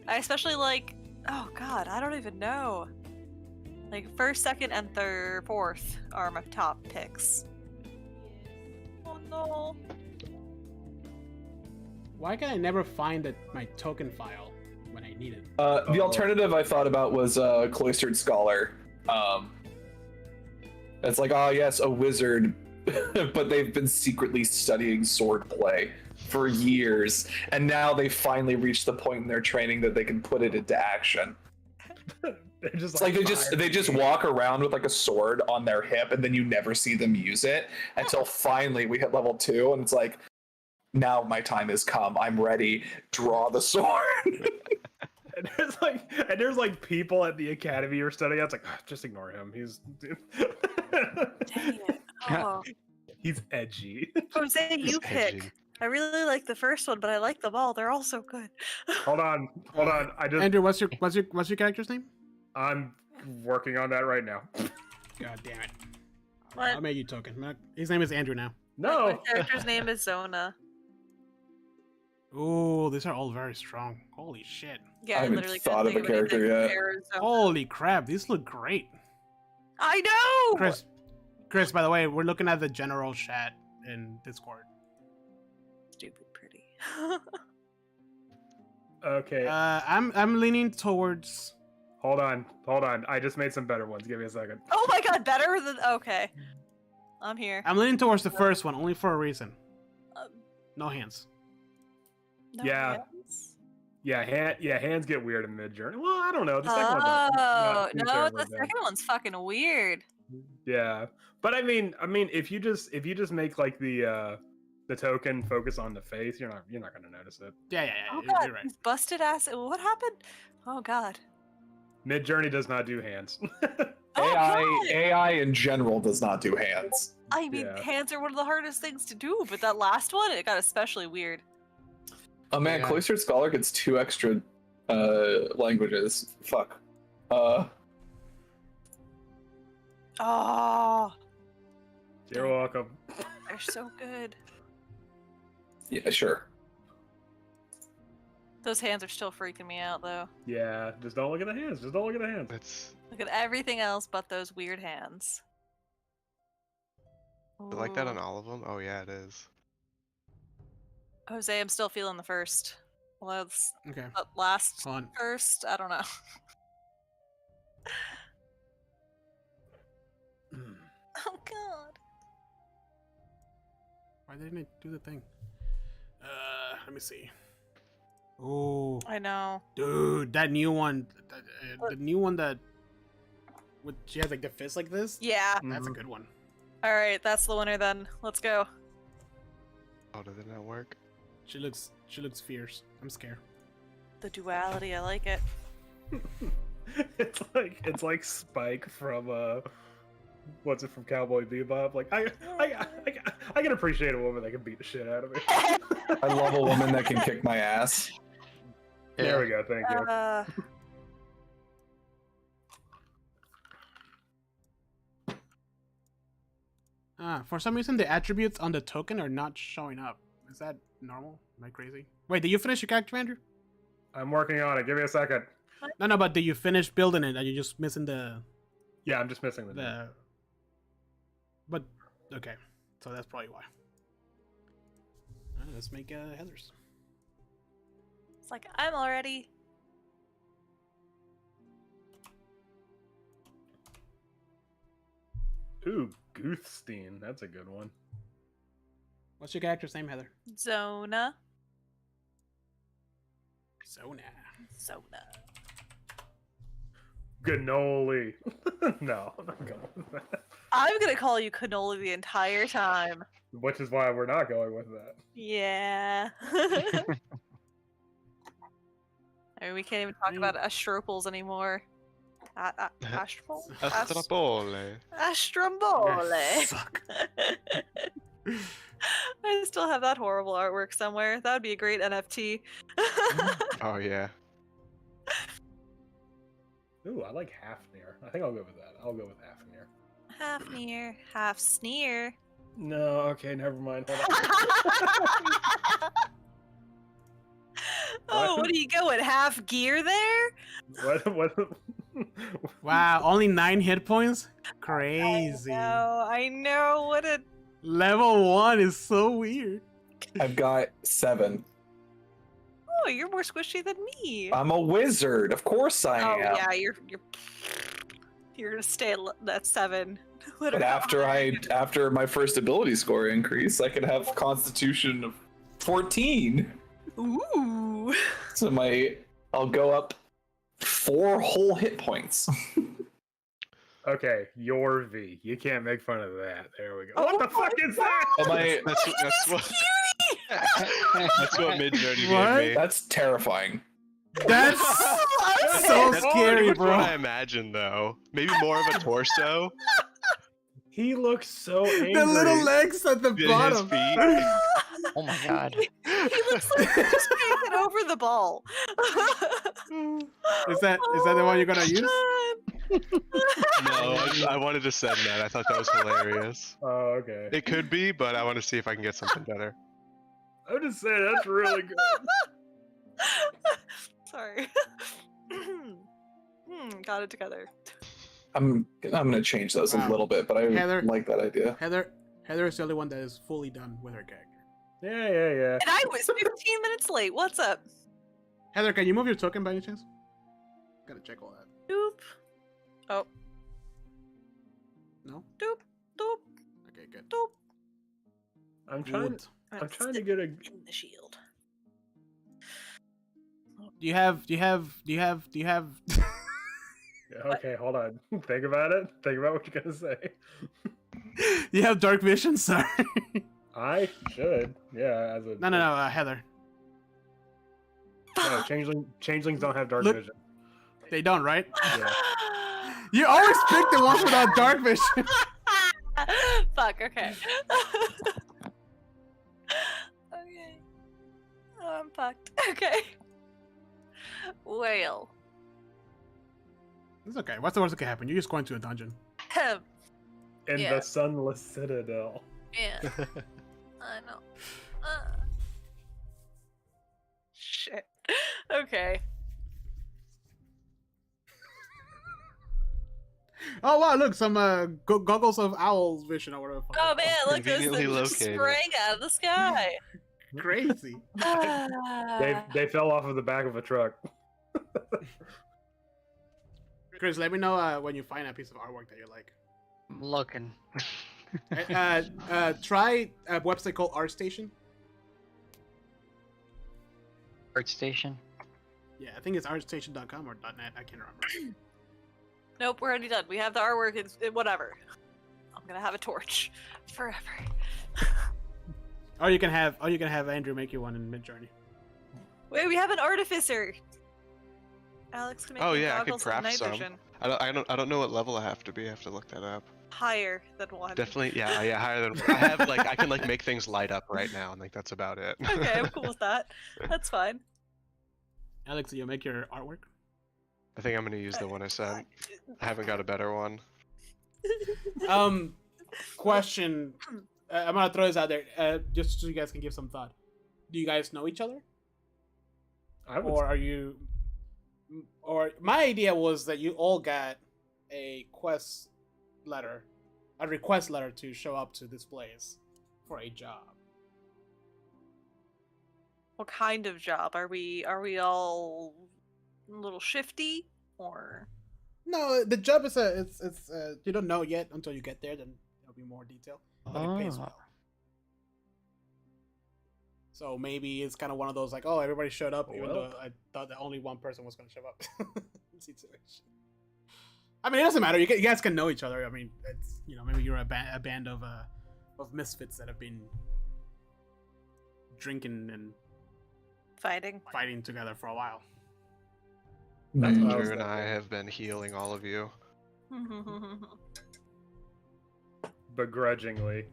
I especially like, oh god, I don't even know. Like, first, second, and fourth are my top picks. Oh no. Why can I never find my token file when I need it? The alternative I thought about was Cloistered Scholar. It's like, oh yes, a wizard, but they've been secretly studying swordplay for years, and now they finally reached the point in their training that they can put it into action. They're just It's like they just walk around with like a sword on their hip, and then you never see them use it until finally we hit level 2, and it's like, now my time has come. I'm ready. Draw the sword. And there's like people at the academy you're studying. It's like, "Ah, just ignore him. He's Dang it. Oh. he's edgy. Jose, you It's pick. edgy. I really like the first one, but I like them all. They're all so good. Hold on. Andrew, what's your character's name? I'm working on that right now. God damn it! What? I'll make you token. His name is Andrew now. No. My character's name is Zona. Ooh, these are all very strong. Holy shit! Yeah, I haven't literally thought couldn't of a think anything character yet. Arizona. Holy crap! These look great. I know. Chris. By the way, we're looking at the general chat in Discord. Stupid pretty. Okay. I'm leaning towards. Hold on. I just made some better ones. Give me a second. Oh my god, better than okay. I'm here. I'm leaning towards the first one, only for a reason. Um, No hands. no Yeah. hands? Yeah, hands get weird in mid journey. Well, I don't know. The second one's not Oh too no, terribly the bad. second one's fucking weird. Yeah, but I mean, if you just make like the token focus on the face, you're not gonna notice it. Yeah, Oh you're god, right. he's busted ass. What happened? Oh god. Mid journey does not do hands. Oh, God. AI in general does not do hands. I mean, Yeah. hands are one of the hardest things to do, but that last one, it got especially weird. Oh man, Yeah. Cloistered Scholar gets 2 extra languages. Fuck. Oh, You're welcome. they're so good. Yeah, sure. Those hands are still freaking me out, though. Yeah, just don't look at the hands. Just don't look at the hands. It's Look at everything else but those weird hands. is it like that on Ooh. all of them. Oh yeah, it is. Jose, I'm still feeling the first. Well, it's Okay, the last hold on. first. I don't know. Oh god. Why didn't it do the thing? Let me see. Oh, I know. dude, that new one, the new one that, with she has like the fist like this. Yeah. That's a Mhm. good one. All right, that's the winner then. Let's go. Oh, did it not work? She looks fierce. I'm scared. The duality, I like it. It's like Spike from what's it from Cowboy Bebop? Like I can appreciate a woman that can beat the shit out of me. I love a woman that can kick my ass. There we go. Thank you. For some reason, the attributes on the token are not showing up. Is that normal? Am I crazy? Wait, did you finish your character, Andrew? I'm working on it. Give me a second. No, but did you finish building it? Are you just missing the Yeah, I'm just missing the name. But okay, so that's probably why. Let's make Heather's. It's like, I'm already. Ooh, Goothstein. That's a good one. What's your character's name, Heather? Zona. Zona. Cannoli. No, I'm not going with that. I'm gonna call you Cannoli the entire time. Which is why we're not going with that. Yeah. I mean, we can't even talk about Astropals anymore. Astropal? Astrapole. Astrombole. Fuck. I still have that horrible artwork somewhere. That would be a great NFT. Oh yeah. Ooh, I like Hafnir. I think I'll go with that. I'll go with Hafnir. Half near, half sneer. No, okay, never mind. Hold on. Oh, what do you go at half gear there? What? Wow, only 9 hit points? Crazy. I know. What a. Level 1 is so weird. I've got 7. Oh, you're more squishy than me. I'm a wizard. Of course I Oh am. yeah, you're gonna stay at 7. But after my first ability score increase, I could have Constitution of 14. Ooh. So I'll go up 4 whole hit points. Okay, your V. You can't make fun of that. There we go. Oh What the fuck is that? That's what. That's what Midjourney What? gave me. That's terrifying. That's so That's scary, what bro. I imagined though. Maybe more of a torso. He looks so angry. The little legs at the His bottom. feet. Oh my god. He looks like he's just hanging over the ball. Is that the one you're gonna use? No, I wanted to send that. I thought that was hilarious. Oh, okay. It could be, but I want to see if I can get something better. I'm just saying that's really good. Sorry. Got it together. I'm gonna change those a Wow. little bit, but I Heather. like that idea. Heather is the only one that is fully done with her character. Yeah. And I was 15 minutes late. What's up? Heather, can you move your token by any chance? Gotta check all that. Doop. Oh. No? Doop. Doop. Okay, good. Doop. I'm trying. Good. I'm trying to get a. In the shield. Do you have Yeah, okay, hold on. Think about it. Think about what you're gonna say. you have dark vision, sorry. I should. Yeah, as a. No, Heather. No, changelings don't have dark Look- vision. They don't, right? Yeah. You always pick the ones without dark vision. Fuck, okay. Okay. Oh, I'm fucked. Okay. Whale. It's okay. What's the worst that can happen? You're just going to a dungeon. Ahem. In Yeah. the Sunless Citadel. Yeah. I know. Shit. Okay. Oh wow! Look, some goggles of owl's vision or whatever. the fuck Oh they're man, look, those Conveniently things just located. sprang out of the sky. called. Crazy. They fell off of the back of a truck. Chris, let me know when you find a piece of artwork that you like. I'm looking. Try a website called ArtStation. Art station. Yeah, I think it's artstation.com or .net. I can't remember. Nope, we're already done. We have the artwork. It's whatever. I'm gonna have a torch forever. Or you can have Andrew make you one in Midjourney. Wait, we have an artificer. Alex can make Oh, me yeah, I could goggles of craft night some. vision. I don't know what level I have to be. I have to look that up. Higher than one. Definitely, yeah, higher than. I have I can make things light up right now, and that's about it. Okay, I'm cool with that. That's fine. Alex, do you make your artwork? I think I'm gonna use the one I sent. I haven't got a better one. Question. I'm gonna throw this out there, just so you guys can give some thought. Do you guys know each other, I would. or are you? Or my idea was that you all got a quest letter a request letter to show up to this place for a job. What kind of job? Are we all a little shifty or? No, the job is it's you don't know yet until you get there. Then there'll be more detail, but it pays well. So maybe it's kind of one of those like, oh, everybody showed up, even though I thought that only one person was going to show up. Situation. I mean, it doesn't matter. You guys can know each other. I mean, it's maybe you're a band of misfits that have been drinking and fighting together for a while. Andrew and I have been healing all of you. Begrudgingly.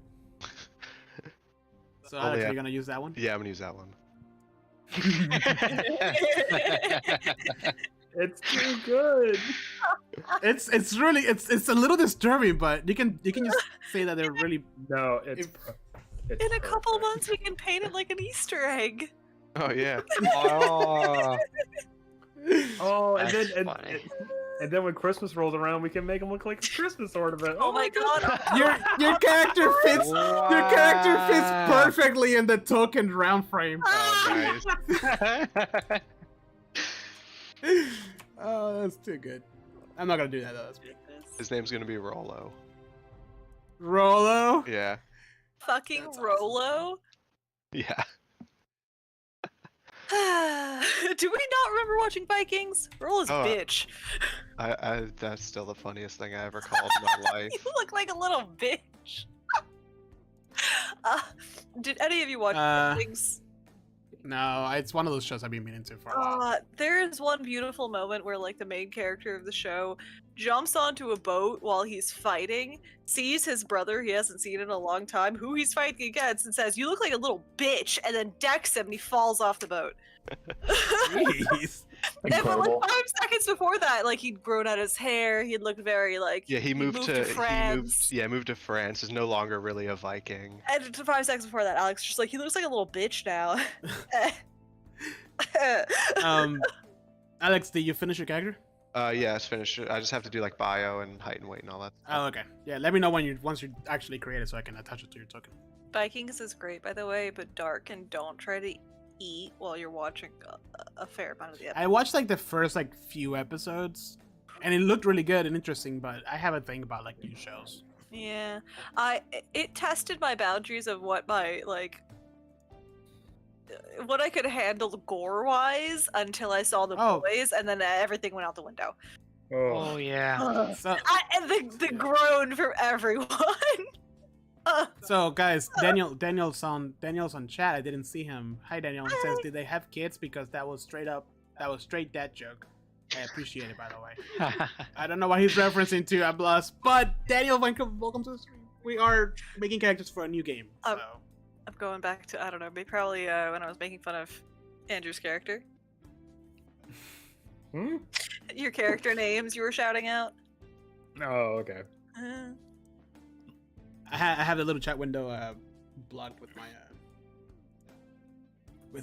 So Alex, are you gonna use that one? Yeah, I'm gonna use that one. It's too good. It's really it's a little disturbing, but you can just say that they're really No, it's In a couple months, we can paint it like an Easter egg. Oh yeah. Oh, and That's then funny. and then when Christmas rolls around, we can make them look like a Christmas ornament. Oh my god. your character fits your character fits perfectly in the token round frame. Oh, nice. Oh, that's too good. I'm not gonna do that though. That's good. His name's gonna be Rollo. Rollo. Yeah. Fucking That's awesome. Rollo. Yeah. Do we not remember watching Vikings? Rollo's Oh, bitch. I that's still the funniest thing I ever called in my life. You look like a little bitch. Did any of you watch Vikings? No, it's one of those shows I've been meaning to for a while. There is one beautiful moment where like the main character of the show jumps onto a boat while he's fighting, sees his brother he hasn't seen in a long time, who he's fighting against, and says, "You look like a little bitch," and then decks him and he falls off the boat. Jeez. And but Incredible. like 5 seconds before that, like he'd grown out his hair, he'd looked very like Yeah, he moved to France. He moved to France. Is no longer really a Viking. And 5 seconds before that, Alex was just like, he looks like a little bitch now. Alex, did you finish your character? Yeah, it's finished. I just have to do like bio and height and weight and all that. Oh, okay. Yeah, let me know once you actually create it so I can attach it to your token. Vikings is great, by the way, but dark, and don't try to eat while you're watching a fair amount of the episode. I watched like the first few episodes, and it looked really good and interesting. But I have a thing about like new shows. Yeah, it tested my boundaries of what my what I could handle gore-wise until I saw the boys, and then everything went out the window. Oh yeah. So, And the groan from everyone. so guys, Daniel's on chat. I didn't see him. Hi, Daniel. He says, "Did they have kids?" Because that was straight dad joke. I appreciate it, by the way. I don't know what he's referencing to. I'm lost. But Daniel, welcome to the stream. We are making characters for a new game. So. I'm going back to, I don't know, maybe probably when I was making fun of Andrew's character. Your character names you were shouting out. Oh, okay. I have the little chat window blocked with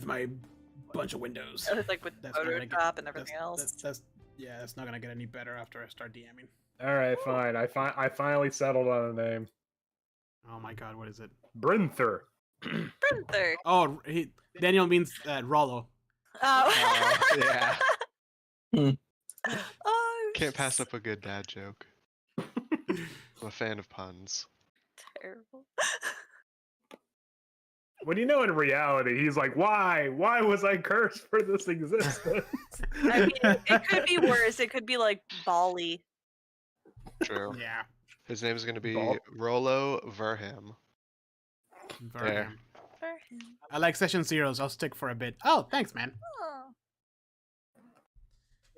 my bunch of windows. Like with Photoshop and everything else. That's not gonna get any better after I start DMing. All right, fine. I finally settled on a name. Oh my god, what is it? Brinther. Brinther. Oh, Daniel means Rollo. Oh. Yeah. Oh, Can't pass up a good dad joke. I'm a fan of puns. terrible. When you know in reality, he's like, why? Why was I cursed for this existence? I mean, it could be worse. It could be like Bali. True. Yeah. His name is going to be Ball. Rollo Verham. There. I like session zeros. I'll stick for a bit. Oh, thanks, man. Oh.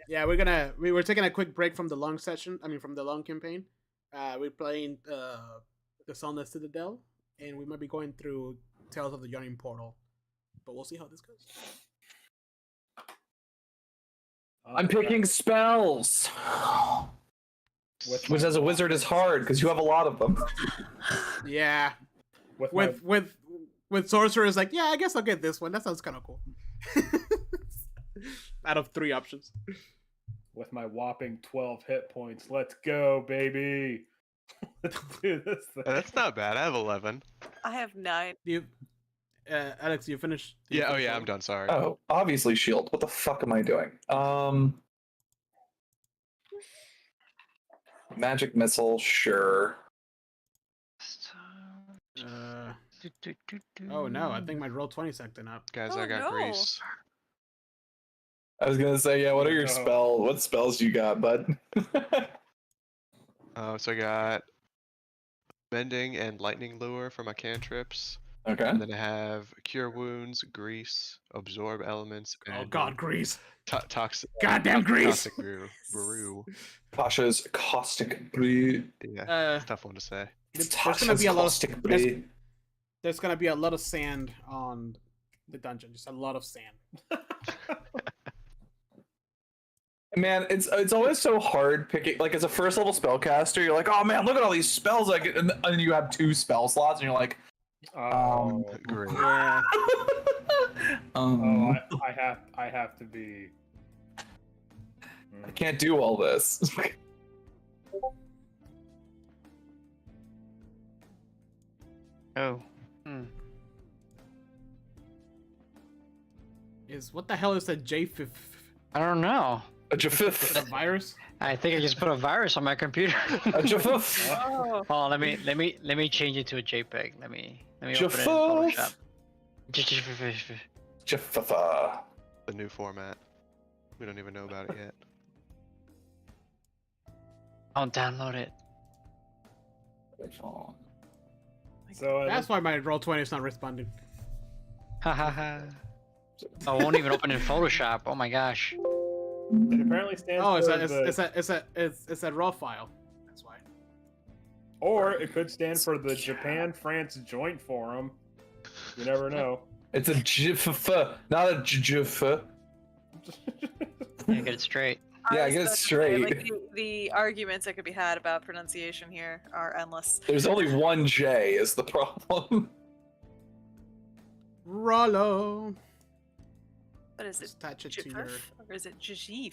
Yeah, we were taking a quick break from the long session. I mean, from the long campaign. We're playing the Sunless Citadel, and we might be going through Tales of the Yawning Portal, but we'll see how this goes. I'm picking spells, which as a wizard is hard because you have a lot of them. Yeah, with with sorcerers, like, yeah, I guess I'll get this one. That sounds kind of cool. Out of 3 options. with my whopping 12 hit points. Let's go, baby. Dude, this thing. That's not bad. I have 11. I have 9. You, Alex, you finished? Yeah. Oh yeah, I'm done. Sorry. Oh, obviously shield. What the fuck am I doing? Magic missile, sure. Oh no, I think my roll 20's acting up. Guys, Oh, I got no. grease. I was gonna say, yeah. What are your No. what spells you got, bud? So I got bending and lightning lure for my cantrips, Okay. and then I have cure wounds, grease, absorb elements, and Oh god, grease! toxic. Goddamn grease! Toxic brew. Pasha's caustic brew. Yeah, it's a tough one to say. There's Tasha's gonna be a lot caustic of brew. there's gonna be a lot of sand on the dungeon. Just a lot of sand. Man, it's always so hard picking. Like as a first level spellcaster, you're like, oh man, look at all these spells. Like, and you have 2 spell slots, and you're like, Oh, Great. Yeah. oh, I have to be. I can't do all this. Oh. What the hell is that J5? I don't know. A Is that Jafif. a virus? I think I just put a virus on my computer. A Jafif. Oh. Oh, let me change it to a JPEG. Let me open it in Jafif. Photoshop. Jafifa. The new format. We don't even know about it yet. Don't download it. So That's why my roll 20 is not responding. Ha ha ha. I won't even open in Photoshop. Oh my gosh. it apparently stands Oh, for it's a raw file. That's why. or it could stand for the Japan-France Joint Forum. You never know. It's a Jaffa, not a Jaffa. Yeah, get it straight. Yeah, was get it about to say, straight. like, the arguments that could be had about pronunciation here are endless. There's only one J is the problem. Rollo. What is it? Attach it to your. Jifif? Or is it Jajif?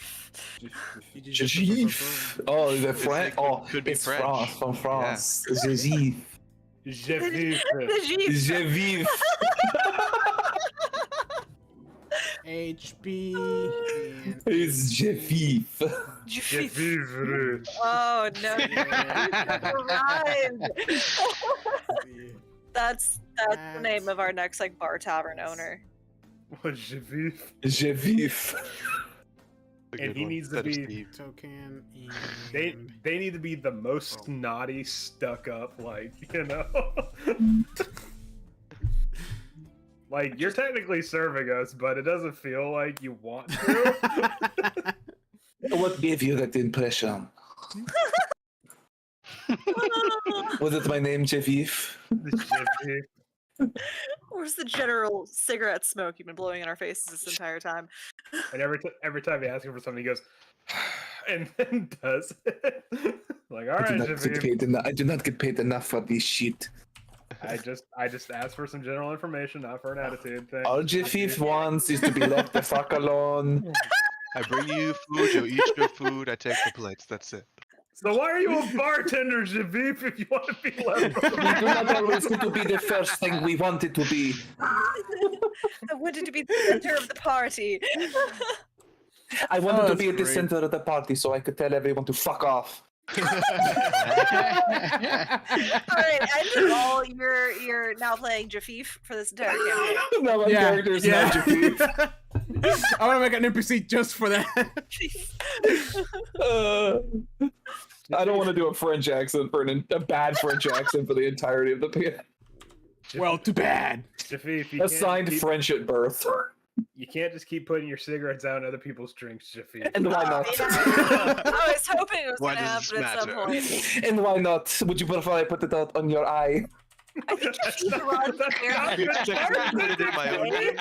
Jafif. Oh, the French. Oh, Could be it's French. France, from France. Jafif. Jafif. Jajif! Jafif. HP. And It's Jafif. Jafif. Jafif. Oh no! Rhymed. That's the name of our next like bar tavern owner. What Jafif? Jafif. A And good he one. needs to That is be- Steve. Token. They And... they need to be the most snotty, stuck up, like, you know. Like, you're technically serving us, but it doesn't feel like you want to. What gave you that impression? Was it my name, Jafif? Jafif. Where's the general cigarette smoke you've been blowing in our faces this entire time? And every time you ask him for something, he goes, and then does it. Like, all right, Jafif. I do not get paid enough for this shit. I just asked for some general information, not for an attitude thing. All Jafif wants is to be left the fuck alone. I bring you food, you eat your food, I take the plates, that's it. So why are you a bartender, Jafif, if you want to be left We do not always get to be the first thing we want it to be. I wanted to be the center of the party. I wanted to that's be at the great. center of the party so I could tell everyone to fuck off. All right, end it all. You're now playing Jafif for this entire campaign. No, my character is not Jafif. I want to make an NPC just for that. I don't want to do a French accent for a bad French accent for the entirety of the game. Well, too bad. Jafif, you Assigned French at birth. You can't just keep putting your cigarettes out in other people's drinks, Jafif. And why not? I was hoping it was Why going to does happen this at some matter? point. And why not? Would you prefer I put it out on your eye? I think Jafif runs That's very not I put it in my own name.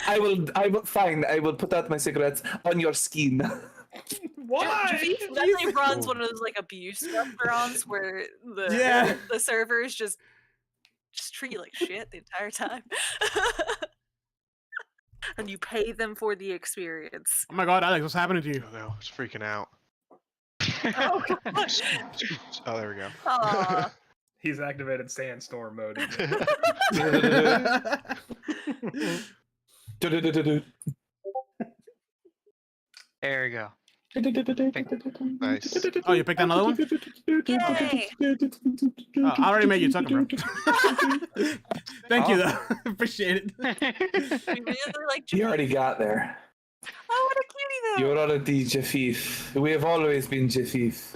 I will fine. I will put out my cigarettes on your skin. Why? Jafif definitely runs one of those like abuse restaurants where the servers just treat you like shit the entire time. And you pay them for the experience. Oh my god, Alex, what's happening to you? Oh no, it's freaking out. Oh, gosh. Oh, there we go. Aw. He's activated sandstorm mode. again. There we go. Nice. Oh, you picked another one? Yay. Oh, I already made you talk, bro. Thank you, Oh. though. Appreciate it. We really like You Jafif. already got there. Oh, what a cutie though. You're already Jafif. We have always been Jafif.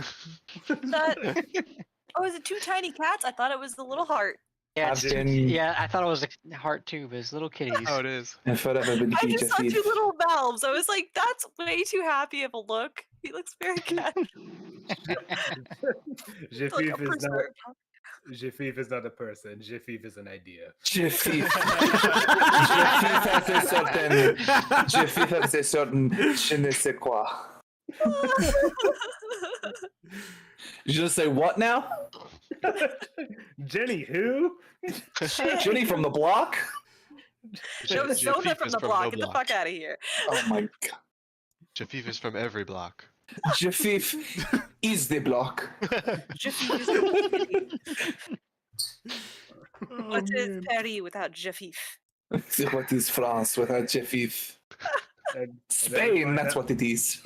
That... Oh, is it two tiny cats? I thought it was the little heart. Yeah, I've it's been- yeah, I thought it was a heart too, but it's little kitties. Oh, it is. And forever been I just saw Jafif. two little valves. I was like, that's way too happy of a look. He looks very cat. like a Jafif is not. preserved. Jafif is not a person. Jafif is an idea. Jafif. Jafif has a certain je ne sais quoi. You just say what now? Jenny, who? Jenny from the block? No, Jafif Zona from is the block. no Get the fuck out of here. Oh my god. Jafif is from every block. Jafif is the block. Jafif is a kitty. Oh, What is man. Paris without Jafif? What is France without Jafif? And Spain, that's what it is.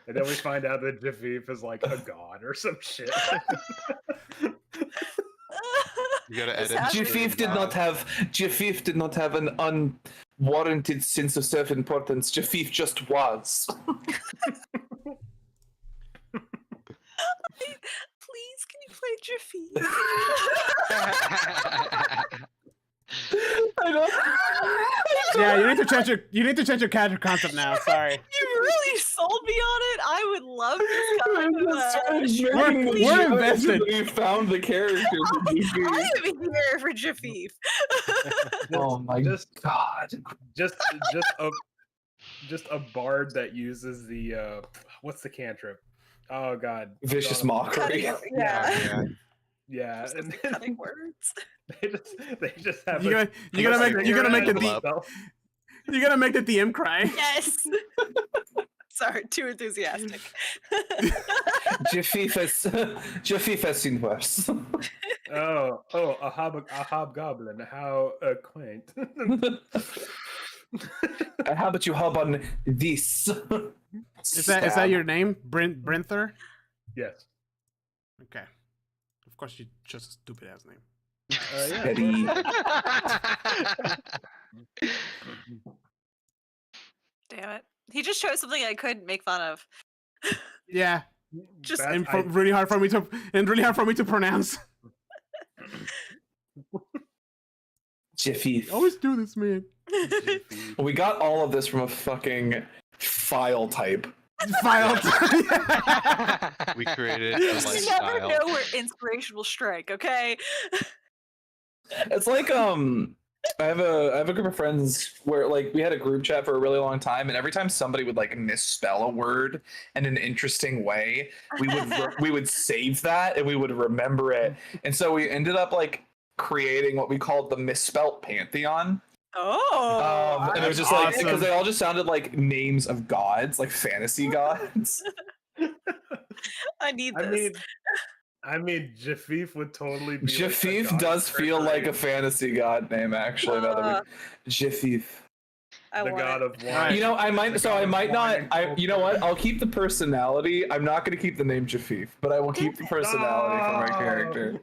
And then we find out that Jafif is like a god or some shit. You gotta This edit. has to be Jafif did not have an unwarranted sense of self-importance. Jafif just was. Please, can you play Jafif? I know. Yeah, you need to change your character concept now. Sorry. You really sold me on it. I would love this kind of. We're invested. We found the character. I am here for Jafif. Oh my god. Just a bard that uses the what's the cantrip? Oh god. Vicious Dawn of- mockery. Yeah. Yeah. Yeah, Just and the then cutting words. they just have You gotta make the you gotta make the DM cry. Yes. Sorry, too enthusiastic. Jafif has seen worse. a hobgoblin. How quaint. How about you hop on this? Is that your name, Brinther? Yes. Okay. Of course, you just a stupid ass name. Yeah. Eddie. Damn it. He just chose something I couldn't make fun of. Yeah, Just- and really hard for me to pronounce. Jafif. Always do this, man. We got all of this from a fucking file type. File. We created a You never lifestyle. know where inspiration will strike, okay? It's like I have a group of friends where like we had a group chat for a really long time, and every time somebody would like misspell a word in an interesting way, we would save that and we would remember it. And so we ended up like creating what we called the misspelt pantheon. Oh. And it was just That's like because awesome. they all just sounded like names of gods, like fantasy gods. I need this. I mean, Jafif would totally be. Jafif like a does god feel for like a free. fantasy god name, actually. Now that Jafif. I The want god it. of wine. You know, I might. The So god I of might wine not. and You know what? culture. I'll keep the personality. I'm not going to keep the name Jafif, but I will keep the personality for my character.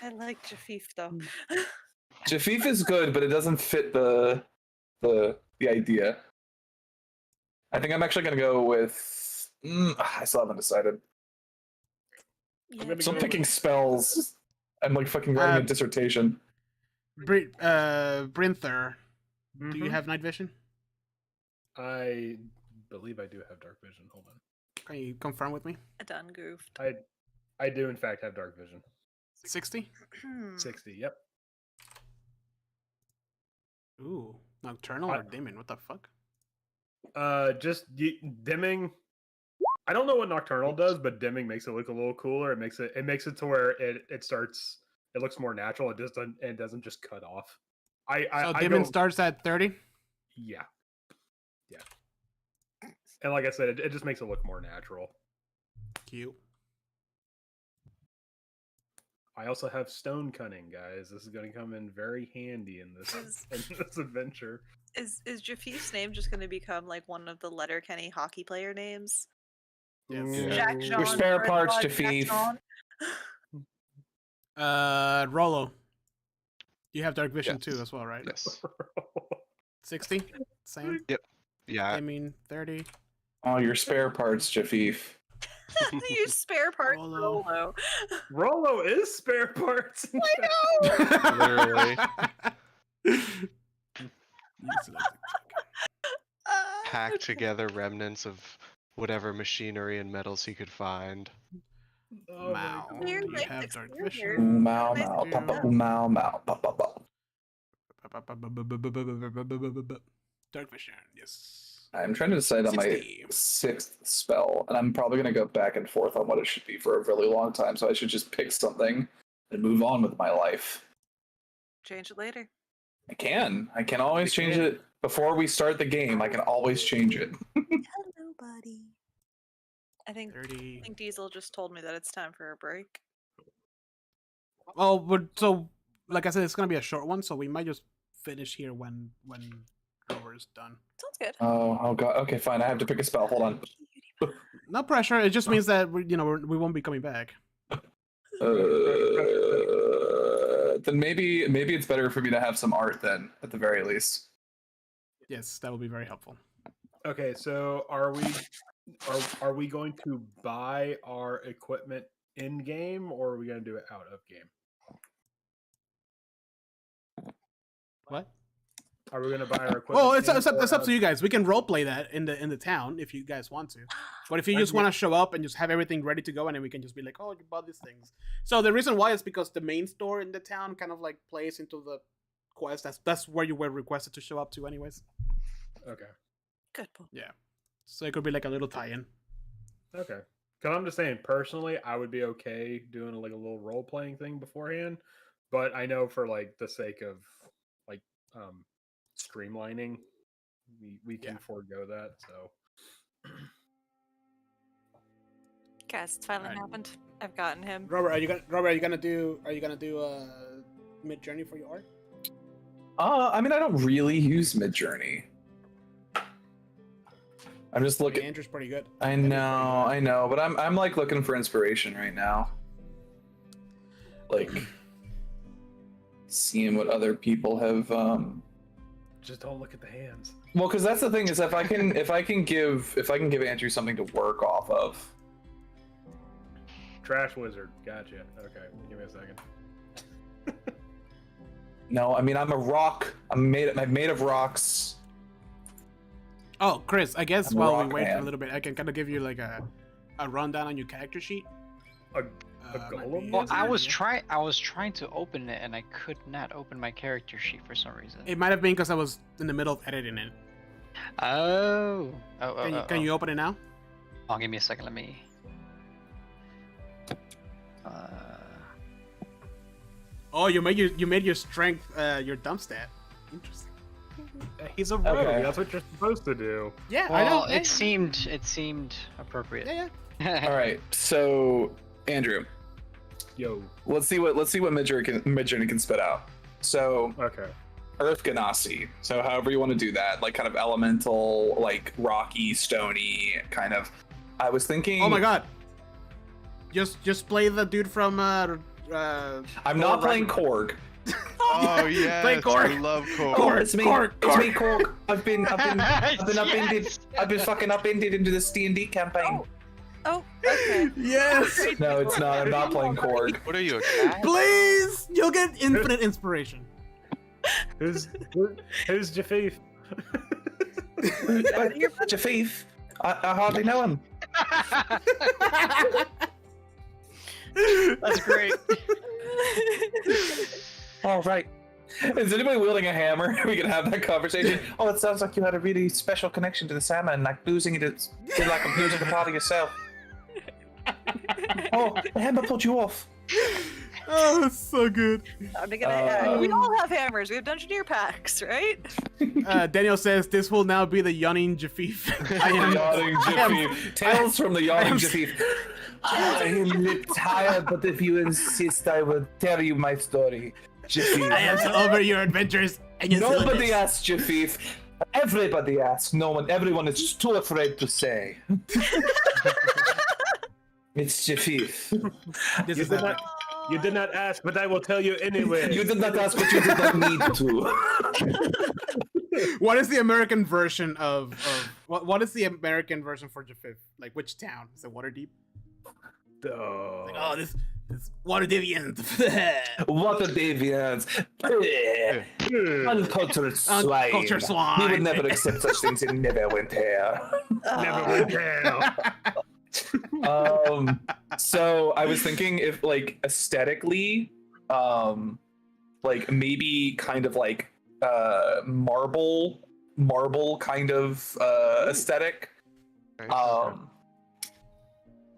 I like Jafif though. Jafif is good, but it doesn't fit the idea. I think I'm actually going to go with. I still haven't decided. Yeah. gonna So I'm go picking with- spells. I'm like fucking writing a dissertation. Brinther, do you Mhm. have night vision? I believe I do have dark vision. Hold on. Can you confirm with me? Done goofed. I do in fact have dark vision. 60? 60. Yep. Ooh, nocturnal or dimming? What the fuck? Dimming. I don't know what nocturnal does, but dimming makes it look a little cooler. It makes it to where it starts. It looks more natural. It doesn't just cut off. So dimming starts at 30? Yeah. And like I said, it just makes it look more natural. Cute. I also have stone cunning, guys. This is going to come in very handy in this adventure. Is Jafif's name just going to become like one of the Letterkenny hockey player names? Yes. Yeah. Jack Ooh. Jean, Your spare Red parts, Rod, Jafif. Jack Jean. Rollo. You have dark vision Yes. too, as well, right? Yes. 60. Same. Yeah. I mean 30. Oh, your spare parts, Jafif. You spare part Rollo. Rolo. Rollo is spare parts. Literally. Hack together remnants of whatever machinery and metals he could find. Oh my Mao. God. Do Weird you things have to dark clear vision? here. Mau Nice mau, to papa know. mau mau, papa papa. Dark vision, yes. I'm trying to decide on my 60. 6th spell, and I'm probably going to go back and forth on what it should be for a really long time, so I should just pick something and move on with my life. Change it later. I can always change it before we start the game. I can always change it. Hello, buddy. I think 30. Diesel just told me that it's time for a break. Oh, but so, like I said, it's gonna be a short one, so we might just finish here when Grover's done. Sounds good. Oh god. Okay, fine. I have to pick a spell. Hold on. No pressure. It just means that we won't be coming back. Then maybe it's better for me to have some art then, at the very least. Yes, that will be very helpful. Okay, so are we going to buy our equipment in game, or are we going to do it out of game? What? Are we going to buy our equipment? Well, it's in up or out to you guys. We can roleplay that in the town if you guys want to. But if you just want to show up and just have everything ready to go, and then we can just be like, oh, you bought these things. So the reason why is because the main store in the town kind of like plays into the quest. That's where you were requested to show up to, anyways. Okay. Good point. Yeah. So it could be like a little tie-in. Okay. Because I'm just saying, personally, I would be okay doing like a little role playing thing beforehand. But I know for like the sake of like streamlining, we can forego that. So. Guys, it's finally Alright. happened. I've gotten him. Robert, are you gonna do mid journey for your art? I mean, I don't really use Midjourney. I'm just looking. Andrew's pretty good. I know, but I'm like looking for inspiration right now. Like seeing what other people have. Just don't look at the hands. Well, because that's the thing is if I can give Andrew something to work off of. Trash wizard. Gotcha. Okay. Give me a second. No, I mean I'm a rock. I'm made of rocks. Oh, Chris, I guess I'm while we Rock wait Man. a little bit, I can kind of give you like a rundown on your character sheet. A might golem? be Well, an I was idea. trying to open it and I could not open my character sheet for some reason. It might have been because I was in the middle of editing it. Oh. Can you open it now? Oh, give me a second. Let me. Oh, you made your strength your dump stat. Interesting. He's a rogue. Okay. That's what you're supposed to do. Yeah, I know. Well, Hey. it seemed appropriate. Yeah. All right, so Andrew, Yo. let's see what Midjourney can spit out. So Okay. Earth Ganassi. So however you want to do that, like kind of elemental, like rocky, stony, kind of. I was thinking. Oh my god. Just play the dude from I'm Thor not playing Ragnarok. Korg. Oh yeah, Play Korg. I love Korg. Korg. It's me. Korg. It's me, Korg. I've been upended. Yes! I've been fucking upended into this D&D campaign. Oh, okay. Yes. No, it's not. I'm not playing Korg. What are you, a cat? Please, you'll get infinite inspiration. Who's Jafif? Jafif. I hardly know him. That's great. All right. Is anybody wielding a hammer? We can have that conversation. Oh, it sounds like you had a really special connection to the salmon, like losing it. It's like losing a part of yourself. Oh, the hammer pulled you off. Oh, it's so good. I'm gonna. We all have hammers. We have Dungeoneer packs, right? Daniel says this will now be the yawning Jafif. Yawning Jafif. Tales from the yawning Jafif. I am tired, but if you insist, I will tell you my story. Jafif. I am so over your adventures and your Nobody silliness. asks Jafif. Everybody asks. No one. Everyone is just too afraid to say. It's Jafif. This You is did, epic. you did not ask, but I will tell you anyway. You did not ask, but you did not need to. What is the American version of what is the American version for Jafif? Like which town? Is it Waterdeep? Oh. Like, oh, this Waterdevians. What a deviance. Uncultured swine. Uncultured swine. He would never accept such things in Neverwinter. Never went down. So I was thinking if like aesthetically, like maybe kind of like marble kind of aesthetic.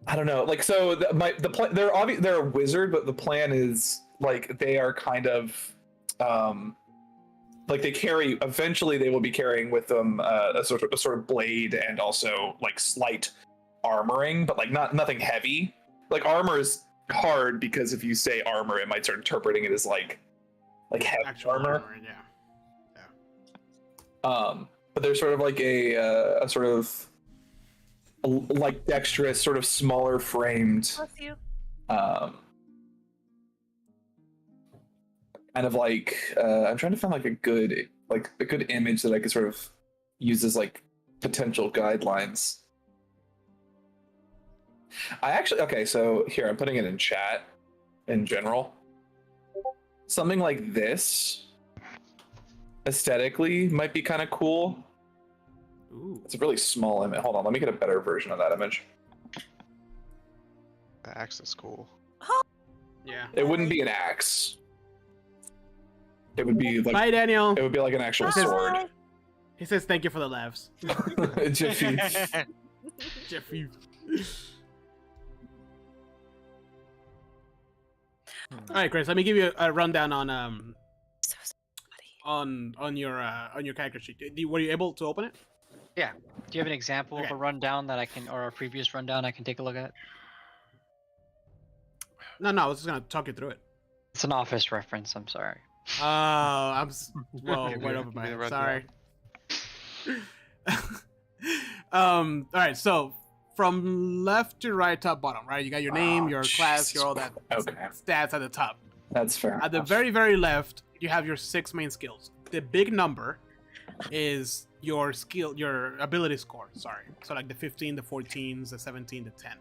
I don't know. Like so they're a wizard, but the plan is like they are kind of like they carry eventually they will be carrying with them a sort of blade and also like slight armoring, but like nothing heavy. Like armor is hard because if you say armor, it might start interpreting it as like heavy Actual armor. yeah. But there's sort of like a sort of like dexterous, sort of smaller framed, Bless you. kind of like I'm trying to find like a good image that I could sort of use as like potential guidelines. So here I'm putting it in chat in general. Something like this aesthetically might be kind of cool. Ooh. It's a really small image. Hold on, let me get a better version of that image. The axe is cool. Yeah. It wouldn't be an axe. It would be like Bye, Daniel. it would be like an actual sword. He says thank you for the laughs. Jiffy. Jeffy. All right, Chris. Let me give you a rundown on So sorry, on your character sheet. Were you able to open it? Yeah. Do you have an example Okay. of a rundown that I can, or a previous rundown I can take a look at? No, I was just gonna talk you through it. It's an office reference. I'm sorry. Well, Give me right the- over give my me the head. rundown. Sorry. All right. So from left to right, top, bottom. Right. You got your name, your class, Jesus your all that Okay, stats at the top. that's fair. At the very, very left, you have your 6 main skills. The big number is your skill, your ability score. Sorry. So like the 15, the 14s, the 17, the 10.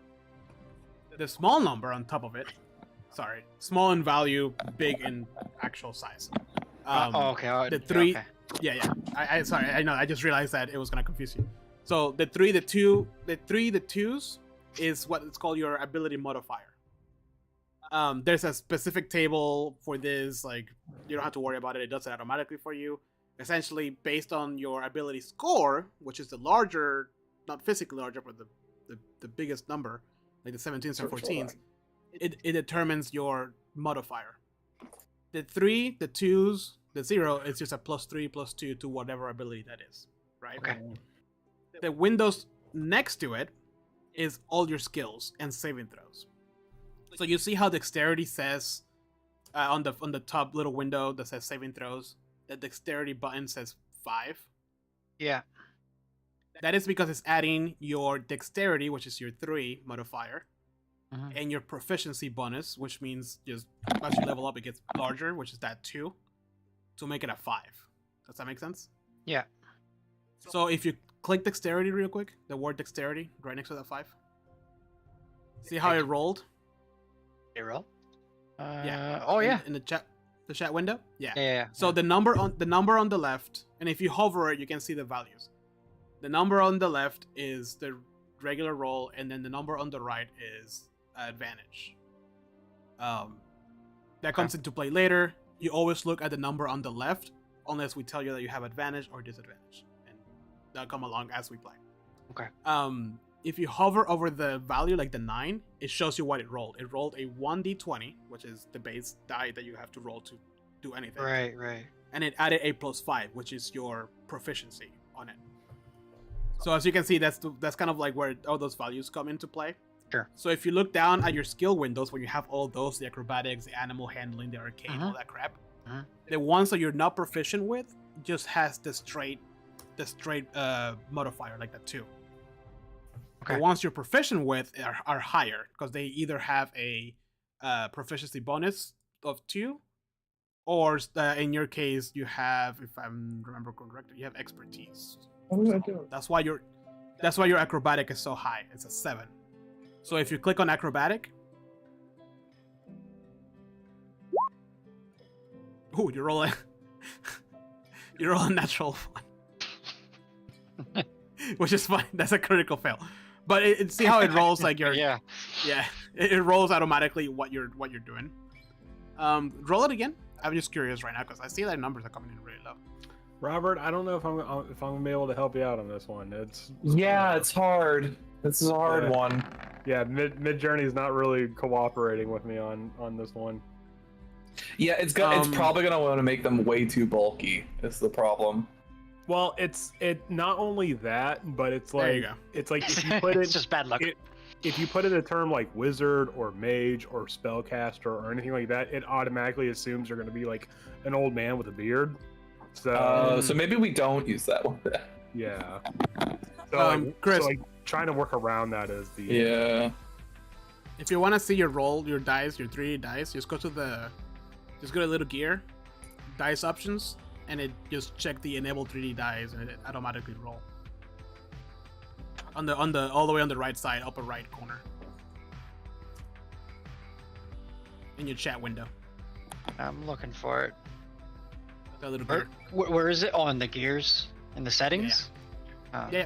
The small number on top of it. Sorry. Small in value, big in actual size. Okay. the three- Okay. Yeah. I sorry. I know. I just realized that it was gonna confuse you. So the 3, the 2, the 3, the 2s is what it's called your ability modifier. There's a specific table for this. Like you don't have to worry about it. It does it automatically for you. Essentially, based on your ability score, which is the larger, not physically larger, but the biggest number, like the 17s and 14s, it determines your modifier. The 3, the 2s, the 0 is just a +3, +2 to whatever ability that is, right? Okay. The windows next to it is all your skills and saving throws. So you see how dexterity says on the top little window that says saving throws, the dexterity button says 5. Yeah. That is because it's adding your dexterity, which is your 3 modifier, Mhm. and your proficiency bonus, which means just as you level up, it gets larger, which is that 2, to make it a 5. Does that make sense? Yeah. So if you click dexterity real quick, the word dexterity right next to that 5. See how it rolled? 0. Yeah. Oh yeah. In the chat window. Yeah. Yeah. So the number on the left, and if you hover it, you can see the values. The number on the left is the regular roll, and then the number on the right is advantage. That comes into play later. You always look at the number on the left, unless we tell you that you have advantage or disadvantage, and that'll come along as we play. Okay. if you hover over the value, like the 9, it shows you what it rolled. It rolled a 1d20, which is the base die that you have to roll to do anything. Right, right. And it added a +5, which is your proficiency on it. So as you can see, that's kind of like where all those values come into play. Sure. So if you look down at your skill windows, where you have all those, the acrobatics, the animal handling, the arcane, all that crap, the ones that you're not proficient with just has the straight modifier, like the 2. Okay. The ones you're proficient with are higher, because they either have a proficiency bonus of 2, or in your case, you have, if I remember correctly, you have expertise. What was I doing? That's why your acrobatic is so high. It's a 7. So if you click on acrobatic, ooh, you roll a natural 1, which is fine. That's a critical fail. But see how it rolls like your Yeah. It rolls automatically what you're doing. Roll it again. I'm just curious right now because I see that numbers are coming in really low. Robert, I don't know if I'm gonna be able to help you out on this one. It's hard. This is a hard one. Yeah, Mid Journey is not really cooperating with me on this one. Yeah, it's probably gonna want to make them way too bulky. Is the problem? Well, it's not only that, but it's like There you go. it's like if you put It's it just bad luck. if you put in a term like wizard or mage or spellcaster or anything like that, it automatically assumes you're going to be like an old man with a beard. So So maybe we don't use that one. yeah. So, Chris, trying to work around that is the Yeah. if you want to see your dice, your 3D dice, just go to little gear, dice options, and it just check the enable 3D dice, and it automatically roll. On the all the way on the right side, upper right corner, in your chat window. I'm looking for it. The little gear. Where is it? Oh, in the gears? In the settings? Yeah.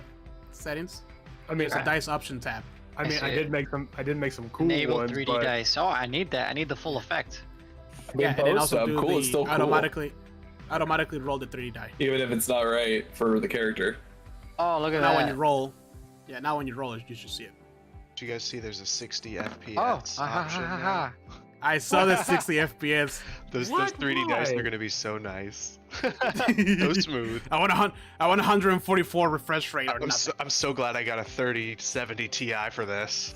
Settings. I mean, It's a dice option tab. I mean, I see did make some cool Enable ones, 3D but dice. Oh, I need that. I need the full effect. Yeah, and then Both also sub, do cool. the It's still cool. automatically roll the 3D die. Even if it's not right for the character. Oh, look at Now that. when you roll, you should see it. Do you guys see there's a 60 Oh, FPS option now? I saw the 60 FPS. Those What? 3D dice Why? are gonna be so nice. So smooth. I want 144 refresh rate or I'm so glad I got a 3070 Ti for this.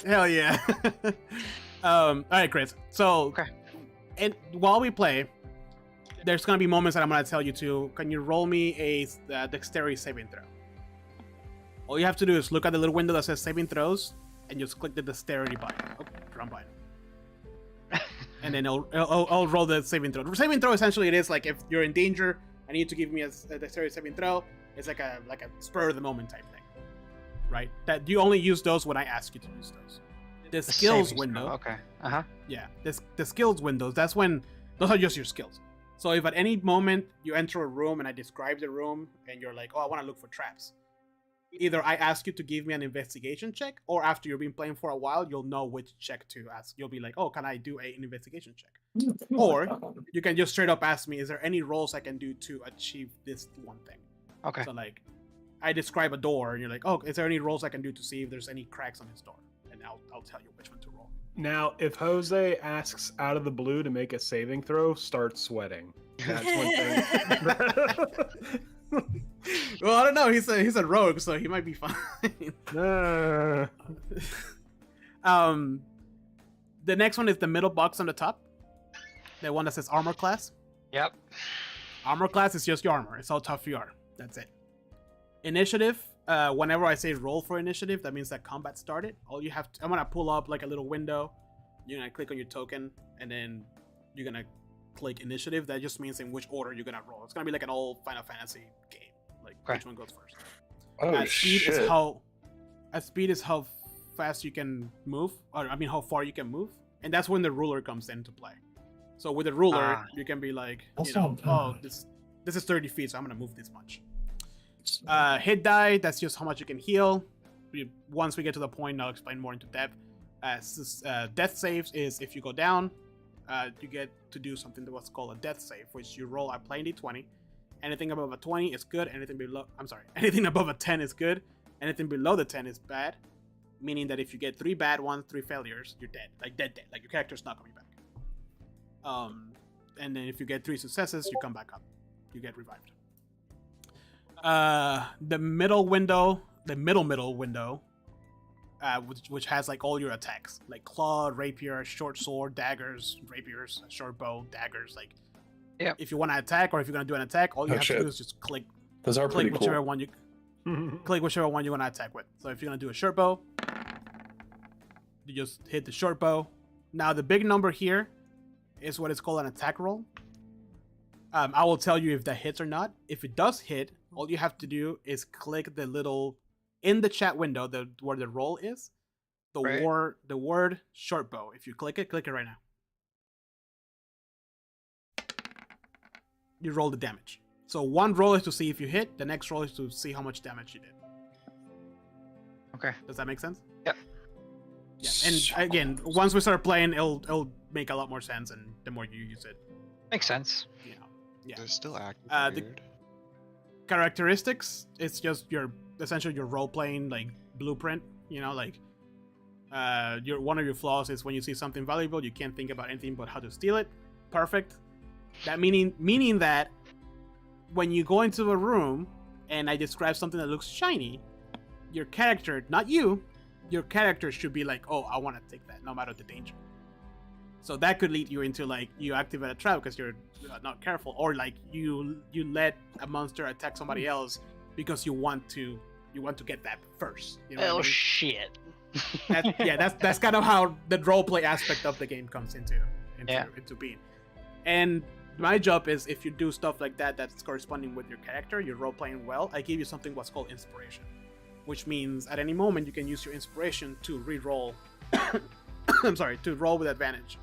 Hell yeah. All right, Chris. So, Okay. and while we play, there's gonna be moments that I'm gonna tell you to. Can you roll me a dexterity saving throw? All you have to do is look at the little window that says saving throws, and just click the dexterity button. Oh, drum button. And then I'll roll the saving throw. The saving throw essentially it is like if you're in danger, I need to give me a dexterity saving throw. It's like a spur of the moment type thing, right? That you only use those when I ask you to use those. The skills savings window. throw, Okay. Uh-huh. Yeah, the skills windows. Those are just your skills. So if at any moment you enter a room and I describe the room and you're like, oh, I want to look for traps. Either I ask you to give me an investigation check, or after you've been playing for a while, you'll know which check to ask. You'll be like, oh, can I do an investigation check? Or you can just straight up ask me, is there any rolls I can do to achieve this one thing? Okay. So like, I describe a door and you're like, oh, is there any rolls I can do to see if there's any cracks on this door? And I'll tell you which one to roll. now if Jose asks out of the blue to make a saving throw, start sweating. That's one thing. Well, I don't know. He's a rogue, so he might be fine. The next one is the middle box on the top. The one that says armor class. Yep. Armor class is just your armor. It's how tough you are. That's it. Initiative. Whenever I say roll for initiative, that means that combat started. All you have to, I'm gonna pull up like a little window. You're gonna click on your token, and then you're gonna click initiative. That just means in which order you're gonna roll. It's gonna be like an old Final Fantasy game. Like which one goes first. Oh Speed shit. is how fast you can move, or I mean how far you can move, and that's when the ruler comes into play. So with the ruler, you can be like, That's you know, not oh, bad. this is 30 feet, so I'm gonna move this much. Hit die, that's just how much you can heal. Once we get to the point, I'll explain more into depth. Death saves is if you go down, you get to do something that was called a death save, which you roll a plain d20. Anything above a 20 is good. Anything above a 10 is good. Anything below the 10 is bad, meaning that if you get 3 bad ones, 3 failures, you're dead. Like dead. Like your character's not coming back. And then if you get 3 successes, you come back up. You get revived. The middle window, which has like all your attacks, like claw, rapier, short sword, daggers, rapiers, short bow, daggers. Like, if you want to attack or if you're gonna do an attack, all you have to do is just click. Those are pretty whichever cool. one you click whichever one you want to attack with. So if you're gonna do a short bow, you just hit the short bow. Now the big number here is what is called an attack roll. I will tell you if that hits or not. If it does hit, all you have to do is click the little in the chat window, where the roll is, the word short bow. If you click it right now. You roll the damage. So one roll is to see if you hit. The next roll is to see how much damage you did. Okay. Does that make sense? Yep. Yeah. And again, once we start playing, it'll make a lot more sense, and the more you use it, Makes sense. you know. Yeah. They're still active. The Weird. characteristics, it's just essentially your role playing like blueprint. You know, like one of your flaws is when you see something valuable, you can't think about anything but how to steal it. Perfect. That meaning that when you go into a room and I describe something that looks shiny, your character, not you, your character should be like, oh, I want to take that, no matter the danger. So that could lead you into like you activate a trap because you're not careful, or like you let a monster attack somebody else because you want to get that first. You know what I Oh mean? shit. That's kind of how the roleplay aspect of the game comes into being. And my job is, if you do stuff like that that's corresponding with your character, you're role playing well, I give you something what's called inspiration, which means at any moment you can use your inspiration to re-roll. I'm sorry, to roll with advantage.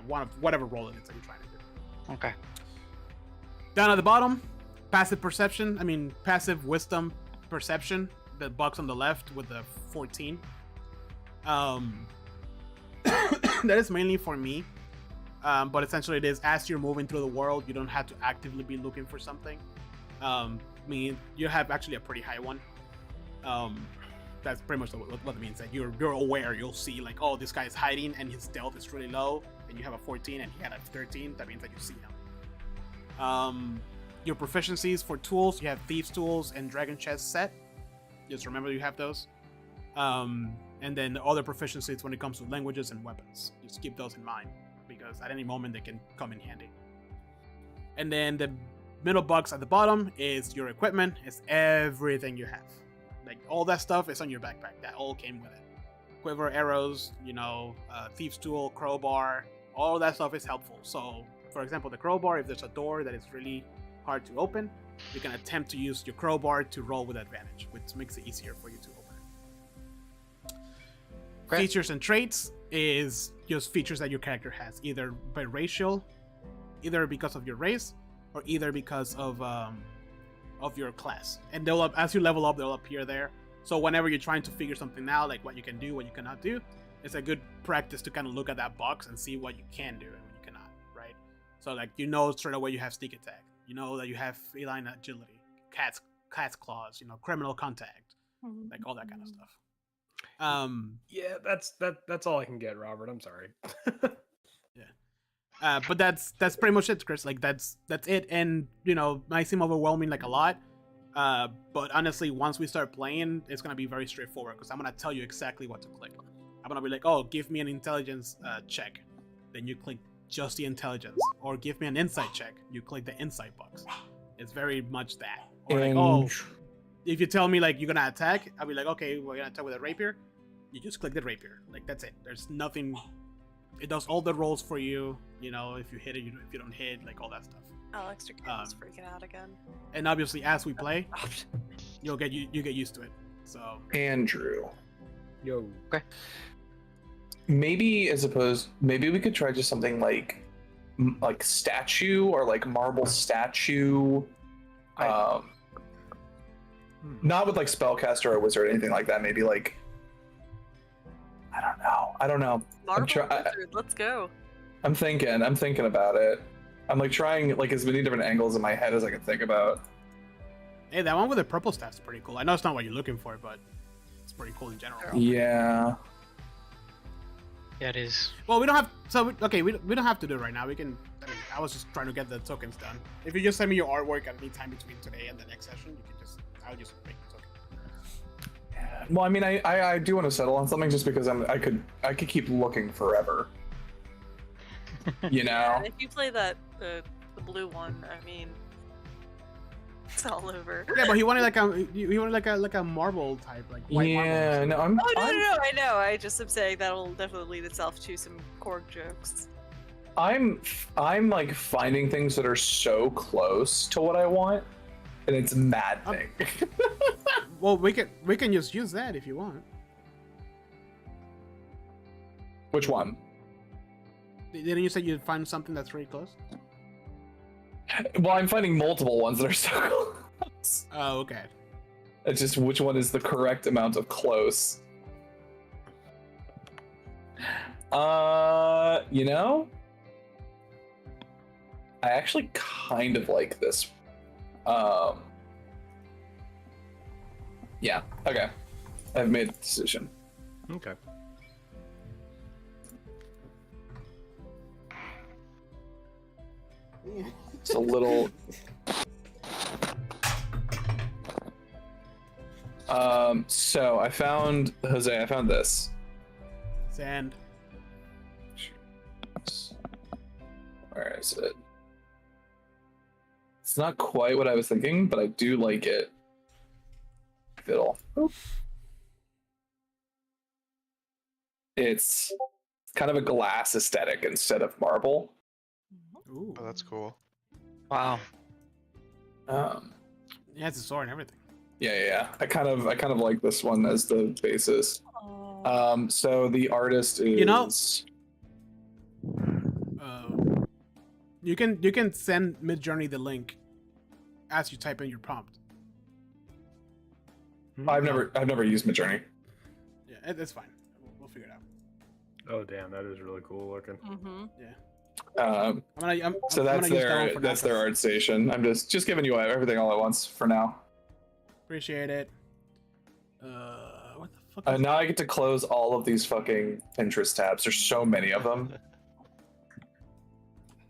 One of whatever roll it is that you're trying to do. Okay. Down at the bottom, passive wisdom perception. The box on the left with the 14. That is mainly for me. But essentially it is, as you're moving through the world, you don't have to actively be looking for something. You have actually a pretty high one. That's pretty much what it means, that you're aware. You'll see like, oh, this guy is hiding and his stealth is really low, and you have a 14 and he had a 13. That means that you see him. Your proficiencies for tools, you have Thieves Tools and Dragon Chest set. Just remember you have those. And then the other proficiencies when it comes to languages and weapons. Just keep those in mind, because at any moment they can come in handy. And then the middle box at the bottom is your equipment. It's everything you have. Like all that stuff is on your backpack. That all came with it. Quiver, arrows, Thieves Tool, crowbar, all that stuff is helpful. So, for example, the crowbar, if there's a door that is really hard to open, you can attempt to use your crowbar to roll with advantage, which makes it easier for you to open it. Great. Features and traits is just features that your character has, either by racial, either because of your race, or either because of your class. And they'll, as you level up, they'll appear there. So whenever you're trying to figure something out, like what you can do, what you cannot do, it's a good practice to kind of look at that box and see what you can do and what you cannot, right? So like, straight away you have sneak attack, that you have feline agility, cat's claws, criminal contact, like all that kind of stuff. Yeah, that's all I can get, Robert. I'm sorry. But that's pretty much it, Chris. Like that's it. And might seem overwhelming like a lot. But honestly, once we start playing, it's gonna be very straightforward, because I'm gonna tell you exactly what to click. I'm gonna be like, oh, give me an intelligence check. Then you click just the intelligence. Or give me an insight check. You click the insight box. It's very much that. Or like, oh, if you tell me like you're gonna attack, I'll be like, okay, we're gonna attack with a rapier. You just click the rapier. Like that's it. There's nothing. It does all the rolls for you. If you hit it, if you don't hit, like all that stuff. Alex is freaking out again. And obviously, as we play, you get used to it. So Andrew. Yo. Okay. Maybe we could try just something like statue, or like marble statue. Not with like spellcaster or wizard or anything like that. Maybe like, I don't know. Marble Wizard, let's go. I'm thinking about it. I'm like trying like as many different angles in my head as I can think about. Hey, that one with the purple staff's pretty cool. I know it's not what you're looking for, but it's pretty cool in general. Yeah. Yeah, it is. Well, we don't have. So okay, we don't have to do it right now. We can. I mean, I was just trying to get the tokens done. If you just send me your artwork at any time between today and the next session, you can just. I'll just make the token. Well, I mean, I do want to settle on something just because I could keep looking forever. You know. And if you play that the blue one, I mean, it's all over. Yeah, but he wanted like a marble type, like white Yeah, marble. no, I'm. Oh no, I'm, no, no, I know. I just am saying that'll definitely lead itself to some Korg jokes. I'm like finding things that are so close to what I want, and it's maddening. Well, we can just use that if you want. Which one? Didn't you say you'd find something that's really close? Well, I'm finding multiple ones that are so close. Oh, okay. It's just which one is the correct amount of close. You know, I actually kind of like this. Yeah. Okay. I've made a decision. Okay. It's a little. So I found Jose. I found this. Sand. Where is it? It's not quite what I was thinking, but I do like it. Fiddle. It's kind of a glass aesthetic instead of marble. Ooh. Oh, that's cool. Wow. Yeah, it's a sword and everything. Yeah. I kind of like this one as the basis. Oh. So the artist is. You know- You can send Midjourney the link as you type in your prompt. I've never used Midjourney. Yeah, it's fine. We'll figure it out. Oh damn, that is really cool looking. Mm-hmm. So that's their art station. I'm just giving you everything all at once for now. Appreciate it. What the fuck? Now I get to close all of these fucking Pinterest tabs. There's so many of them.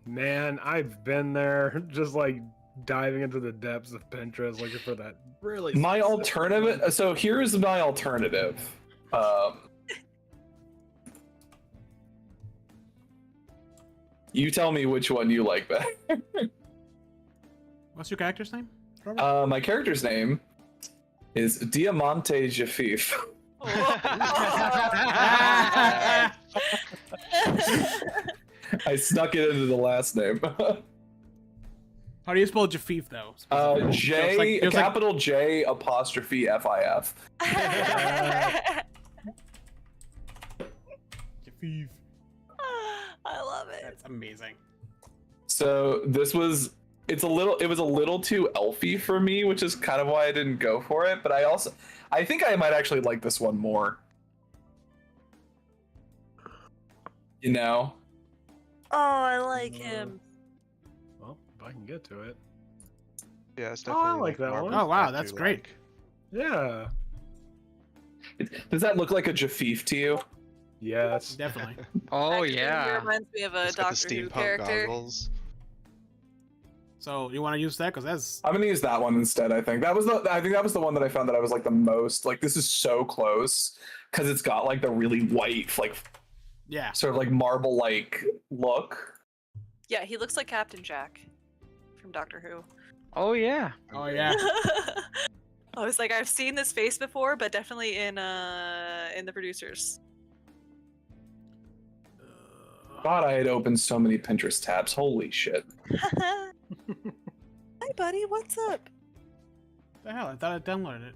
Man, I've been there, just like diving into the depths of Pinterest looking for that really. My specific alternative. one. So here's my alternative. You tell me which one you like better. What's your character's name? Robert? My character's name is Diamante Jafif. I snuck it into the last name. How do you spell Jafif though? J, It was capital J apostrophe FIF. Jafif. I love it. That's amazing. So it was a little too elfy for me, which is kind of why I didn't go for it. But I think I might actually like this one more. You know? Oh, I like him. Well, if I can get to it. Yeah, it's Oh, I definitely like that one. Marvel Oh, wow, I that's do great. like. Yeah. Does that look like a Jafif to you? Yes. Definitely. Oh Actually, He yeah. reminds me of a It's got the Doctor Who steampunk character. goggles. So you want to use that because that's I'm gonna use that one instead. I think that was the one that I found that I was like the most like this is so close because it's got like the really white like yeah. sort of like marble like look. Yeah, he looks like Captain Jack from Doctor Who. Oh yeah. Oh yeah. I was like, I've seen this face before, but definitely in the producers. God, I had opened so many Pinterest tabs. Holy shit. Hi, buddy. What's up? The hell? I thought I downloaded it.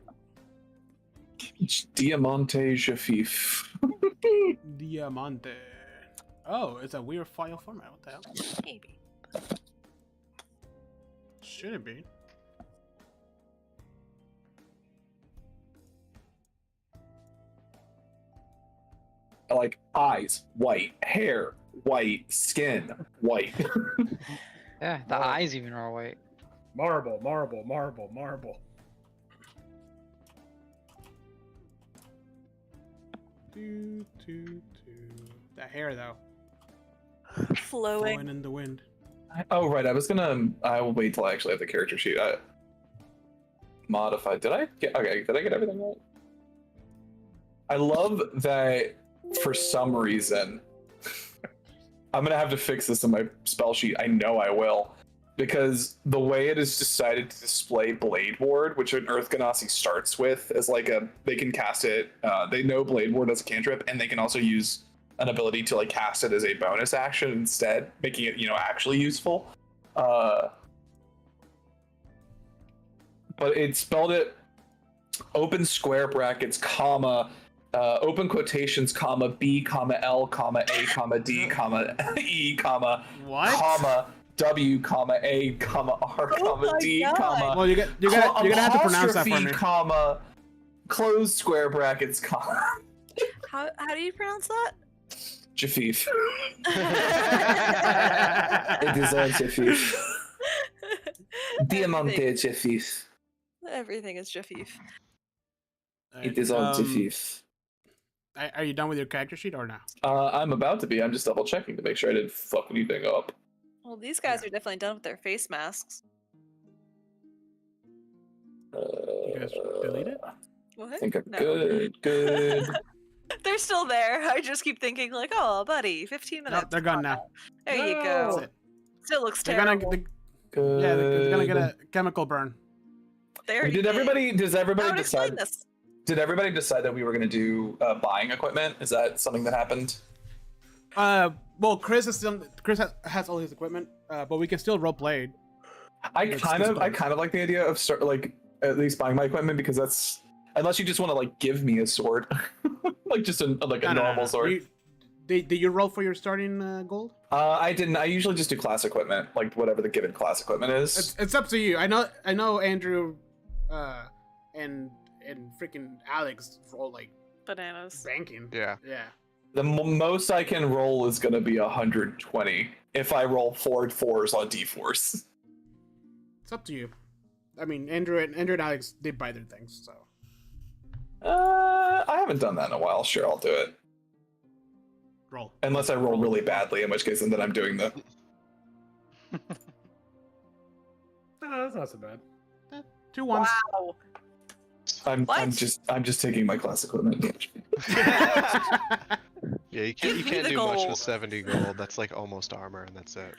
It's Diamante Jafif. Diamante. Oh, it's a weird file format. What the hell? Maybe. Should it be? Like eyes, white, hair, white, skin, white. Yeah. The eyes even are white. Marble, marble, marble, marble. That hair though, Flowing. blowing in the wind. Oh right, I will wait till I actually have the character sheet. Modified. Did I get everything right? I love that for some reason. I'm gonna have to fix this in my spell sheet. I know I will. Because the way it is decided to display Blade Ward, which an Earth Ganassi starts with, is like they can cast it. They know Blade Ward as a cantrip, and they can also use an ability to like cast it as a bonus action instead, making it actually useful. But it spelled it open square brackets, comma, open quotations, comma, B, comma, L, comma, A, comma, D, comma, E, comma, What? comma, W, comma, A, comma, R, comma, my D, God. comma, Well, you're gonna have to pronounce that for apostrophe, me. comma, closed square brackets, comma, How do you pronounce that? Jafif. It is all Jafif. Diamante Jafif. Everything is Jafif. It is all Jafif. Are you done with your character sheet or no? I'm about to be. I'm just double checking to make sure I didn't fuck anything up. Well, these guys are definitely done with their face masks. You guys delete it? What? I think I'm No. good. They're still there. I just keep thinking like, oh, buddy, 15 minutes. No, they're gone now. There you That's go. it. Still looks They're terrible. gonna, they're gonna get a chemical burn. There Does everybody decide? this? Did everybody decide that we were going to do buying equipment? Is that something that happened? Well, Chris has all his equipment, but we can still role play. I kind of like the idea of at least buying my equipment, because that's, unless you just want to like give me a sword, like just a normal sword. Did you roll for your starting gold? I didn't. I usually just do class equipment, like whatever the given class equipment is. It's up to you. I know Andrew, and freaking Alex roll like Bananas. banking. Yeah. Yeah. The most I can roll is going to be 120 if I roll 4 4s on D4s. It's up to you. I mean, Andrew and Alex did buy their things, so. I haven't done that in a while. Sure, I'll do it. Roll. Unless I roll really badly, in which case then I'm doing the. No, that's not so bad. 2 1s. Wow. I'm What? just taking my class equipment. Yeah, you Give me can't the do much gold. with 70 gold. That's like almost armor, and that's it.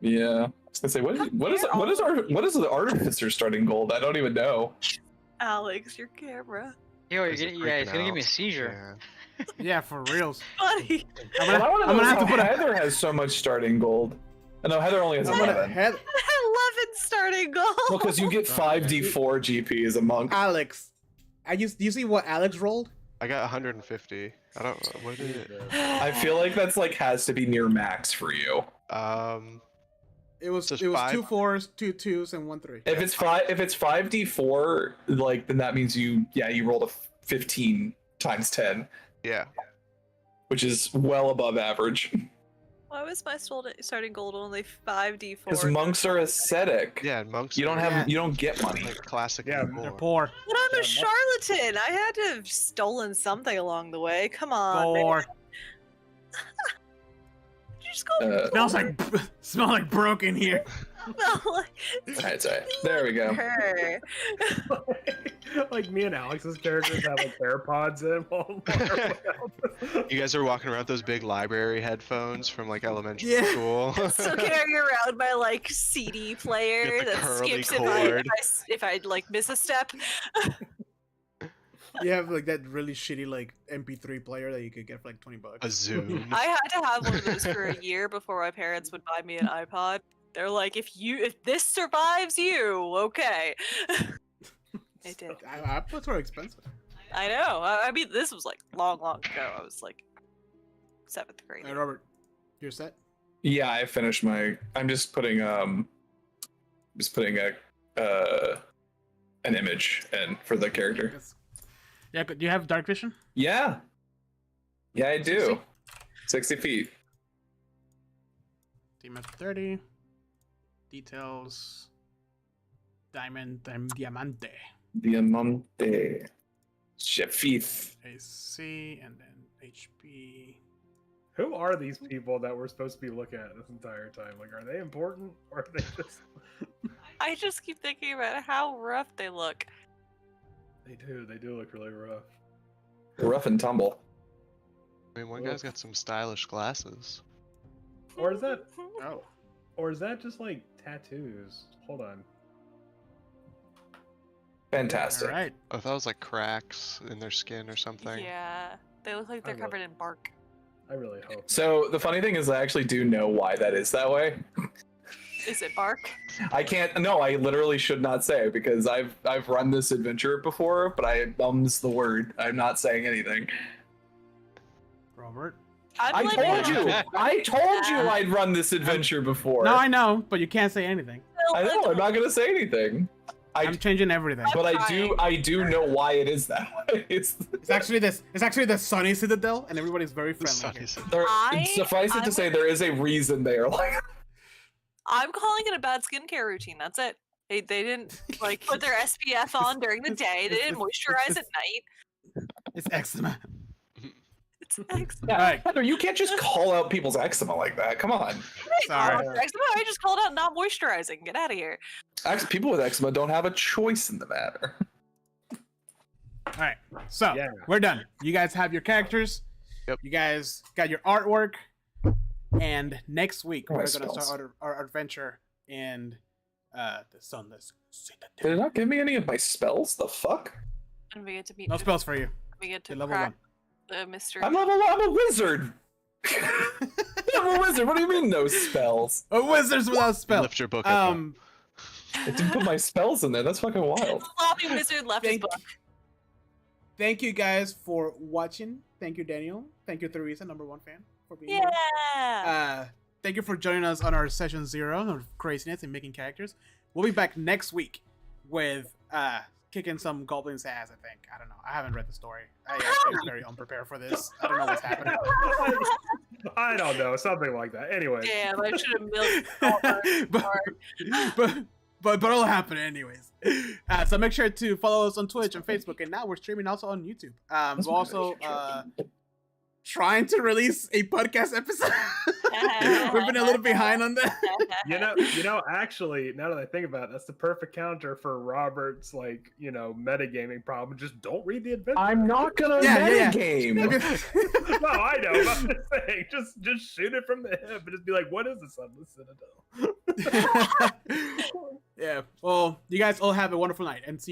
Yeah, I was gonna say what is the artificer starting gold? I don't even know. Alex, your camera. Yo, Is you're it gonna, yeah, it's freaking gonna give me a out? seizure. Yeah. Yeah, for reals. Buddy. I'm Well, I gonna, want to I'm know gonna have to put a. Heather has so much starting gold. No, Heather only has I'm gonna 11. head 11 starting goal. Well, because you get 5d4 GP as a monk. Alex. Do you see what Alex rolled? I got 150. I don't know. What is it? I feel like that's like has to be near max for you. It was Just 2 5? 4s, 2 2s, and 1 3. If it's 5d4, like then that means you rolled a 15 times 10, Yeah. which is well above average. Why was my starting gold only 5d4? Because monks are ascetic. Yeah, and monks. You don't are, have you don't get money. like classic. Yeah, poor. They're poor. But I'm a charlatan. I had to have stolen something along the way. Come on. man. Poor. Did you just go Smells like broken here. That's right. There we go. her? Like me and Alex's characters have like AirPods in while You guys are walking around with those big library headphones from like elementary Yeah. school. Still carrying around my like CD player Get the that curly skips cord. if I like miss a step. You have like that really shitty like MP3 player that you could get for like $20. A Zoom. I had to have one of those for a year before my parents would buy me an iPod. They're like, if this survives you, okay. It did. iPods are expensive. I know. I mean, this was like long ago. I was like 7th grade. Hey, Robert, you're set? Yeah, I finished my. I'm just putting a an image in for the character. Yes. Yeah, do you have dark vision? Yeah, I do. 60 feet. Team of 30. Details. Diamante. Diamante. Shit, Fief. AC and then HP. Who are these people that we're supposed to be looking at this entire time? Like, are they important or are they just? I just keep thinking about how rough they look. They do look really rough. Rough and tumble. I mean, one guy's got some stylish glasses. Or is that? Oh. Or is that just like tattoos? Hold on. Fantastic. All right. Oh, I thought it was like cracks in their skin or something. Yeah, they look like they're I covered in bark. I really hope. not. So the funny thing is, I actually do know why that is that way. Is it bark? I can't. No, I literally should not say because I've run this adventure before, but I bums the word. I'm not saying anything. Robert. I told you. I told you I'd run this adventure before. No, I know, but you can't say anything. I know. I'm not gonna say anything. I'm changing everything. But I do know why it is that way. It's actually the sunny Citadel, and everybody's very friendly. Sunny Here. Citadel. suffice it to say, there is a reason they are like. I'm calling it a bad skincare routine. That's it. They didn't like put their SPF on during the day. They didn't moisturize at night. It's eczema. It's eczema. Yeah, Alright. Heather, you can't just call out people's eczema like that. Come on. Sorry. Eczema. I just called out not moisturizing. Get out of here. People with eczema don't have a choice in the matter. All right, so Yeah. we're done. You guys have your characters. Yep. You guys got your artwork. And next week Oh, my we're gonna spells. start our adventure in the Sunless Did Citadel. it not give me any of my spells? The fuck? And we get to meet. No spells for you. We get to You're level crack the mystery. I'm a wizard. I'm a wizard. What do you mean no spells? Oh, wizards without spell. Lift your book up. I didn't put my spells in there. That's fucking wild. The floppy wizard left his book. Thank you guys for watching. Thank you, Daniel. Thank you, Theresa, #1 fan, for being here. Yeah. Thank you for joining us on our session 0 of craziness and making characters. We'll be back next week with kicking some goblins' ass, I think. I don't know. I haven't read the story. I actually am very unprepared for this. I don't know what's happening. I don't know, something like that. Anyway. Damn, I should have milked Oliver more. but it'll happen anyways. So make sure to follow us on Twitch and Facebook, and now we're streaming also on YouTube. We're also trying to release a podcast episode. We've been a little behind on that. You know, actually, now that I think about it, that's the perfect counter for Robert's metagaming problem. Just don't read the adventure. I'm not gonna game. No, I know. But I'm just saying, just shoot it from the hip and just be like, "What is the Sunless Citadel?" Yeah. Well, you guys all have a wonderful night, and see you.